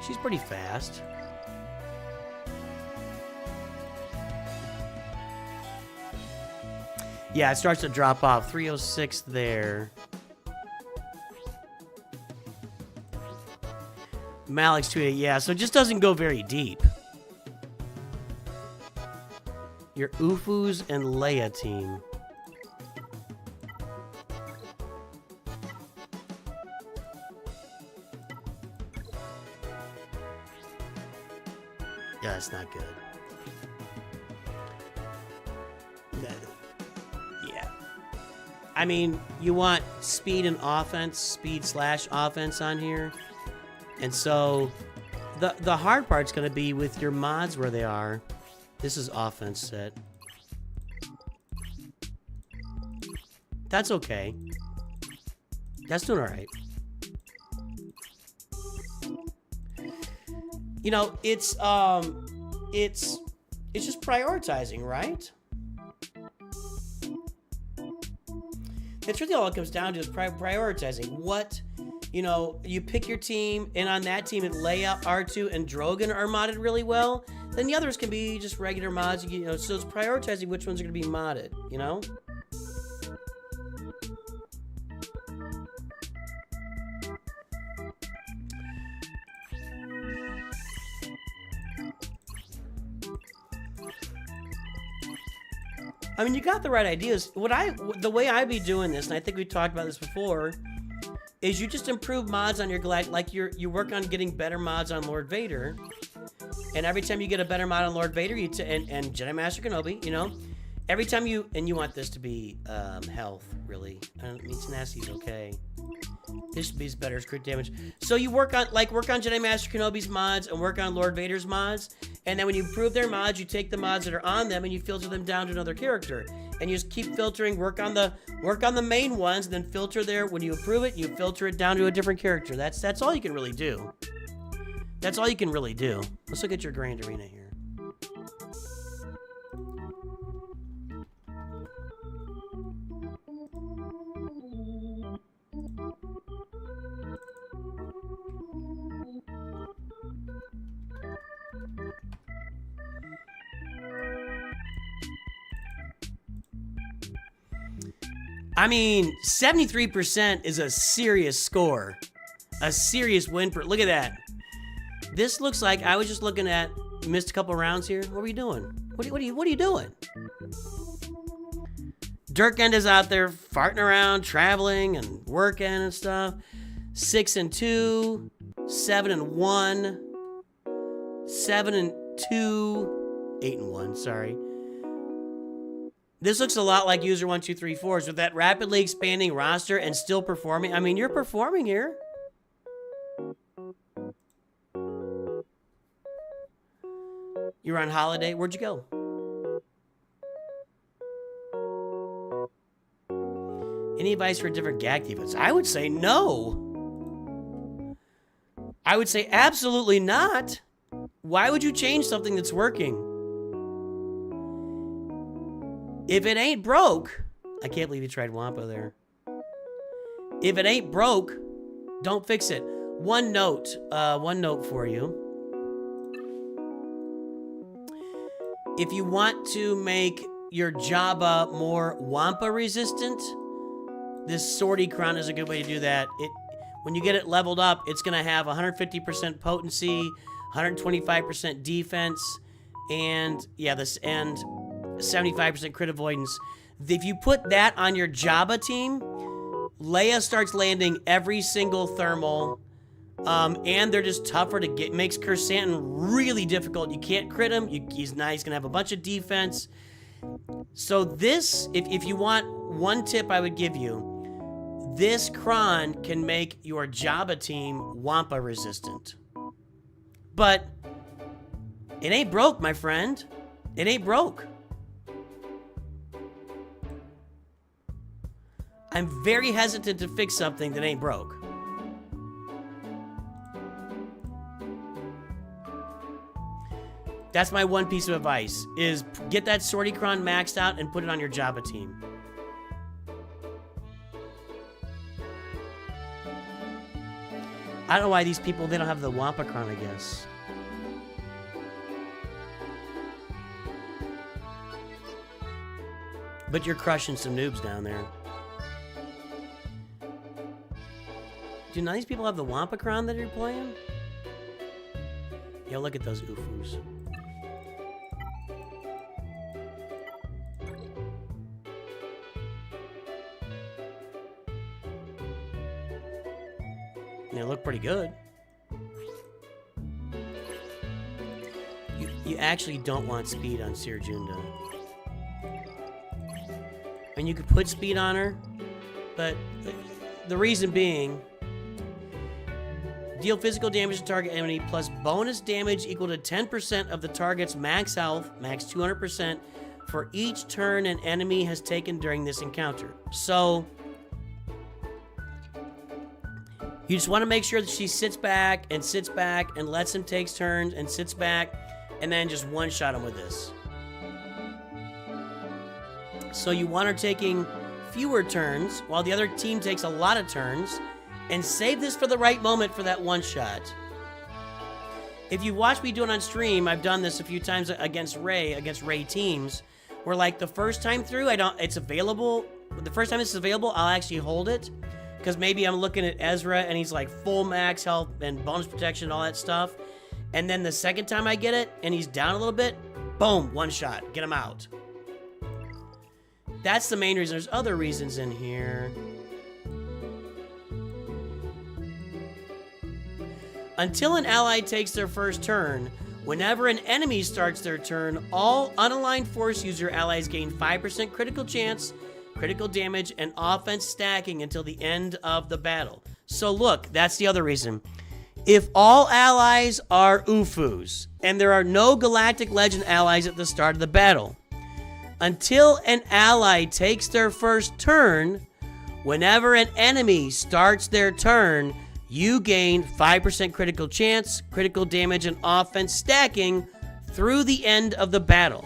She's pretty fast. Yeah, it starts to drop off. 306 there. Malik's 280, yeah, so it just doesn't go very deep. Your Ufus and Leia team. Yeah, it's not good. Yeah. I mean, you want speed and offense, speed/offense on here. And so the hard part's going to be with your mods where they are. This is offense set. That's okay. That's doing all right. You know, it's just prioritizing, right? That's really all it comes down to is prioritizing. What, you know, you pick your team, and on that team, if Leia, R2, and Drogon are modded really well, then the others can be just regular mods. You know, so it's prioritizing which ones are going to be modded, you know? I mean, you got the right ideas. The way I be doing this, and I think we talked about this before, is you just improve mods on your Galactic, like you work on getting better mods on Lord Vader. And every time you get a better mod on Lord Vader, and Jedi Master Kenobi, you know, every time you want this to be health, really. I mean, Tenacity's okay. This should be better as crit damage. So you work on Jedi Master Kenobi's mods and work on Lord Vader's mods, and then when you improve their mods, you take the mods that are on them and you filter them down to another character. And you just keep filtering, work on the main ones, and then filter there. When you approve it, you filter it down to a different character. That's all you can really do. That's all you can really do. Let's look at your Grand Arena here. I mean, 73% is a serious score. A serious win. Look at that. This looks like I was just looking at, missed a couple rounds here. What were you doing? What are you doing? Durkend is out there farting around, traveling and working and stuff. 6-2, 7-1, 7-2, 8-1, sorry. This looks a lot like User 1234s with that rapidly expanding roster and still performing. I mean, you're performing here. You're on holiday. Where'd you go? Any advice for different gag defense? I would say no. I would say absolutely not. Why would you change something that's working? If it ain't broke, I can't believe you tried Wampa there. If it ain't broke, don't fix it. One note for you. If you want to make your Jabba more Wampa resistant, this Sortie Crown is a good way to do that. When you get it leveled up, it's going to have 150% potency, 125% defense, and 75% crit avoidance. If you put that on your Jabba team, Leia starts landing every single thermal, and they're just tougher to get. Makes Kersantin really difficult. You can't crit him. He's nice. He's going to have a bunch of defense. So this, if you want one tip I would give you, this Kron can make your Jabba team Wampa resistant. But it ain't broke, my friend. It ain't broke. I'm very hesitant to fix something that ain't broke. That's my one piece of advice, is get that Sortie Kron maxed out and put it on your Jabba team. I don't know why these people, they don't have the Wampa Kron, I guess. But you're crushing some noobs down there. Do none of these people have the Wampa Kron that you're playing? Yo, look at those oofus. They look pretty good. You actually don't want speed on Sir Junda. And you could put speed on her, but the reason being, deal physical damage to target enemy plus bonus damage equal to 10% of the target's max health, max 200%, for each turn an enemy has taken during this encounter. So you just want to make sure that she sits back and lets him take turns and sits back, and then just one-shot him with this. So you want her taking fewer turns while the other team takes a lot of turns, and save this for the right moment for that one shot. If you watch me do it on stream, I've done this a few times against Ray teams, where like the first time through, it's available. The first time this is available, I'll actually hold it, because maybe I'm looking at Ezra and he's like full max health and bonus protection and all that stuff. And then the second time I get it and he's down a little bit, boom, one shot, get him out. That's the main reason. There's other reasons in here. Until an ally takes their first turn, whenever an enemy starts their turn, all unaligned force user allies gain 5% critical chance, critical damage, and offense stacking until the end of the battle. So look, that's the other reason. If all allies are Ufus, and there are no Galactic Legend allies at the start of the battle, until an ally takes their first turn, whenever an enemy starts their turn, you gain 5% critical chance, critical damage, and offense stacking through the end of the battle.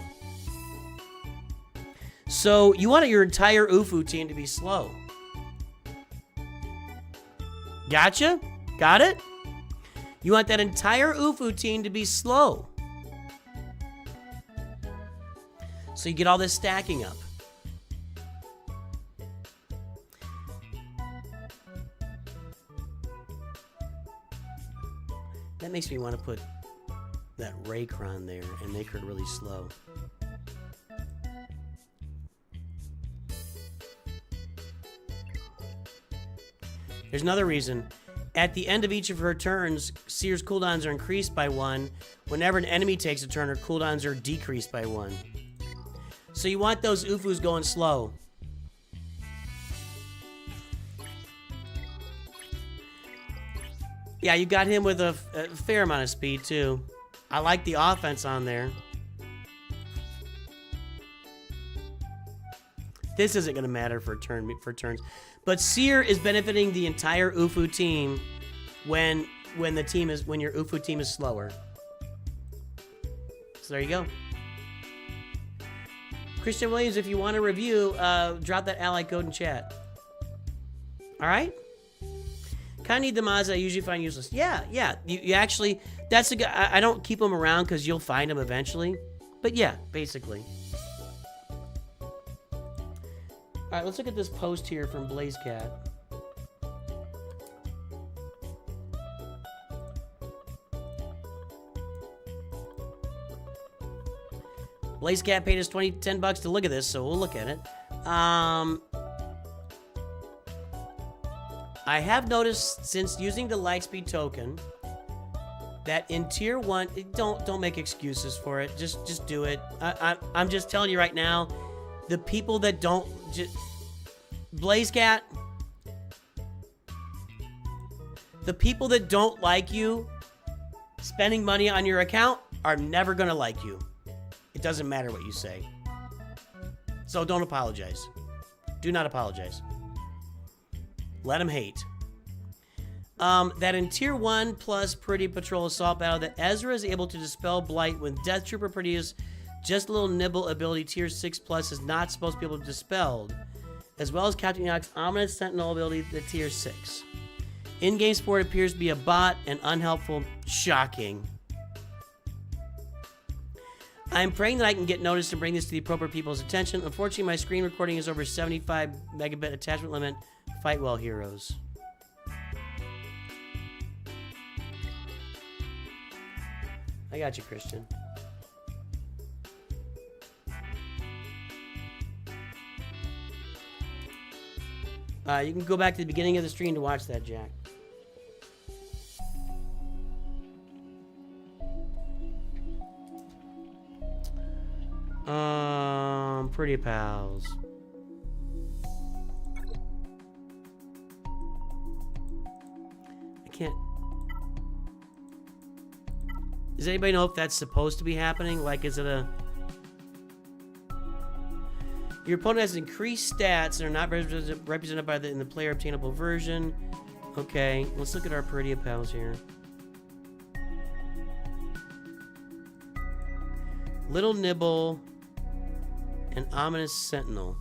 So you want your entire Ufu team to be slow. Gotcha? Got it? You want that entire Ufu team to be slow. So you get all this stacking up. That makes me want to put that Raycron there and make her really slow. There's another reason. At the end of each of her turns, Seer's cooldowns are increased by 1. Whenever an enemy takes a turn, her cooldowns are decreased by 1. So you want those Ufus going slow. Yeah, you got him with a fair amount of speed, too. I like the offense on there. This isn't going to matter for turns. But Seer is benefiting the entire Ufu team when your Ufu team is slower. So there you go. Christian Williams, if you want a review, drop that ally code in chat. All right? Kind of need the mods I usually find useless. Yeah. You actually, that's a guy. I don't keep them around because you'll find them eventually. But yeah, basically. All right, let's look at this post here from BlazeCat. BlazeCat paid us $10 bucks to look at this, so we'll look at it. I have noticed since using the Lightspeed token that in tier 1, don't make excuses for it. Just do it. I'm just telling you right now, the people that don't BlazeCat, the people that don't like you spending money on your account are never gonna like you. It doesn't matter what you say. So don't apologize. Do not apologize. Let them hate. That in tier 1 plus Pretty Patrol Assault Battle that Ezra is able to dispel Blight when Death Trooper Pretty's just a little nibble ability tier 6 plus is not supposed to be able to be dispelled, as well as Captain Yacht's Ominous Sentinel ability the tier 6. In-game support appears to be a bot and unhelpful. Shocking. I'm praying that I can get noticed and bring this to the appropriate people's attention. Unfortunately, my screen recording is over 75 megabit attachment limit. Fight well, heroes. I got you, Christian. You can go back to the beginning of the stream to watch that, Jack. Pretty pals. I can't. Does anybody know if that's supposed to be happening? Like, is it a... Your opponent has increased stats and are not represented by in the player obtainable version. Okay, let's look at our pretty pals here. Little Nibble and Ominous Sentinel.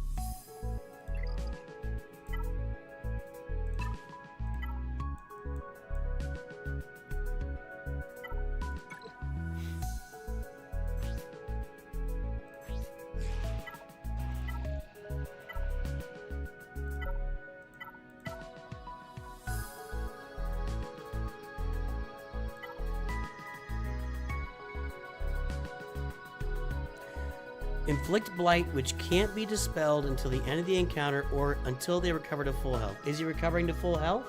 Inflict Blight, which can't be dispelled until the end of the encounter or until they recover to full health. Is he recovering to full health?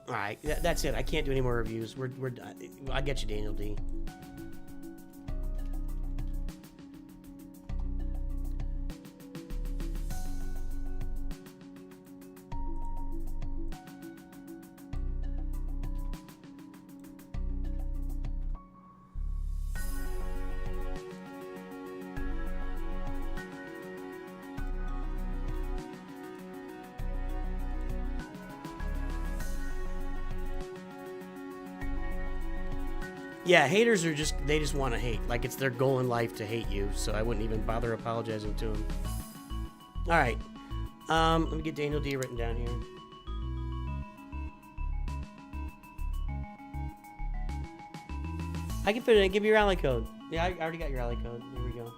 Alright, that's it. I can't do any more reviews. We're done. I'll get you, Daniel D. Yeah, haters are they just want to hate. Like, it's their goal in life to hate you, so I wouldn't even bother apologizing to them. Alright. Let me get Daniel D written down here. I can fit it in. Give me your ally code. Yeah, I already got your ally code. Here we go.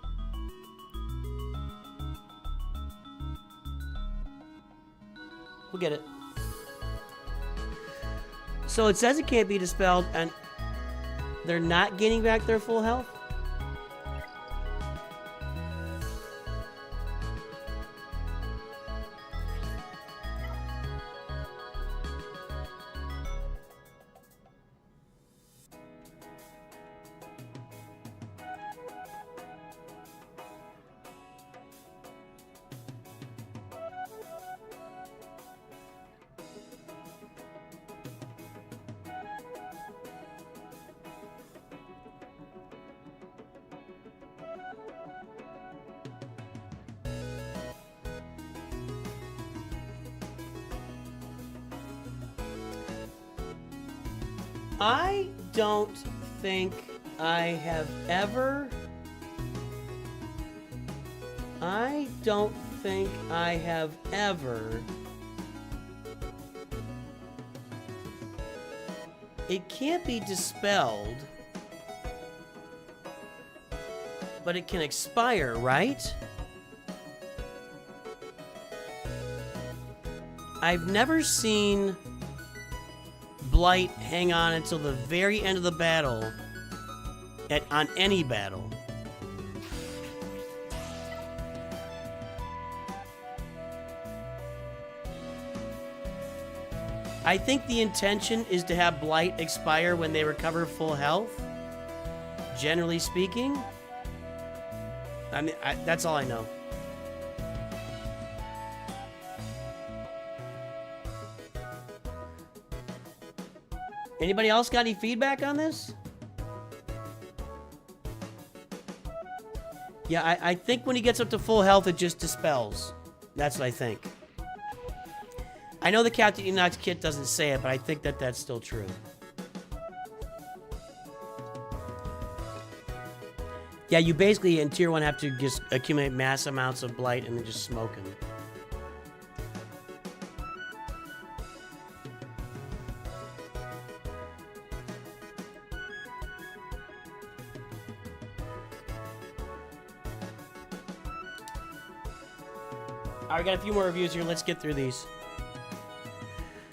We'll get it. So it says it can't be dispelled, and they're not gaining back their full health? I don't think I have ever... It can't be dispelled, but it can expire, right? I've never seen Blight hang on until the very end of the battle on any battle. I think the intention is to have Blight expire when they recover full health, generally speaking. I mean, that's all I know. Anybody else got any feedback on this? Yeah, I think when he gets up to full health, it just dispels. That's what I think. I know the Captain Enoch's kit doesn't say it, but I think that that's still true. Yeah, you basically, in Tier 1, have to just accumulate mass amounts of Blight and then just smoke him. Alright, we got a few more reviews here. Let's get through these.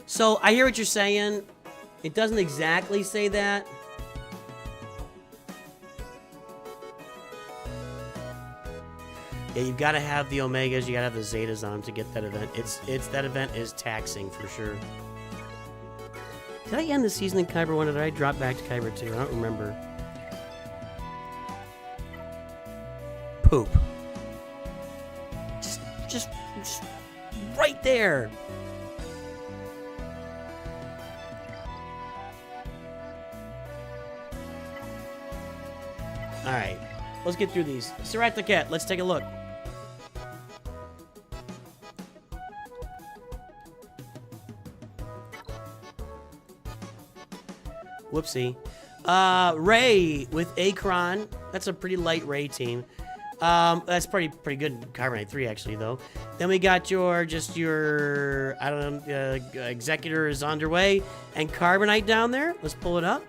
So, I hear what you're saying. It doesn't exactly say that. Yeah, you've got to have the Omegas, you got to have the Zetas on to get that event. That event is taxing for sure. Did I end the season in Kyber 1 or did I drop back to Kyber 2? I don't remember. Poop. Just right there. Alright, let's get through these. Sirat the Cat, let's take a look. Whoopsie. Ray with Akron. That's a pretty light Ray team. That's pretty good Carbonite 3 actually though. Then we got your I don't know, Executor is underway and Carbonite down there. Let's pull it up.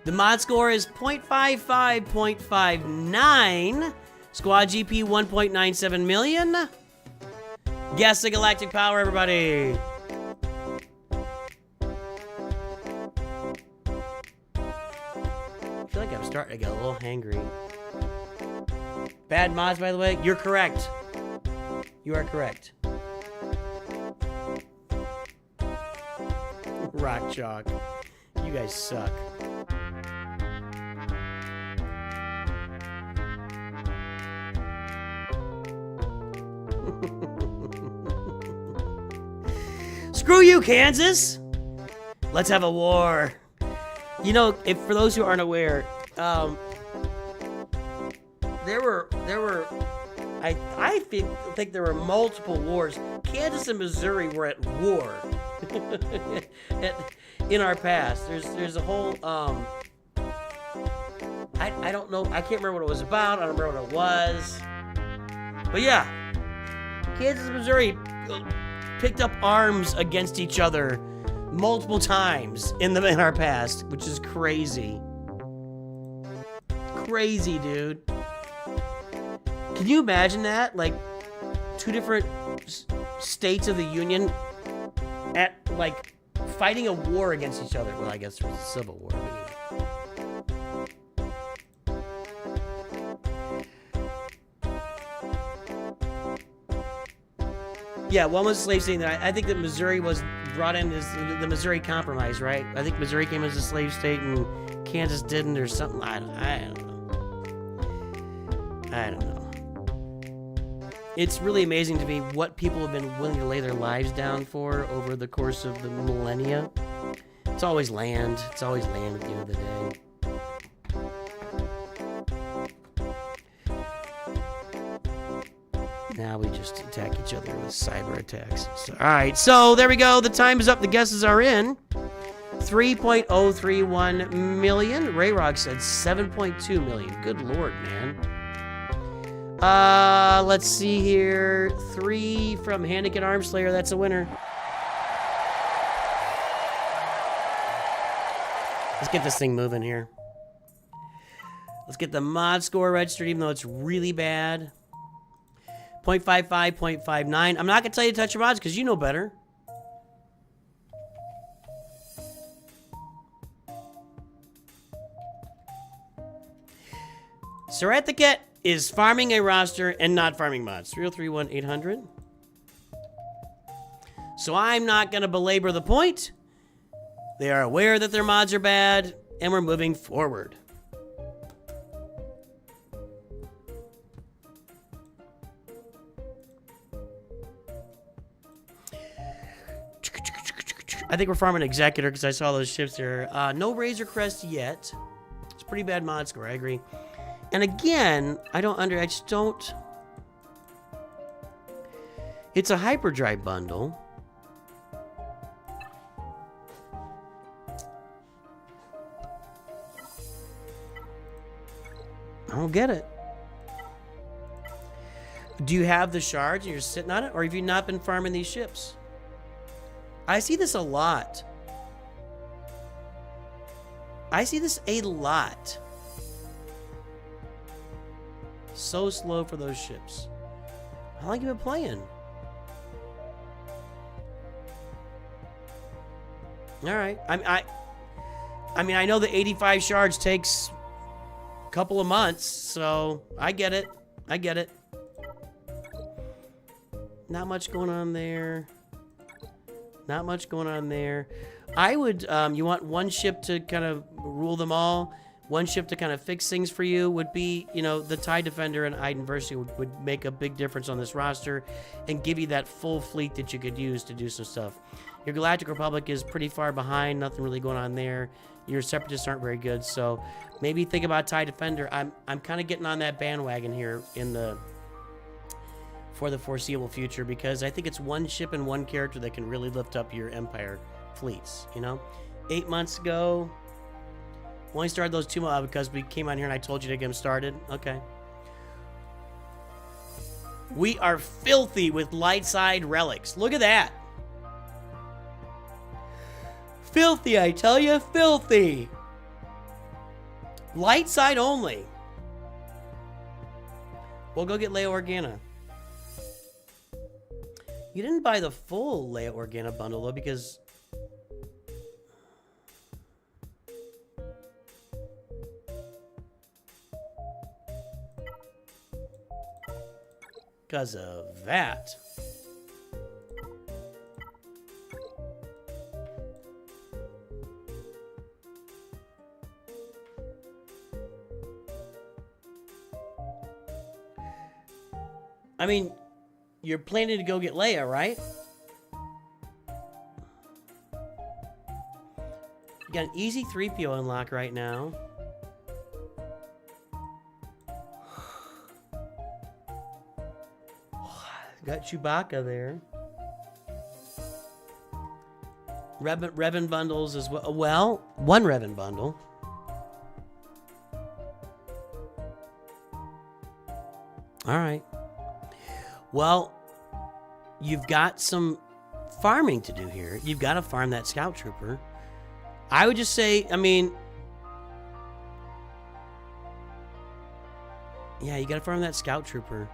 The mod score is 0.55, 0.59. Squad GP 1.97 million. Guess the galactic power, everybody. I feel like I'm starting to get a little hangry. Bad mods, by the way. You're correct. You are correct. Rock chalk. You guys suck. Screw you, Kansas! Let's have a war. You know, for those who aren't aware, there were I think there were multiple wars. Kansas and Missouri were at war in our past. There's a whole I don't know. I can't remember what it was about. I don't remember what it was. But yeah, Kansas and Missouri picked up arms against each other multiple times in our past, which is crazy. crazy, dude. Can you imagine that? Like, two different states of the Union at, like, fighting a war against each other. Well, I guess there was a civil war. Yeah, one was a slave state. I think that Missouri was brought in as the Missouri Compromise, right? I think Missouri came as a slave state and Kansas didn't, or something. I don't know. It's really amazing to me what people have been willing to lay their lives down for over the course of the millennia. It's always land. It's always land at the end of the day. Now we just attack each other with cyber attacks. So, all right, so there we go. The time is up. The guesses are in. 3.031 million. Rayrock said 7.2 million. Good Lord, man. Let's see here. 3 from Handican Armslayer. That's a winner. Let's get this thing moving here. Let's get the mod score registered, even though it's really bad. 0.55, 0.59. I'm not going to tell you to touch your mods because you know better. Sarathiket is farming a roster and not farming mods. 3031800. So I'm not going to belabor the point. They are aware that their mods are bad, and we're moving forward. I think we're farming Executor because I saw those ships there. No Razor Crest yet. It's a pretty bad mod score, I agree. And again, I just don't... It's a hyperdrive bundle. I don't get it. Do you have the shards and you're sitting on it? Or have you not been farming these ships? I see this a lot. I see this a lot. So slow for those ships. How long have you been playing? Alright. I mean, I know the 85 shards takes a couple of months, so I get it. I get it. Not much going on there. Not much going on there. I would, you want one ship to kind of rule them all. One ship to kind of fix things for you would be, you know, the TIE Defender and Identity would make a big difference on this roster and give you that full fleet that you could use to do some stuff. Your Galactic Republic is pretty far behind. Nothing really going on there. Your Separatists aren't very good. So maybe think about TIE Defender. I'm kind of getting on that bandwagon here for the foreseeable future, because I think it's one ship and one character that can really lift up your Empire fleets, you know? 8 months ago, we only started those 2 months because we came on here and I told you to get them started. Okay. We are filthy with light side relics. Look at that. Filthy, I tell you, filthy. Light side only. We'll go get Leia Organa. You didn't buy the full Leia Organa bundle, though, because... because of that. I mean... You're planning to go get Leia, right? You got an easy 3PO unlock right now. Got Chewbacca there. Revan bundles as well. Well, one Revan bundle. All right. Well, you've got some farming to do here. You've got to farm that scout trooper. I would just say, I mean, Yeah, you gotta farm that scout trooper.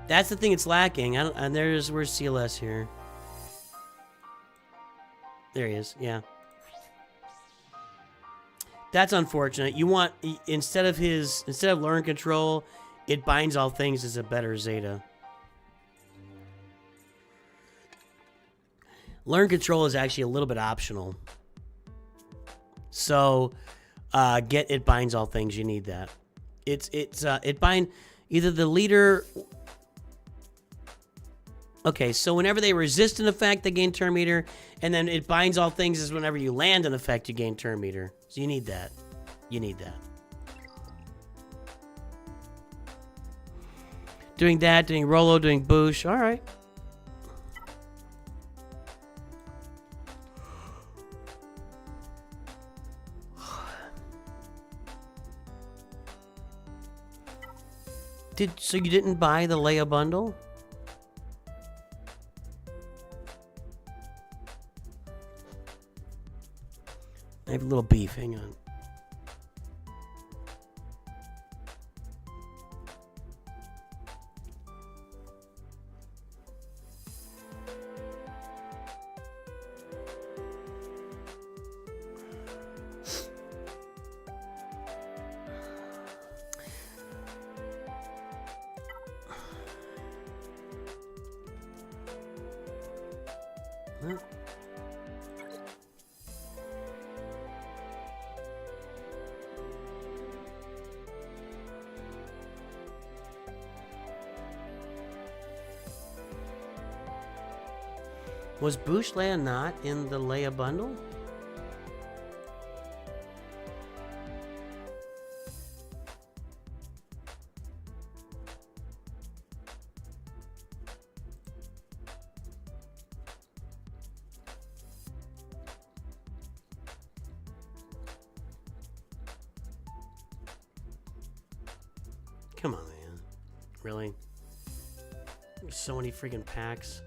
That's the thing it's lacking. And where's CLS here? There he is, yeah. That's unfortunate. You want, instead of learn control, it binds all things as a better Zeta. Learn control is actually a little bit optional. So, get it binds all things. You need that. It bind either the leader. Okay, so whenever they resist an effect, they gain turn meter, and then it binds all things is whenever you land an effect, you gain turn meter. So you need that. You need that. Doing that, doing Rolo, doing Boosh. All right. So you didn't buy the Leia bundle? I have a little beef. Hang on. Was Boosh Leia not in the Leia bundle? Come on, man. Really? There's so many freaking packs.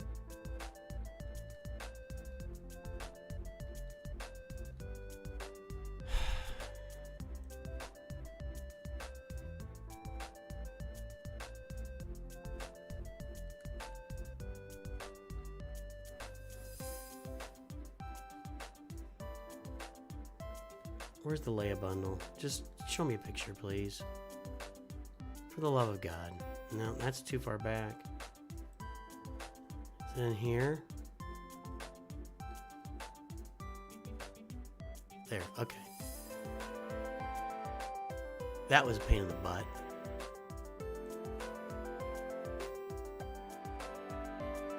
Where's the Leia bundle? Just show me a picture, please. For the love of God. No, that's too far back. Is it in here? There, okay. That was a pain in the butt.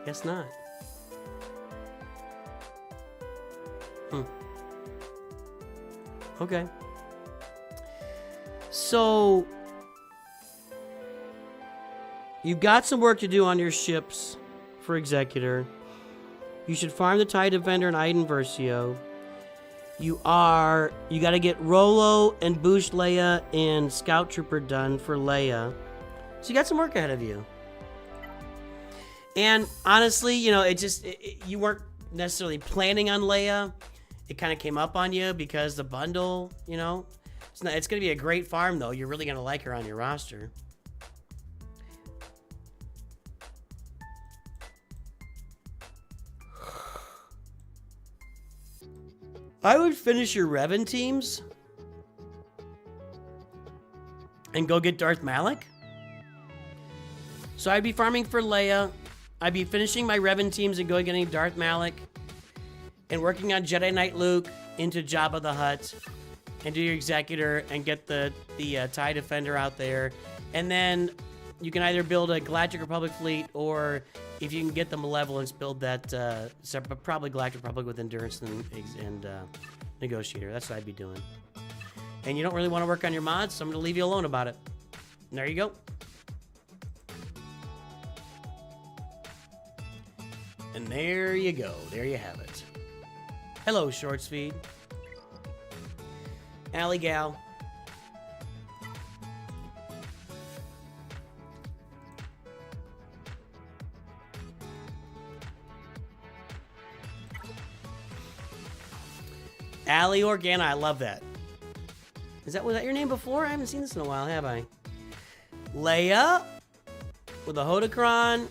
Guess not. Okay. So, you've got some work to do on your ships for Executor. You should farm the TIE Defender and Iden Versio. You got to get Rolo and Boosh Leia and Scout Trooper done for Leia. So you got some work ahead of you. And honestly, you know, you weren't necessarily planning on Leia. It kind of came up on you because the bundle, you know, it's going to be a great farm, though. You're really going to like her on your roster. I would finish your Revan teams and go get Darth Malak. So I'd be farming for Leia. I'd be finishing my Revan teams and going getting Darth Malak. And working on Jedi Knight Luke into Jabba the Hutt, and do your Executor and get the TIE Defender out there, and then you can either build a Galactic Republic fleet, or if you can get the Malevolence, build that separate, probably Galactic Republic with Endurance and Negotiator. That's what I'd be doing. And you don't really want to work on your mods, so I'm going to leave you alone about it. And there you go. And there you go. There you have it. Hello, Shorts Feed. Alley Gal. Alley Organa, I love that. Was that your name before? I haven't seen this in a while, have I? Leia with a Hodocron.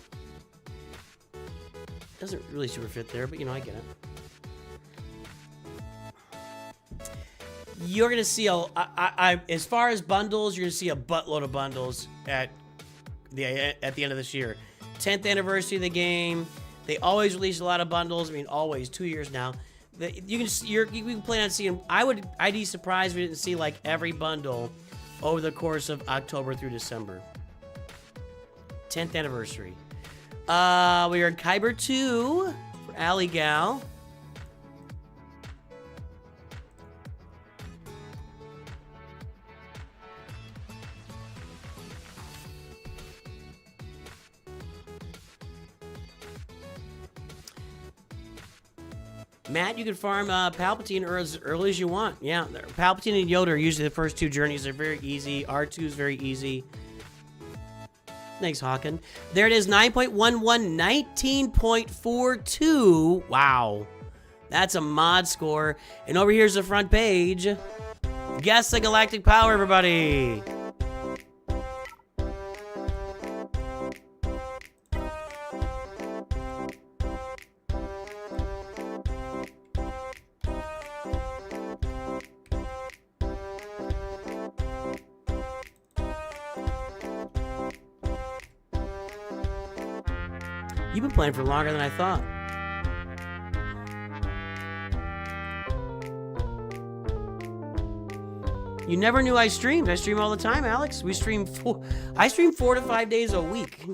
Doesn't really super fit there, but you know, I get it. You're gonna see as far as bundles, you're gonna see a buttload of bundles at the end of this year. 10th anniversary of the game. They always release a lot of bundles. I mean, always 2 years now. You can plan on seeing. I'd be surprised if we didn't see like every bundle over the course of October through December. 10th anniversary. We are in Kyber 2 for Alley Gal. Matt, you can farm Palpatine as early as you want. Yeah, Palpatine and Yoda are usually the first two journeys. They're very easy. R2 is very easy. Thanks, Hawken. There it is, 9.11, 19.42. Wow. That's a mod score. And over here's the front page. Guess the galactic power, everybody. You've been playing for longer than I thought. You never knew I streamed. I stream all the time, Alex. I stream 4 to 5 days a week.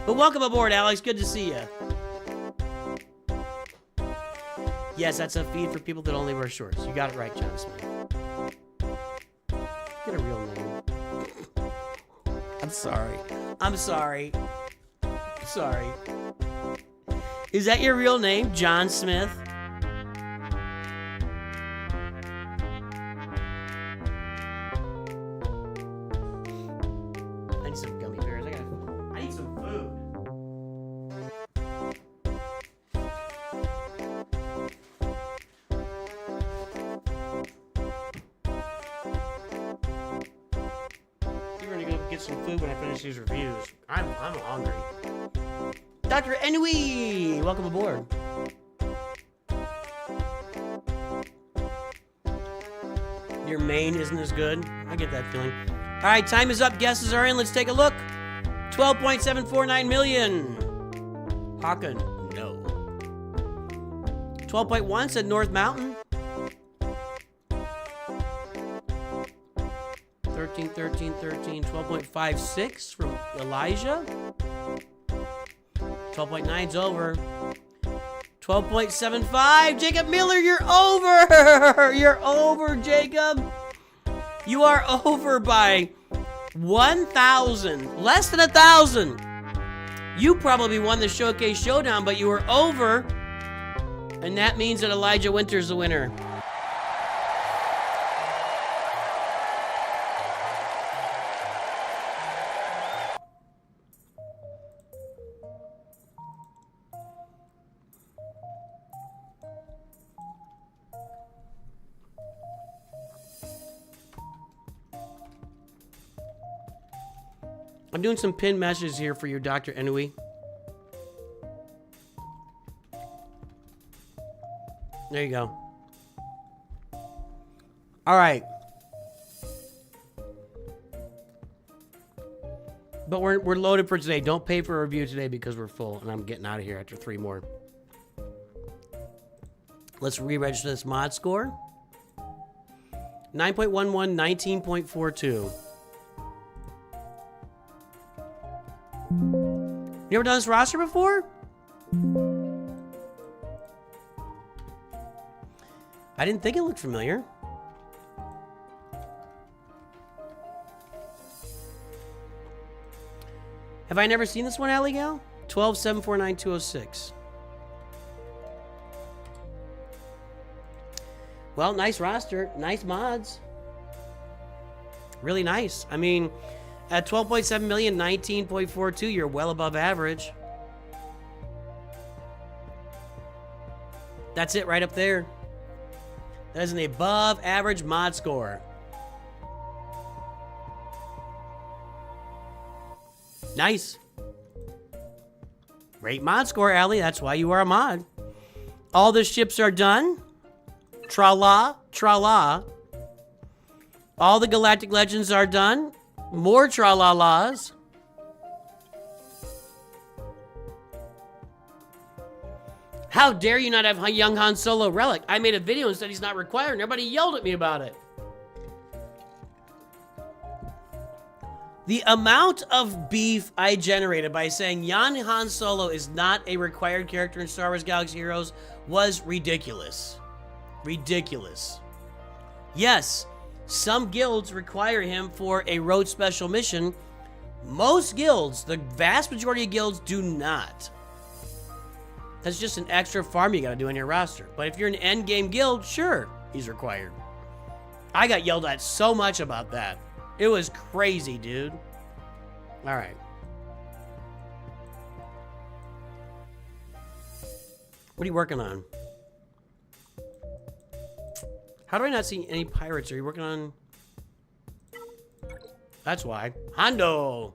But welcome aboard, Alex. Good to see you. Yes, that's a feed for people that only wear shorts. You got it right, John Smith. Get a real name. I'm sorry. I'm sorry. Sorry. Is that your real name, John Smith? I need some gummy bears. I need some food. You're gonna go get some food when I finish these reviews. I'm hungry. Dr. Enui, welcome aboard. Your main isn't as good. I get that feeling. All right, time is up. Guesses are in. Let's take a look. 12.749 million. Hawken, no. 12.1 said North Mountain. 13, 13, 13. 12.56 from Elijah. 12.9's over. 12.75. Jacob Miller, you're over. You're over, Jacob. You are over by 1,000. Less than 1,000. You probably won the Showcase Showdown, but you were over. And that means that Elijah Winter's the winner. I'm doing some pinned messages here for you, Dr. Enui. There you go. All right. But we're loaded for today. Don't pay for a review today because we're full, and I'm getting out of here after 3 more. Let's re-register this mod score. 9.11, 19.42. You ever done this roster before? I didn't think it looked familiar. Have I never seen this one, Alley Gal? 12749206. Well, nice roster, nice mods. Really nice. I mean, at 12.7 million, 19.42, you're well above average. That's it right up there. That is an above average mod score. Nice. Great mod score, Allie. That's why you are a mod. All the ships are done. Tra-la, tra-la. All the Galactic Legends are done. More tra-la-las. How dare you not have young Han Solo relic? I made a video and said he's not required, and everybody yelled at me about it. The amount of beef I generated by saying young Han Solo is not a required character in Star Wars Galaxy Heroes was ridiculous. Ridiculous. Yes, some guilds require him for a road special mission. Most guilds, the vast majority of guilds, do not. That's just an extra farm you gotta do on your roster. But if you're an endgame guild, sure, he's required. I got yelled at so much about that. It was crazy, dude. All right. What are you working on? How do I not see any pirates? Are you working on... That's why. Hondo!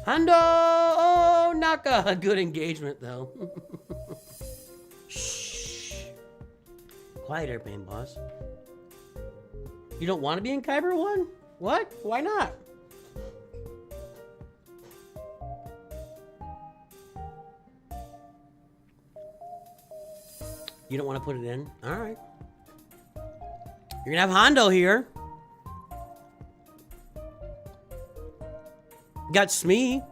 Hondo! Oh, Naka! Good engagement, though. Shh. Quiet airplane, boss. You don't want to be in Kyber 1? What? Why not? You don't want to put it in? Alright. You're gonna have Hondo here. Got Smee.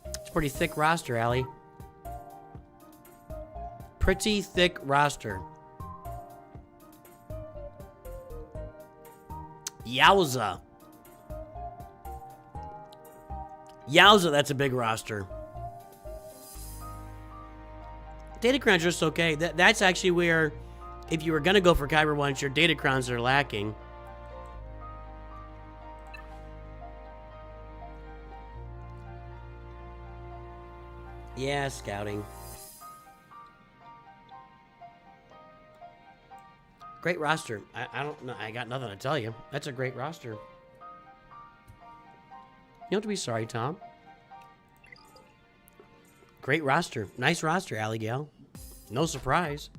It's a pretty thick roster, Allie. Pretty thick roster. Yowza. Yowza, that's a big roster. Datacrons are just okay. That's actually where, if you were going to go for Kyber 1, your Datacrons are lacking. Yeah, scouting. Great roster. I don't know. I got nothing to tell you. That's a great roster. You don't have to be sorry, Tom. Great roster. Nice roster, Allie Gal. No surprise.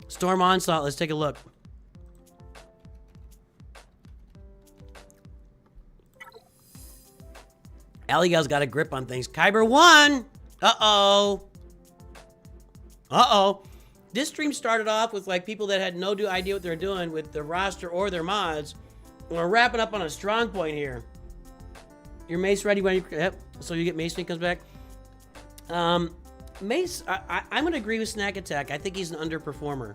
Storm Onslaught. Let's take a look. Allie Gal's got a grip on things. Kyber 1! Uh-oh. Uh-oh. This stream started off with like people that had no idea what they're doing with the roster or their mods. And we're wrapping up on a strong point here. Your Mace ready when you... Yep. So you get Mace when he comes back. Mace, I'm going to agree with Snack Attack. I think he's an underperformer.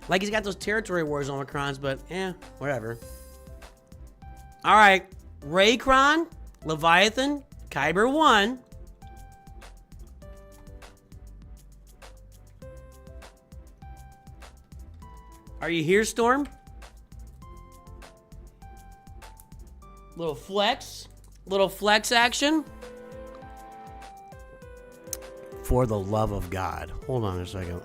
Like, he's got those Territory Wars Omicrons, but, whatever. Alright. Raycron, Leviathan, Kyber 1. Are you here, Storm? Little flex action. For the love of God. Hold on a second.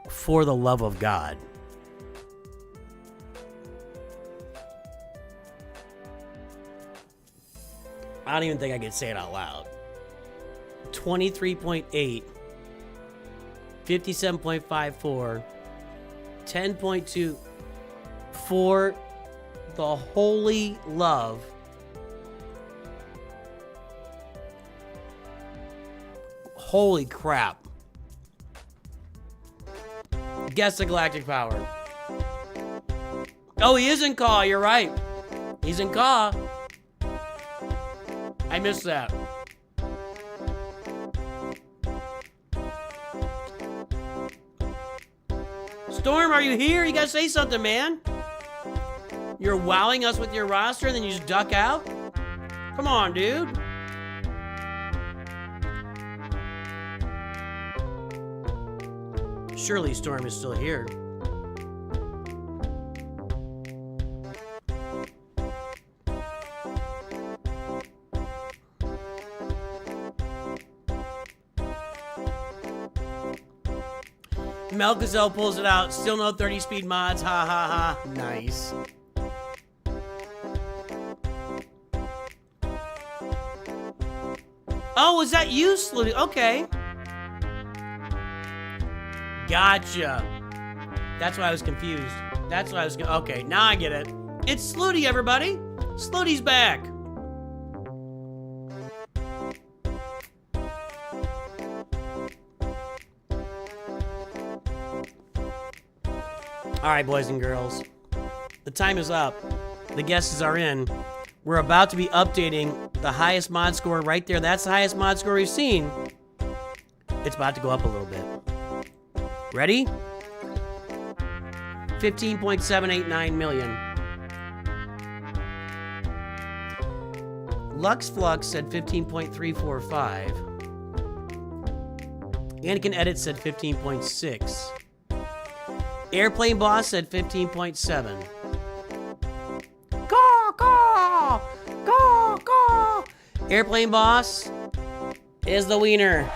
For the love of God. I don't even think I can say it out loud. 23.8. 57.54. 10.2. For the holy love. Holy crap. Guess the galactic power. Oh, he is in Caw. You're right. He's in Caw. I missed that. Storm, are you here? You gotta say something, man. You're wowing us with your roster and then you just duck out? Come on, dude. Surely Storm is still here. Melkazel pulls it out. Still no 30 speed mods. Ha ha ha. Nice. Oh, was that you, Slutty? Okay. Gotcha. That's why I was confused. That's why I was... Okay, now I get it. It's Slutty, everybody. Slutty's back. All right, boys and girls. The time is up. The guesses are in. We're about to be updating the highest mod score right there. That's the highest mod score we've seen. It's about to go up a little bit. Ready? 15.789 million. Lux Flux said 15.345. Anakin Edit said 15.6. Airplane Boss said 15.7. Caw, caw, caw, caw. Airplane Boss is the wiener.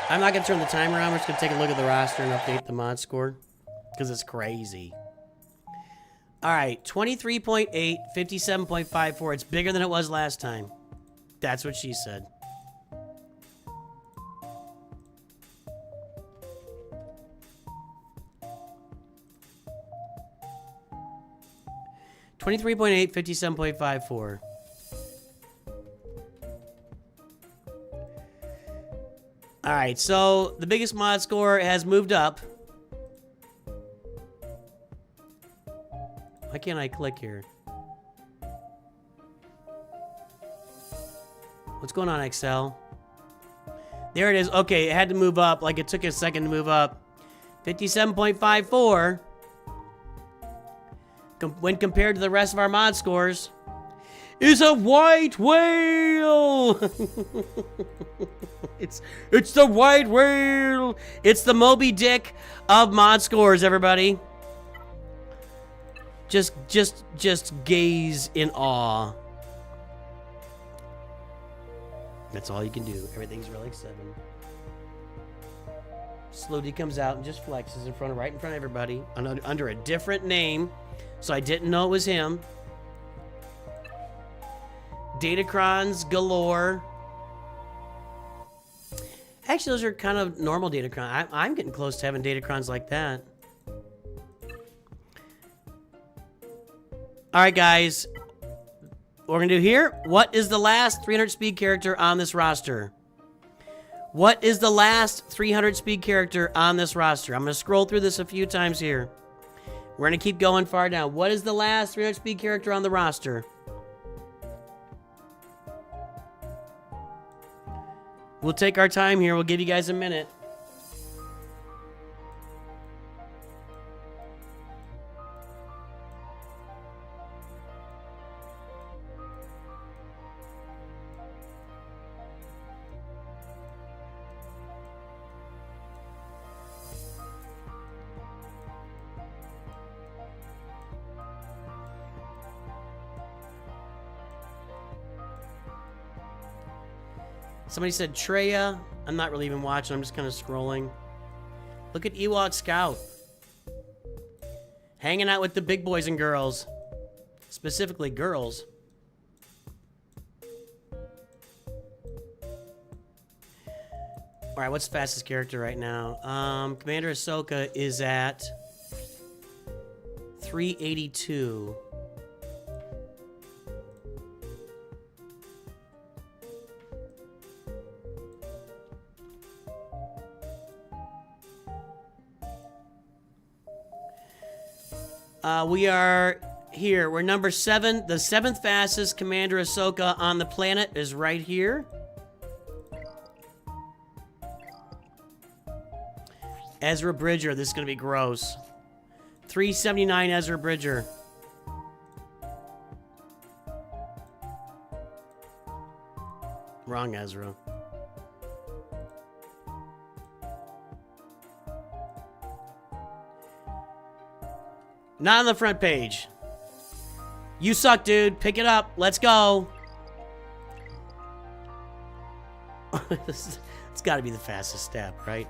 I'm not going to turn the timer on. We're just going to take a look at the roster and update the mod score. Because it's crazy. Alright, 23.8, 57.54. It's bigger than it was last time. That's what she said. $23.8, 57.54. Alright, so the biggest mod score has moved up. Why can't I click here? What's going on, Excel? There it is. Okay, it had to move up. Like, it took a second to move up. 57.54. When compared to the rest of our mod scores, is a white whale! It's the white whale! It's the Moby Dick of mod scores, everybody. Just gaze in awe. That's all you can do. Everything's Relic 7. Slutty comes out and just flexes right in front of everybody under a different name, so I didn't know it was him. Datacrons galore. Actually, those are kind of normal Datacrons. I'm getting close to having Datacrons like that. All right, guys. What we're going to do here, what is the last 300 speed character on this roster? What is the last 300 speed character on this roster? I'm going to scroll through this a few times here. We're going to keep going far down. What is the last 300 speed character on the roster? We'll take our time here. We'll give you guys a minute. Somebody said Treya. I'm not really even watching. I'm just kind of scrolling. Look at Ewok Scout. Hanging out with the big boys and girls. Specifically girls. Alright, what's the fastest character right now? Commander Ahsoka is at 382. We are here. We're number 7. The 7th fastest Commander Ahsoka on the planet is right here. Ezra Bridger. This is going to be gross. 379 Ezra Bridger. Wrong Ezra. Not on the front page. You suck, dude. Pick it up. Let's go. It's got to be the fastest step, right?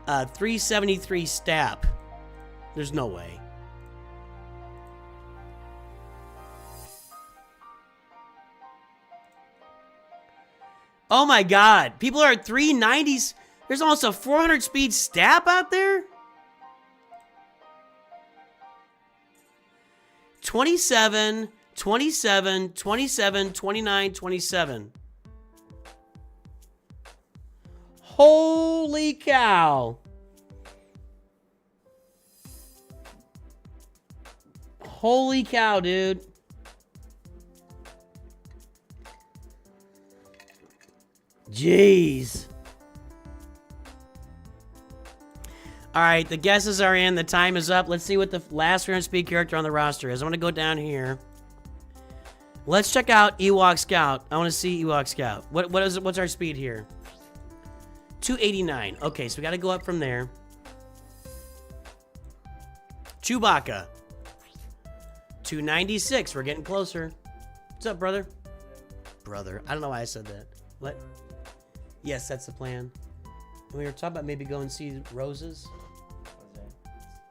373 step. There's no way. Oh my god. People are at 390s. There's almost a 400 speed step out there? 27, 27, 27, 29, 27. Holy cow. Holy cow, dude. Jeez. All right, the guesses are in. The time is up. Let's see what the last 300 speed character on the roster is. I'm going to go down here. Let's check out Ewok Scout. I want to see Ewok Scout. What's our speed here? 289. Okay, so we got to go up from there. Chewbacca. 296. We're getting closer. What's up, brother? Brother. I don't know why I said that. What? Yes, that's the plan. We were talking about maybe go and see roses.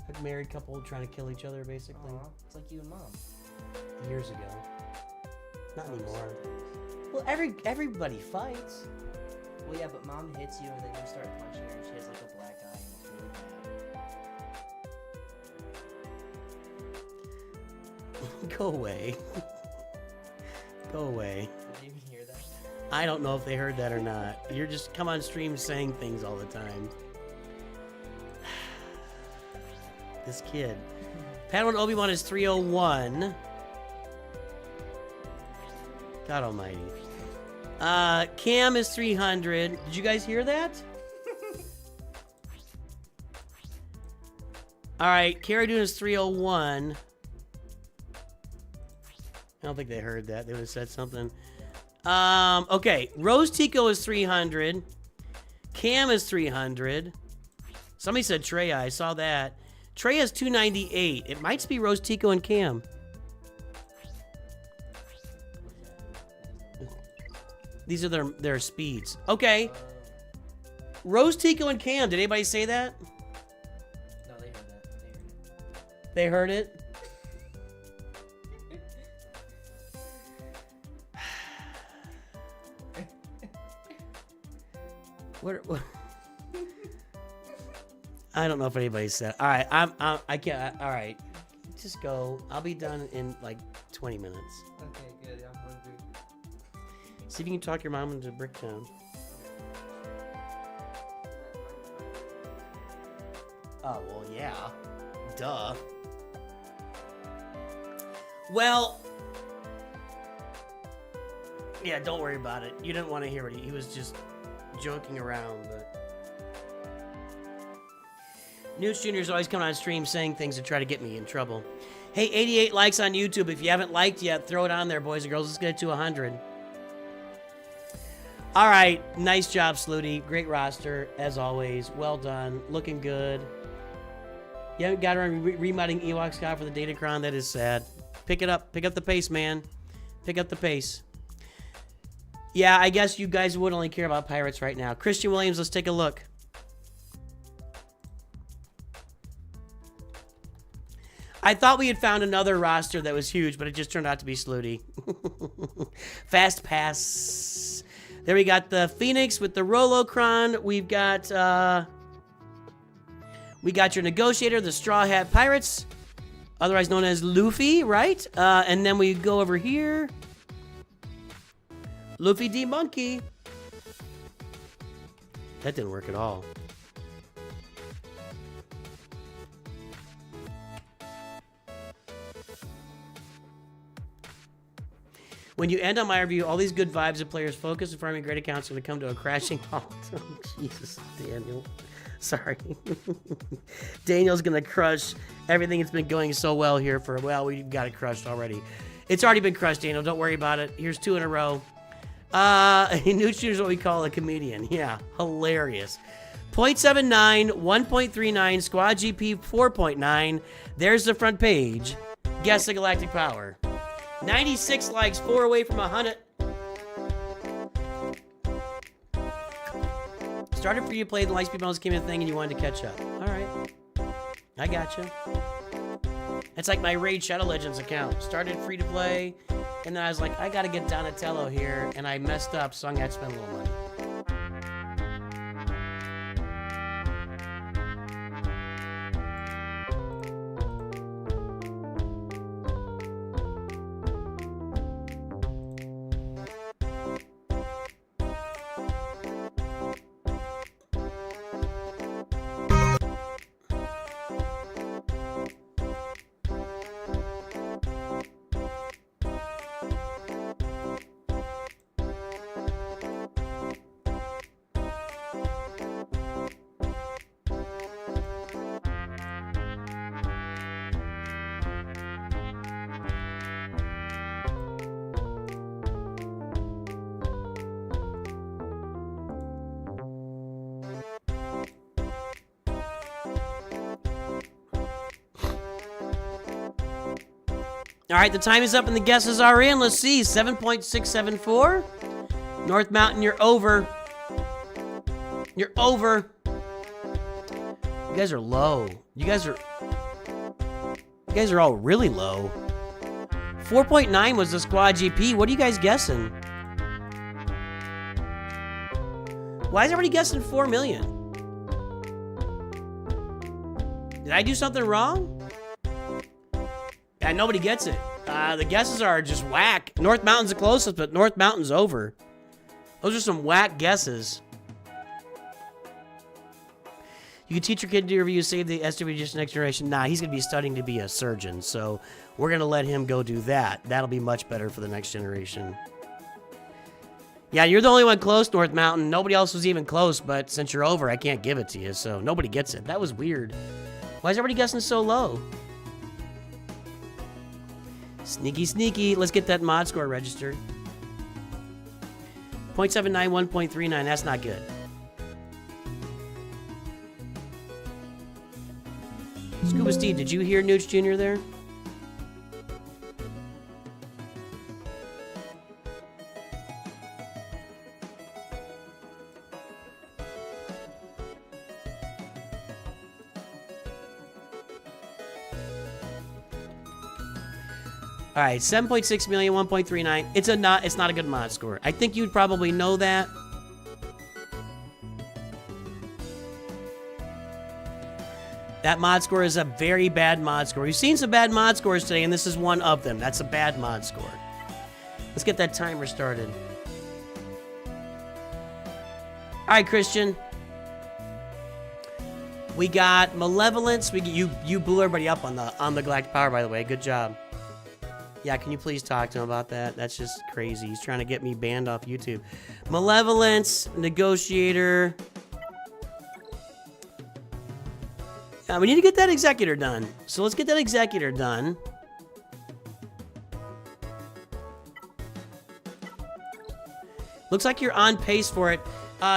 A married couple trying to kill each other, basically. Aww, it's like you and Mom. Years ago. Not anymore. Well, everybody fights. Well, yeah, but Mom hits you and then you start punching her and she has like a black eye and it's really bad. Go away. Go away. Did you even hear that? I don't know if they heard that or not. You're just come on stream saying things all the time. This kid. Padawan Obi-Wan is 301. God almighty. Cam is 300. Did you guys hear that? Alright, Cara Dune is 301. I don't think they heard that. They would have said something. Okay. Rose Tico is 300. Cam is 300. Somebody said Treya. I saw that. Treya is 298. It might be Rose Tico and Cam. These are their speeds. Okay. Rose Tico and Cam. Did anybody say that? No, they heard that. They heard it? What? I don't know if anybody said. All right, I can't. All right, just go. I'll be done in like 20 minutes. Okay, good. I'm hungry. See if you can talk your mom into Bricktown. Oh well, yeah, duh. Well, yeah, don't worry about it. You didn't want to hear it. He was just joking around, but Nooch Jr.'s always coming on stream saying things to try to get me in trouble. Hey, 88 likes on YouTube. If you haven't liked yet, throw it on there, boys and girls. Let's get it to 100. All right, nice job, Slooty. Great roster, as always. Well done. Looking good. You haven't got around remodding Ewok Scout for the Datacron. That is sad. Pick it up. Pick up the pace, man. Pick up the pace. Yeah, I guess you guys would only care about pirates right now. Christian Williams, let's take a look. I thought we had found another roster that was huge, but it just turned out to be Slooty. Fast pass. There we got the Phoenix with the Rolocron. We've got your Negotiator, the Straw Hat Pirates, otherwise known as Luffy, right? And then we go over here. Luffy D Monkey. That didn't work at all. When you end on my review, all these good vibes of players focus and farming great accounts are going to come to a crashing halt. Oh, Jesus, Daniel. Sorry. Daniel's going to crush everything that's been going so well here for, well, we got it crushed already. It's already been crushed, Daniel. Don't worry about it. Here's 2 in a row. Nooch is what we call a comedian. Yeah, hilarious. 0.79, 1.39, Squad GP 4.9. There's the front page. Guess the Galactic Power. 96 likes, 4 away from 100. Started free to play, the Lightspeed bundles came in a thing, and you wanted to catch up. All right. I gotcha. It's like my Raid Shadow Legends account. Started free to play, and then I was like, I gotta get Donatello here, and I messed up, so I'm gonna have to spend a little money. All right, the time is up and the guesses are in. Let's see, 7.674. North Mountain, you're over. You're over. You guys are low. You guys are all really low. 4.9 was the squad GP. What are you guys guessing? Why is everybody guessing 4 million? Did I do something wrong? Yeah, nobody gets it. The guesses are just whack. North Mountain's the closest, but North Mountain's over. Those are some whack guesses. You can teach your kid to do reviews, save the SW just next generation. Nah, he's going to be studying to be a surgeon, so we're going to let him go do that. That'll be much better for the next generation. Yeah, you're the only one close, North Mountain. Nobody else was even close, but since you're over, I can't give it to you, so nobody gets it. That was weird. Why is everybody guessing so low? Sneaky, sneaky. Let's get that mod score registered. 0.79, 1.39. That's not good. Scuba Steve, did you hear Nooch Jr. there? All right, 7.6 million, 1.39. It's not a good mod score. I think you'd probably know that. That mod score is a very bad mod score. We've seen some bad mod scores today, and this is one of them. That's a bad mod score. Let's get that timer started. All right, Christian. We got Malevolence. You blew everybody up on the Galactic Power, by the way. Good job. Yeah, can you please talk to him about that? That's just crazy. He's trying to get me banned off YouTube. Malevolence, Negotiator. We need to get that Executor done. So let's get that Executor done. Looks like you're on pace for it.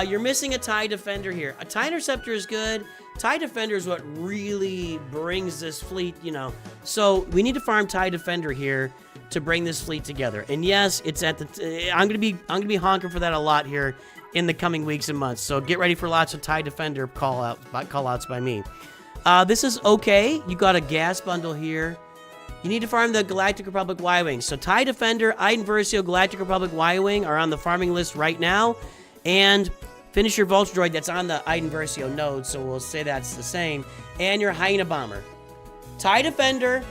You're missing a TIE Defender here. A TIE Interceptor is good. TIE Defender is what really brings this fleet, you know. So we need to farm TIE Defender here to bring this fleet together. And yes, it's at the. I'm gonna be honking for that a lot here in the coming weeks and months. So get ready for lots of TIE Defender call outs by me. This is okay. You got a gas bundle here. You need to farm the Galactic Republic Y-Wing. So TIE Defender, Iden Versio, Galactic Republic Y-Wing are on the farming list right now. And finish your Vulture Droid that's on the Iden Versio node, so we'll say that's the same. And your Hyena Bomber. TIE Defender,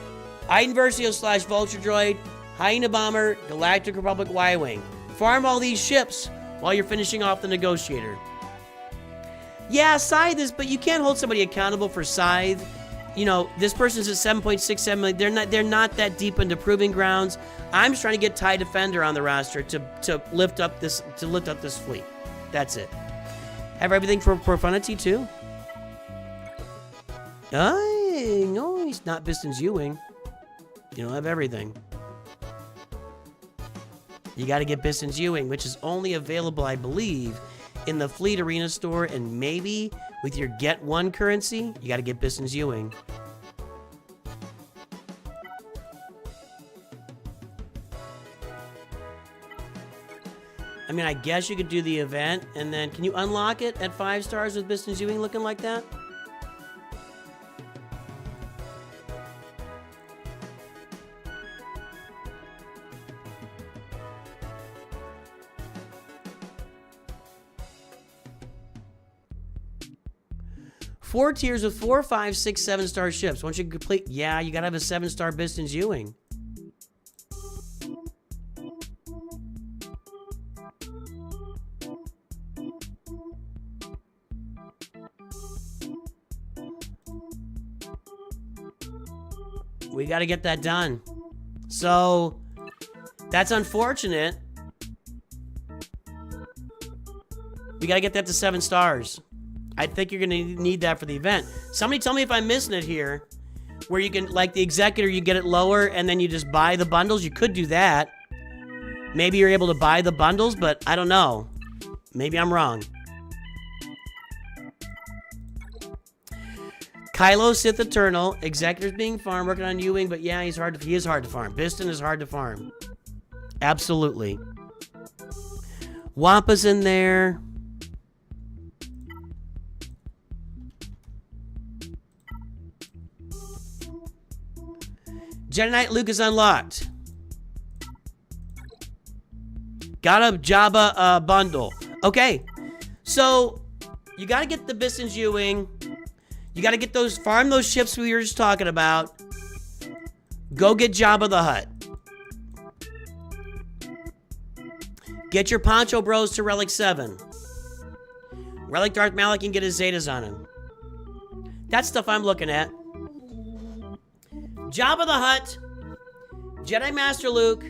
Iden Versio / Vulture Droid, Hyena Bomber, Galactic Republic Y-Wing. Farm all these ships while you're finishing off the Negotiator. Yeah, Scythe is, but you can't hold somebody accountable for Scythe. You know, this person's at 7.67 million. They're not that deep into Proving Grounds. I'm just trying to get TIE Defender on the roster to lift up this fleet. That's it. Have everything for Profundity too? No, he's not Biston's U-Wing. You don't have everything. You got to get Biston's U-Wing, which is only available, I believe, in the Fleet Arena store, and maybe with your Get One currency, you got to get Biston's U-Wing. I mean, I guess you could do the event, and then can you unlock it at 5 stars with Biston's Ewing looking like that? Four tiers with 4, 5, 6, 7-star ships. Once you complete, yeah, you gotta have a 7-star Biston's Ewing. We gotta get that done. So, that's unfortunate. We gotta get that to 7 stars. I think you're gonna need that for the event. Somebody tell me if I'm missing it here. Where you can, like the Executor, you get it lower and then you just buy the bundles. You could do that. Maybe you're able to buy the bundles, but I don't know. Maybe I'm wrong. Kylo, Sith Eternal, Executor's being farmed, working on Ewing, but yeah, he is hard to farm. Biston is hard to farm. Absolutely. Wampa's in there. Jedi Knight Luke is unlocked. Got a Jabba bundle. Okay, so you got to get the Biston's Ewing. You got to get those, farm those ships we were just talking about. Go get Jabba the Hutt. Get your Poncho Bros to Relic 7. Relic Darth Malak can get his Zetas on him. That's stuff I'm looking at. Jabba the Hutt, Jedi Master Luke.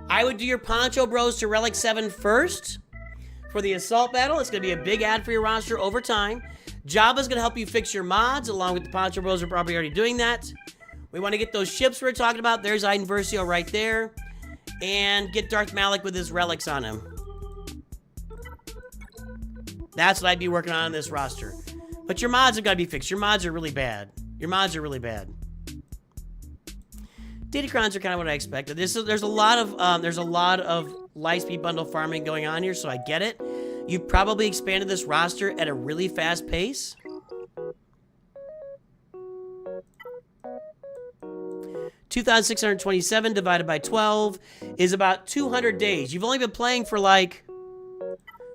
I would do your Poncho Bros to Relic 7 first for the assault battle. It's going to be a big add for your roster over time. Jabba's going to help you fix your mods, along with the Poncho Bros. We're probably already doing that. We want to get those ships we're talking about. There's Iden Versio right there. And get Darth Malak with his relics on him. That's what I'd be working on this roster. But your mods have got to be fixed. Your mods are really bad. Your mods are really bad. Datacrons are kind of what I expected. There's a lot of Lightspeed bundle farming going on here, so I get it. You probably expanded this roster at a really fast pace. $2,627 divided by 12 is about 200 days. You've only been playing for like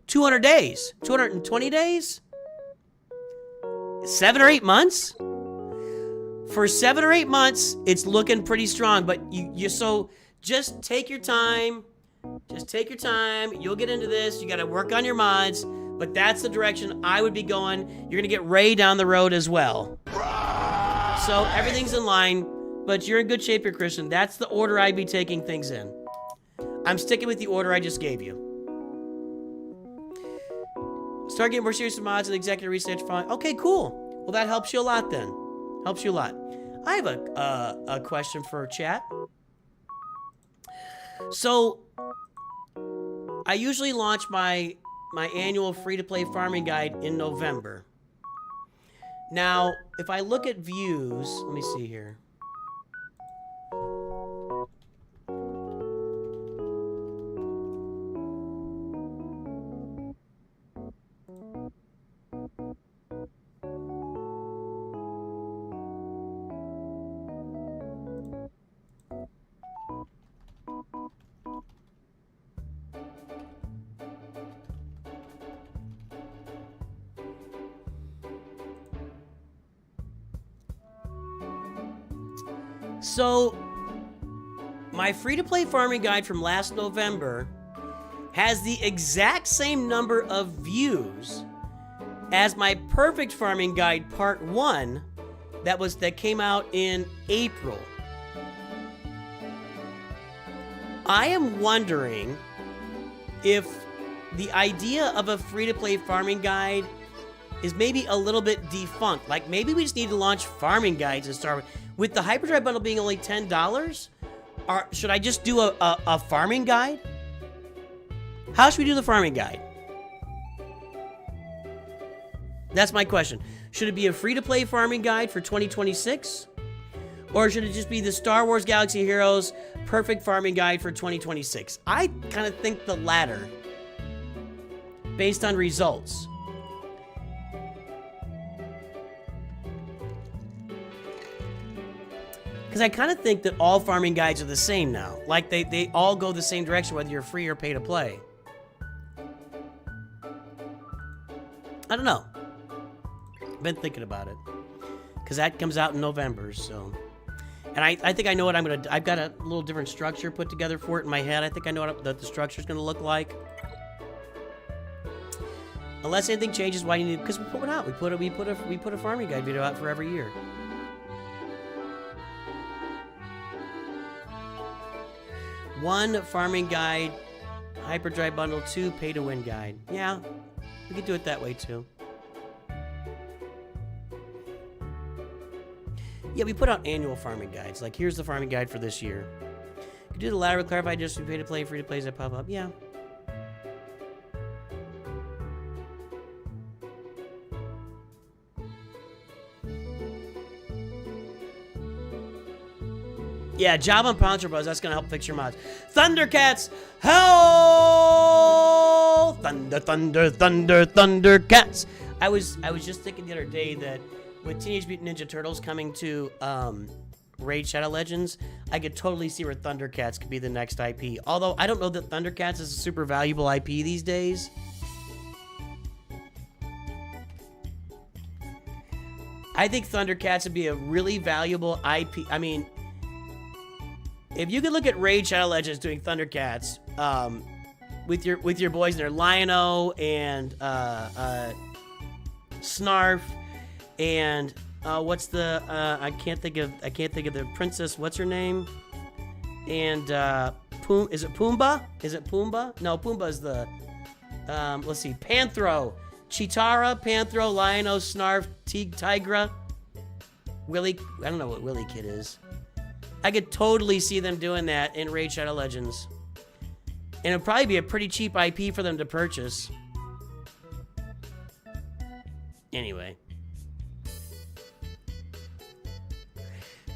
200 days, 220 days, 7 or 8 months. For 7 or 8 months, it's looking pretty strong, but so just take your time. Just take your time. You'll get into this. You got to work on your mods, but that's the direction I would be going. You're going to get Ray down the road as well. So everything's in line, but you're in good shape here, Christian. That's the order I'd be taking things in. I'm sticking with the order I just gave you. Start getting more serious mods and executive research fine. Okay, cool. Well, that helps you a lot then. Helps you a lot. I have a question for chat. So, I usually launch my annual free-to-play farming guide in November. Now, if I look at views, let me see here. So, my free-to-play farming guide from last November has the exact same number of views as my perfect farming guide part 1 that came out in April. I am wondering if the idea of a free-to-play farming guide is maybe a little bit defunct. Like, maybe we just need to launch farming guides and start with the Hyperdrive bundle being only $10. Should I just do a farming guide? How should we do the farming guide? That's my question. Should it be a free-to-play farming guide for 2026? Or should it just be the Star Wars Galaxy Heroes perfect farming guide for 2026? I kind of think the latter. based on results. Because I kind of think that all farming guides are the same now. Like, they all go the same direction, whether you're free or pay to play. I don't know. Been thinking about it. Because that comes out in November, so... And I think I know what I'm going to... I've got a little different structure put together for it in my head. I think I know what the structure's going to look like. Unless anything changes, why do you need... Because we put one out. We put a farming guide video out for every year. One farming guide, hyperdrive bundle, 2 pay-to-win guide. Yeah, we could do it that way too. Yeah, we put out annual farming guides. Like, here's the farming guide for this year. You do the latter with clarify just pay to play, free to plays that pop up. Yeah. Yeah, job on Poncho Bros. That's gonna help fix your mods. Thundercats, hell! Thunder, thunder, thunder, Thundercats. I was just thinking the other day that with Teenage Mutant Ninja Turtles coming to Raid Shadow Legends, I could totally see where Thundercats could be the next IP. Although I don't know that Thundercats is a super valuable IP these days. I think Thundercats would be a really valuable IP. I mean, if you could look at Raid Shadow Legends doing Thundercats, with your boys there, Lion-O and Snarf, and what's the I can't think of the princess. What's her name? And is it Pumbaa? Is it Pumbaa? No, Pumbaa's the let's see, Panthro, Chitara, Panthro, Lion-O, Snarf, Tigra, Willy. I don't know what Willy Kid is. I could totally see them doing that in Raid Shadow Legends. And it'd probably be a pretty cheap IP for them to purchase. Anyway.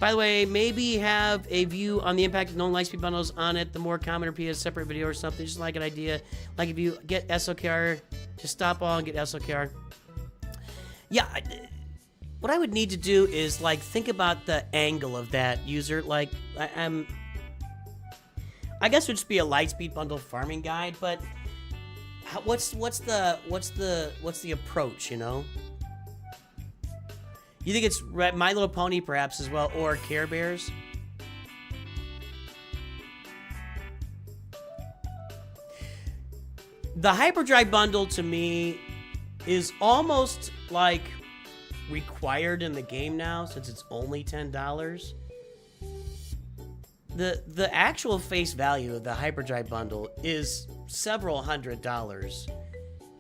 By the way, maybe have a view on the impact of known Lightspeed bundles on it. The more common or be a separate video or something. Just like an idea. Like if you get SOKR, just stop all and get SOKR. Yeah, what I would need to do is, like, think about the angle of that user. Like, I guess it would just be a Lightspeed bundle farming guide, but what's the approach, you know? You think it's My Little Pony perhaps as well, or Care Bears? The Hyperdrive bundle to me is almost like required in the game now, since it's only $10. The actual face value of the Hyperdrive bundle is several $100s.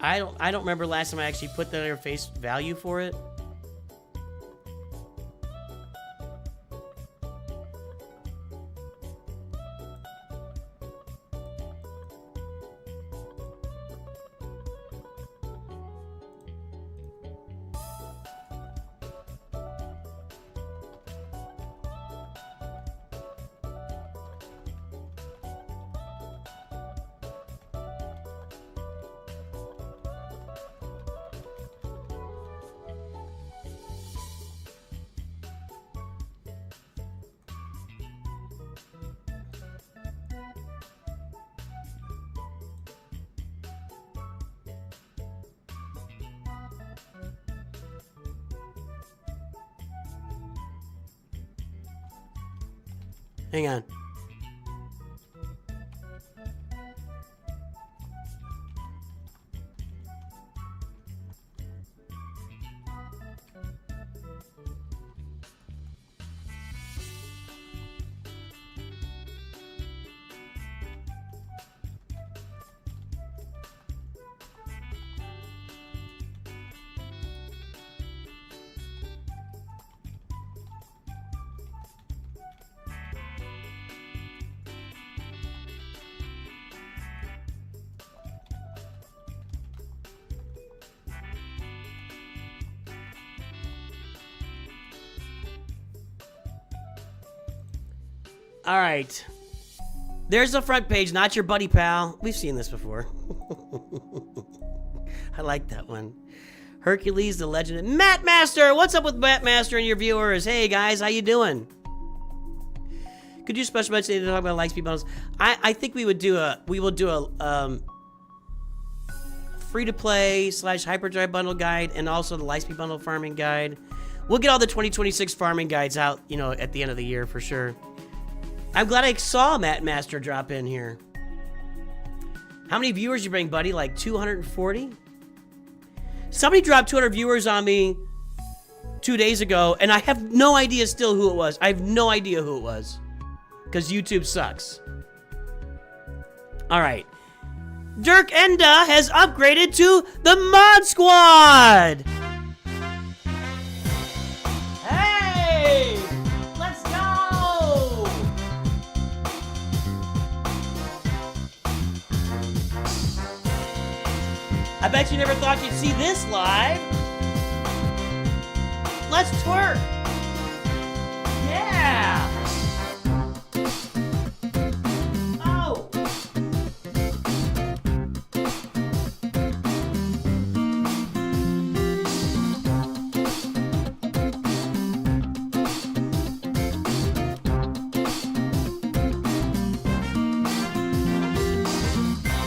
I don't remember last time I actually put that in face value for it. Hang on. All right. There's the front page, not your buddy pal. We've seen this before. I like that one. Hercules, the legend. Matt Master! What's up with Matt Master and your viewers? Hey guys, how you doing? Could you special mention to talk about like speed bundles? I think we will do a free-to-play / hyperdrive bundle guide and also the Lightspeed bundle farming guide. We'll get all the 2026 farming guides out, you know, at the end of the year for sure. I'm glad I saw Matt Master drop in here. How many viewers you bring, buddy? Like 240? Somebody dropped 200 viewers on me 2 days ago, and I have no idea still who it was. I have no idea who it was. Because YouTube sucks. Alright. Dirk Enda has upgraded to the Mod Squad! Hey! Let's go! I bet you never thought you'd see this live. Let's twerk! Yeah! Oh!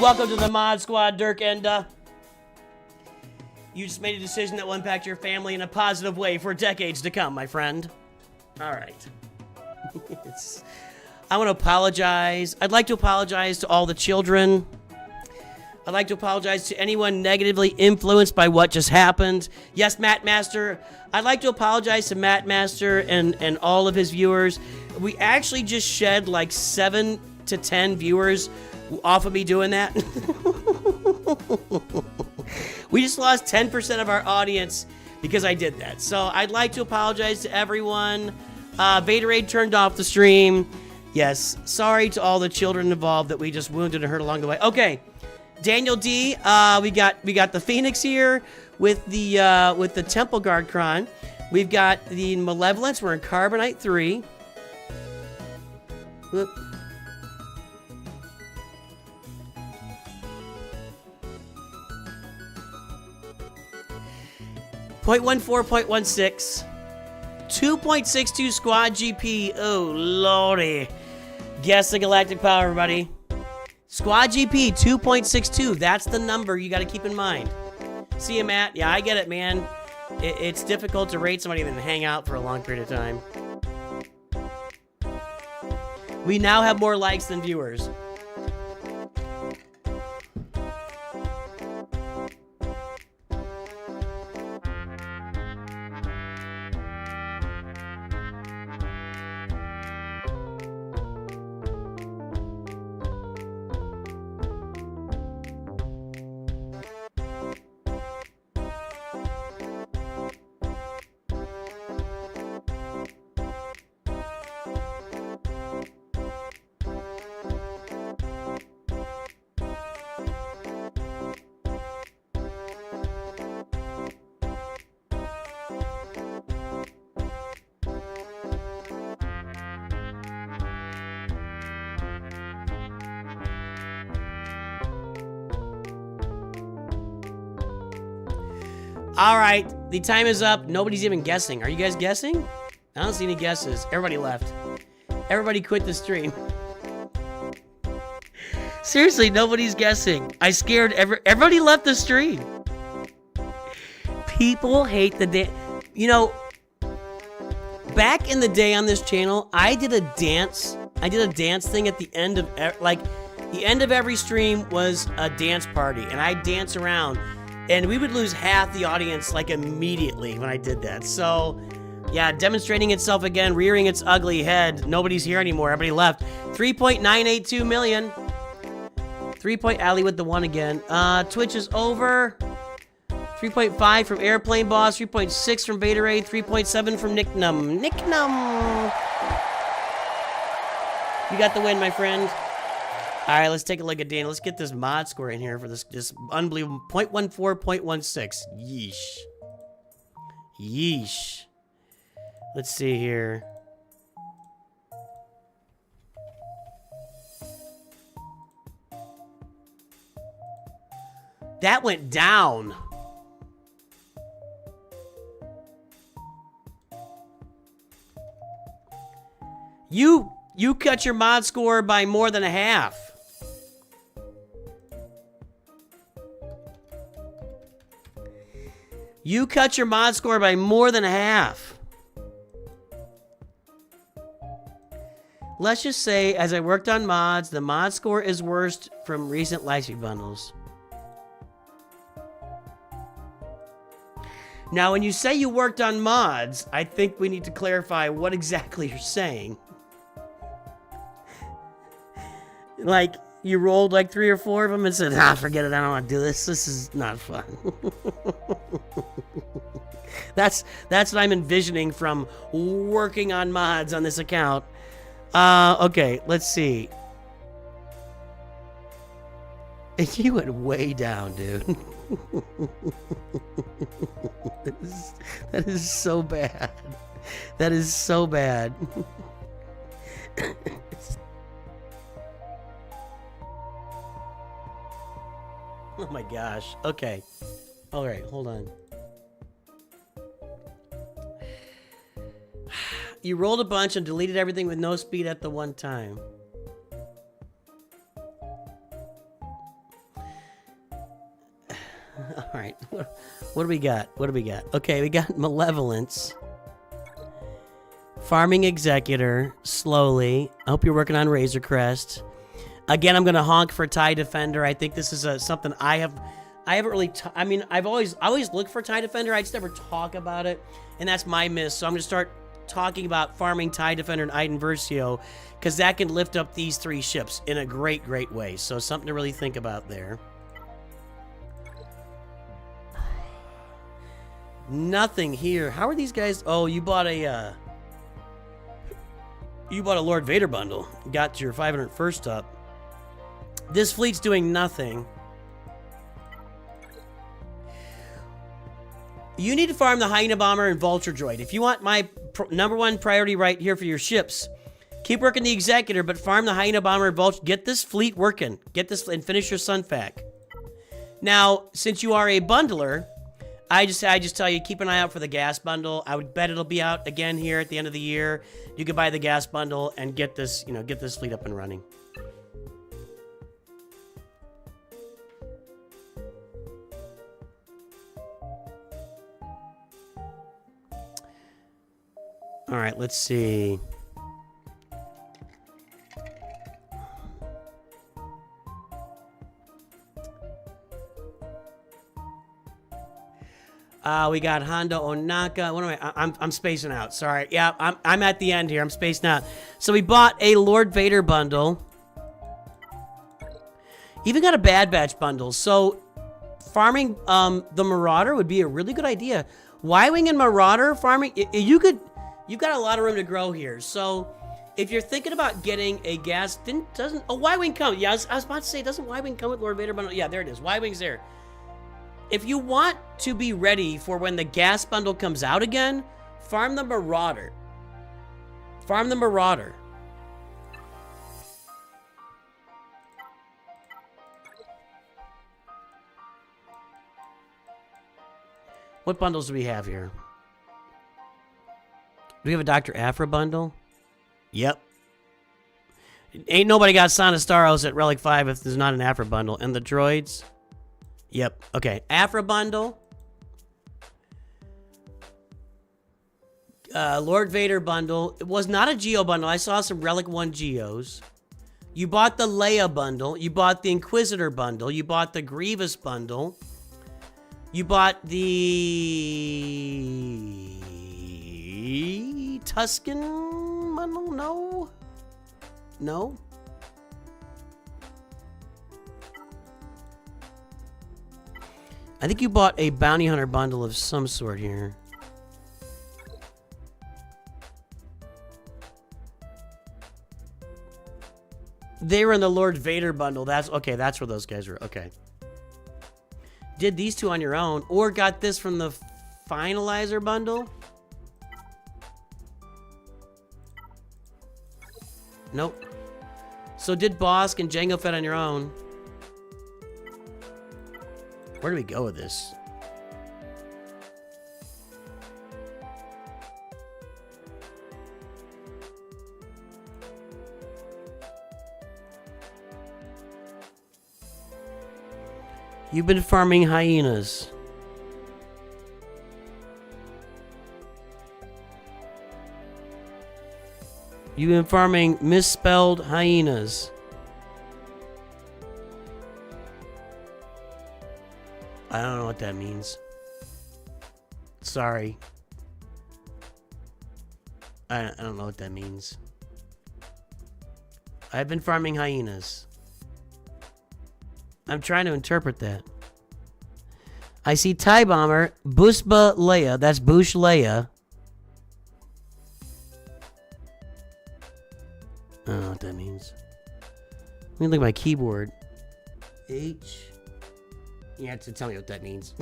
Welcome to the Mod Squad, Dirk Enda. You just made a decision that will impact your family in a positive way for decades to come, my friend. All right. I want to apologize. I'd like to apologize to all the children. I'd like to apologize to anyone negatively influenced by what just happened. Yes, Matt Master. I'd like to apologize to Matt Master and all of his viewers. We actually just shed like 7 to 10 viewers off of me doing that. We just lost 10% of our audience because I did that. So I'd like to apologize to everyone. Vaderade turned off the stream. Yes, sorry to all the children involved that we just wounded and hurt along the way. Okay, Daniel D. We got the Phoenix here with the Temple Guard Cron. We've got the Malevolence. We're in Carbonite 3. Whoop. .14.16 2.62 squad GP. Oh lordy. Guess the galactic power, everybody. Squad GP 2.62. That's the number you got to keep in mind. See you, Matt. Yeah, I get it, man. It's difficult to rate somebody and then hang out for a long period of time. We now have more likes than viewers. All right, the time is up. Nobody's even guessing. Are you guys guessing? I don't see any guesses. Everybody left. Everybody quit the stream. Seriously, nobody's guessing. I scared everybody left the stream. People hate the dance. You know, back in the day on this channel, I did a dance. I did a dance thing at the end of the end of every stream was a dance party, and I'd dance around. And we would lose half the audience, like, immediately when I did that. So, yeah, demonstrating itself again, rearing its ugly head. Nobody's here anymore. Everybody left. 3.982 million. 3 point Alley with the 1 again. Twitch is over. 3.5 from Airplane Boss. 3.6 from Vaderade. 3.7 from Nick Num. Nick Num! You got the win, my friend. All right, let's take a look at Daniel. Let's get this mod score in here for this unbelievable 0.14.16. Yeesh. Yeesh. Let's see here. That went down. You cut your mod score by more than a half. You cut your mod score by more than a half. Let's just say, as I worked on mods, the mod score is worst from recent Lightspeed bundles. Now, when you say you worked on mods, I think we need to clarify what exactly you're saying. Like, you rolled like 3 or 4 of them and said, forget it, I don't want to do this. This is not fun. That's what I'm envisioning from working on mods on this account. Okay, let's see. You went way down, dude. That is so bad. That is so bad. Oh my gosh. Okay. All right, hold on. You rolled a bunch and deleted everything with no speed at the one time. All right. What do we got? What do we got? Okay, we got Malevolence. Farming Executor. Slowly. I hope you're working on Razor Crest. Again, I'm going to honk for TIE Defender. I think this is something I haven't really... I mean, I always look for TIE Defender. I just never talk about it. And that's my miss. So I'm going to start talking about farming TIE Defender and Iden Versio, because that can lift up these 3 ships in a great, great way. So something to really think about there. Nothing here. How are these guys? Oh, you bought a Lord Vader bundle. Got your 501st up. This fleet's doing nothing. You need to farm the Hyena Bomber and Vulture Droid. If you want my #1 priority right here for your ships, keep working the Executor, but farm the Hyena Bomber and Vulture. Get this fleet working. Get this and finish your Sunfac. Now, since you are a bundler, I just tell you, keep an eye out for the gas bundle. I would bet it'll be out again here at the end of the year. You could buy the gas bundle and get this, get this fleet up and running. All right, let's see. We got Hondo Onaka. What am I? I'm spacing out. Sorry. Yeah, I'm at the end here. I'm spacing out. So we bought a Lord Vader bundle. Even got a Bad Batch bundle. So farming the Marauder would be a really good idea. Y-Wing and Marauder farming, you've got a lot of room to grow here. So if you're thinking about getting a gas, doesn't Y-Wing come? Yeah, I was about to say, doesn't Y-Wing come with Lord Vader bundle? Yeah, there it is. Y-Wing's there. If you want to be ready for when the gas bundle comes out again, farm the Marauder. Farm the Marauder. What bundles do we have here? Do we have a Dr. Aphra bundle? Yep. Ain't nobody got Sonastaros at Relic 5 if there's not an Aphra bundle. And the droids? Yep. Okay. Aphra bundle. Lord Vader bundle. It was not a Geo bundle. I saw some Relic 1 Geos. You bought the Leia bundle. You bought the Inquisitor bundle. You bought the Grievous bundle. You bought the Tusken bundle? No? No? I think you bought a Bounty Hunter bundle of some sort here. They were in the Lord Vader bundle. That's okay. That's where those guys were. Okay. Did these two on your own, or got this from the Finalizer bundle? Nope. So did Bosk and Jango Fett on your own. Where do we go with this? You've been farming hyenas. You've been farming misspelled hyenas. I don't know what that means. Sorry. I don't know what that means. I've been farming hyenas. I'm trying to interpret that. I see TIE Bomber, Busba Leia. That's Bush Leia. I don't know what that means. Let me look at my keyboard. H. You have to tell me what that means.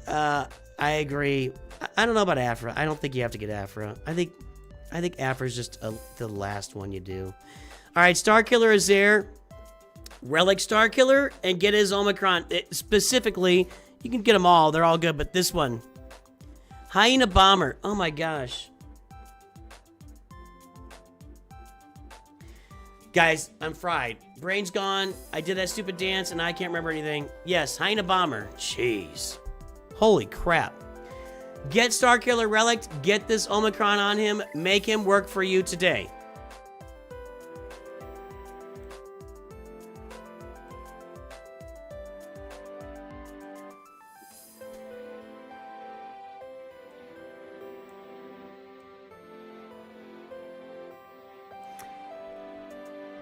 I agree. I don't know about Afra. I don't think you have to get Afra. I think Afra is just the last one you do. All right, Starkiller is there. Relic Starkiller and get his Omicron. Specifically, you can get them all. They're all good, but this one. Hyena Bomber. Oh my gosh. Guys, I'm fried. Brain's gone. I did that stupid dance and I can't remember anything. Yes, Hyena Bomber. Jeez. Holy crap. Get Starkiller Relic. Get this Omicron on him. Make him work for you today.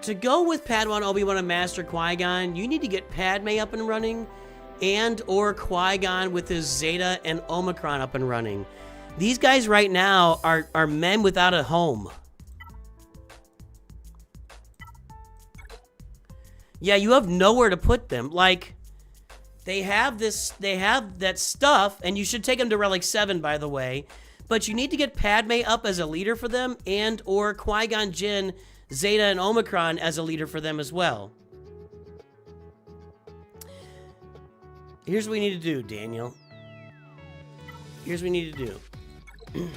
To go with Padawan, Obi-Wan, and Master Qui-Gon, you need to get Padme up and running and or Qui-Gon with his Zeta and Omicron up and running. These guys right now are men without a home. Yeah, you have nowhere to put them. Like, they have that stuff, and you should take them to Relic 7, by the way. But you need to get Padme up as a leader for them and or Qui-Gon Jinn, Zeta, and Omicron as a leader for them as well. Here's what we need to do, Daniel. Here's what we need to do.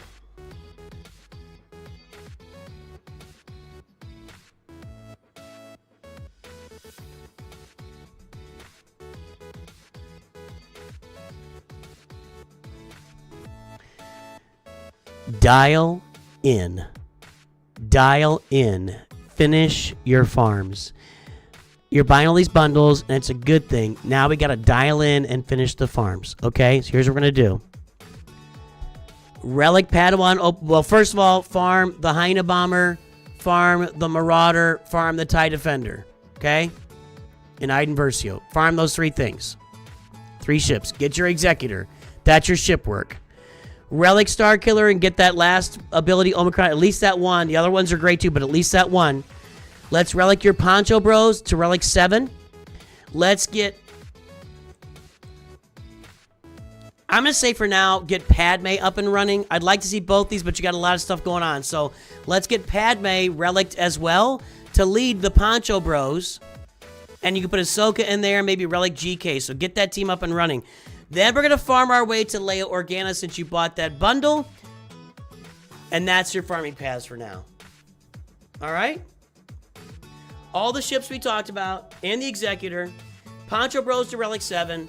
Dial in. Dial in. Finish your farms. You're buying all these bundles, and it's a good thing. Now we got to dial in and finish the farms. Okay, so here's what we're going to do. Relic Padawan. Well, first of all, farm the Hyena Bomber, farm the Marauder, farm the TIE Defender. Okay? In Iden Versio. Farm those 3 things. 3 ships. Get your Executor. That's your ship work. Relic Starkiller and get that last ability Omicron. At least that one. The other ones are great too, but at least that one. Let's relic your Poncho Bros to Relic 7. Let's get... I'm going to say for now, get Padme up and running. I'd like to see both these, but you got a lot of stuff going on. So let's get Padme relicked as well to lead the Poncho Bros. And you can put Ahsoka in there, maybe Relic GK. So get that team up and running. Then we're going to farm our way to Leia Organa since you bought that bundle. And that's your farming paths for now. All right? All the ships we talked about and the Executor. Poncho Bros to Relic 7.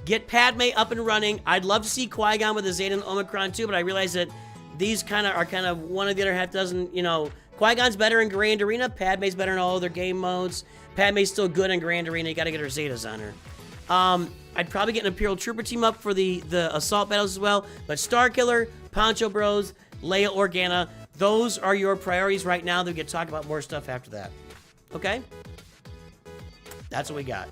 Get Padme up and running. I'd love to see Qui-Gon with the Zeta and Omicron too, but I realize that these are one of the other half dozen, you know. Qui-Gon's better in Grand Arena. Padme's better in all other game modes. Padme's still good in Grand Arena. You got to get her Zetas on her. I'd probably get an Imperial Trooper team up for the assault battles as well. But Starkiller, Poncho Bros, Leia Organa, those are your priorities right now. Then we can talk about more stuff after that. Okay? That's what we got.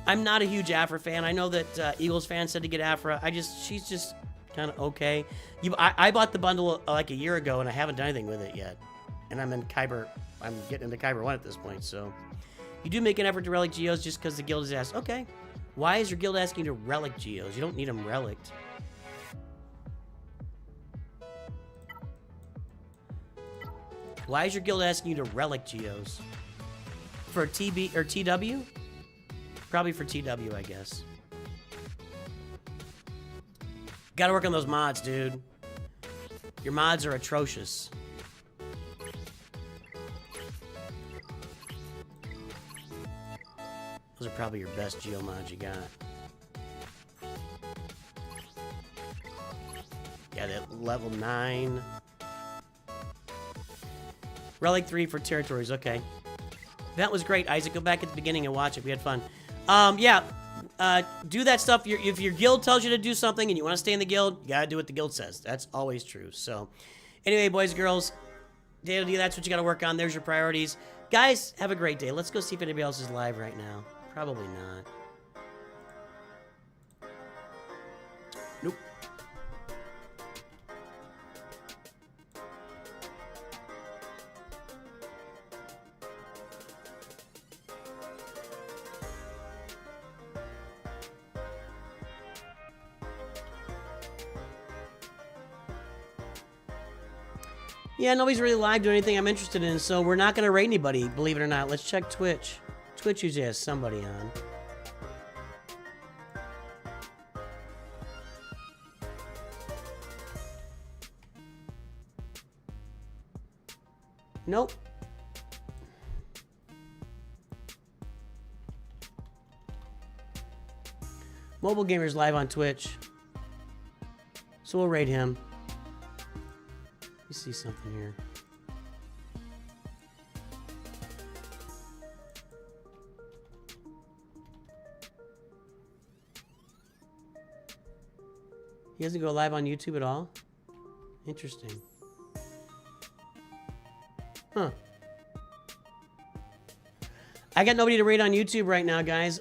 I'm not a huge Afra fan. I know that Eagles fans said to get Afra. She's just kind of okay. I bought the bundle like a year ago, and I haven't done anything with it yet. And I'm getting into Kyber 1 at this point, so. You do make an effort to relic Geos just because the guild is asked. Okay. Why is your guild asking you to relic Geos? You don't need them relicked. Why is your guild asking you to relic geos? For TB or TW? Probably for TW, I guess. Gotta work on those mods, dude. Your mods are atrocious. Those are probably your best geo mods you got. Yeah, that level 9. Relic 3 for territories, okay. That was great, Isaac. Go back at the beginning and watch it. We had fun. Yeah, do that stuff. If your guild tells you to do something and you want to stay in the guild, you gotta do what the guild says. That's always true. So, anyway, boys and girls, that's what you gotta work on. There's your priorities. Guys, have a great day. Let's go see if anybody else is live right now. Probably not. Nope. Yeah, nobody's really live doing anything I'm interested in, so we're not going to raid anybody, believe it or not. Let's check Twitch. Twitch usually has somebody on. Nope. Mobile Gamer's live on Twitch. So we'll raid him. Let me see something here. He doesn't go live on YouTube at all? Interesting. Huh. I got nobody to raid on YouTube right now, guys.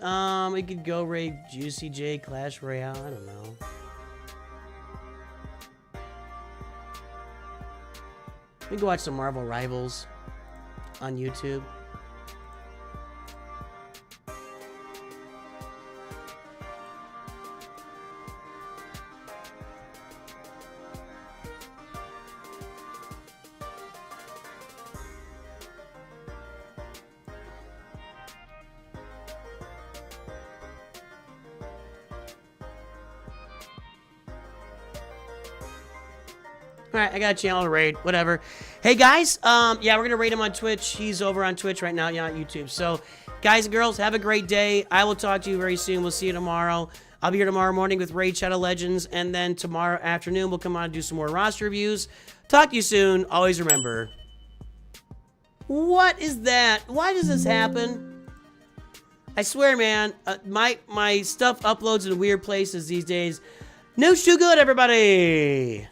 We could go raid Juicy J, Clash Royale. I don't know. We can go watch some Marvel Rivals on YouTube. Alright, I got a channel to raid, whatever. Hey guys, yeah, we're gonna raid him on Twitch. He's over on Twitch right now, yeah, on YouTube. So, guys and girls, have a great day. I will talk to you very soon. We'll see you tomorrow. I'll be here tomorrow morning with Raid Shadow Legends, and then tomorrow afternoon we'll come on and do some more roster reviews. Talk to you soon. Always remember. What is that? Why does this happen? I swear, man, my stuff uploads in weird places these days. NOOCH2GUD, everybody!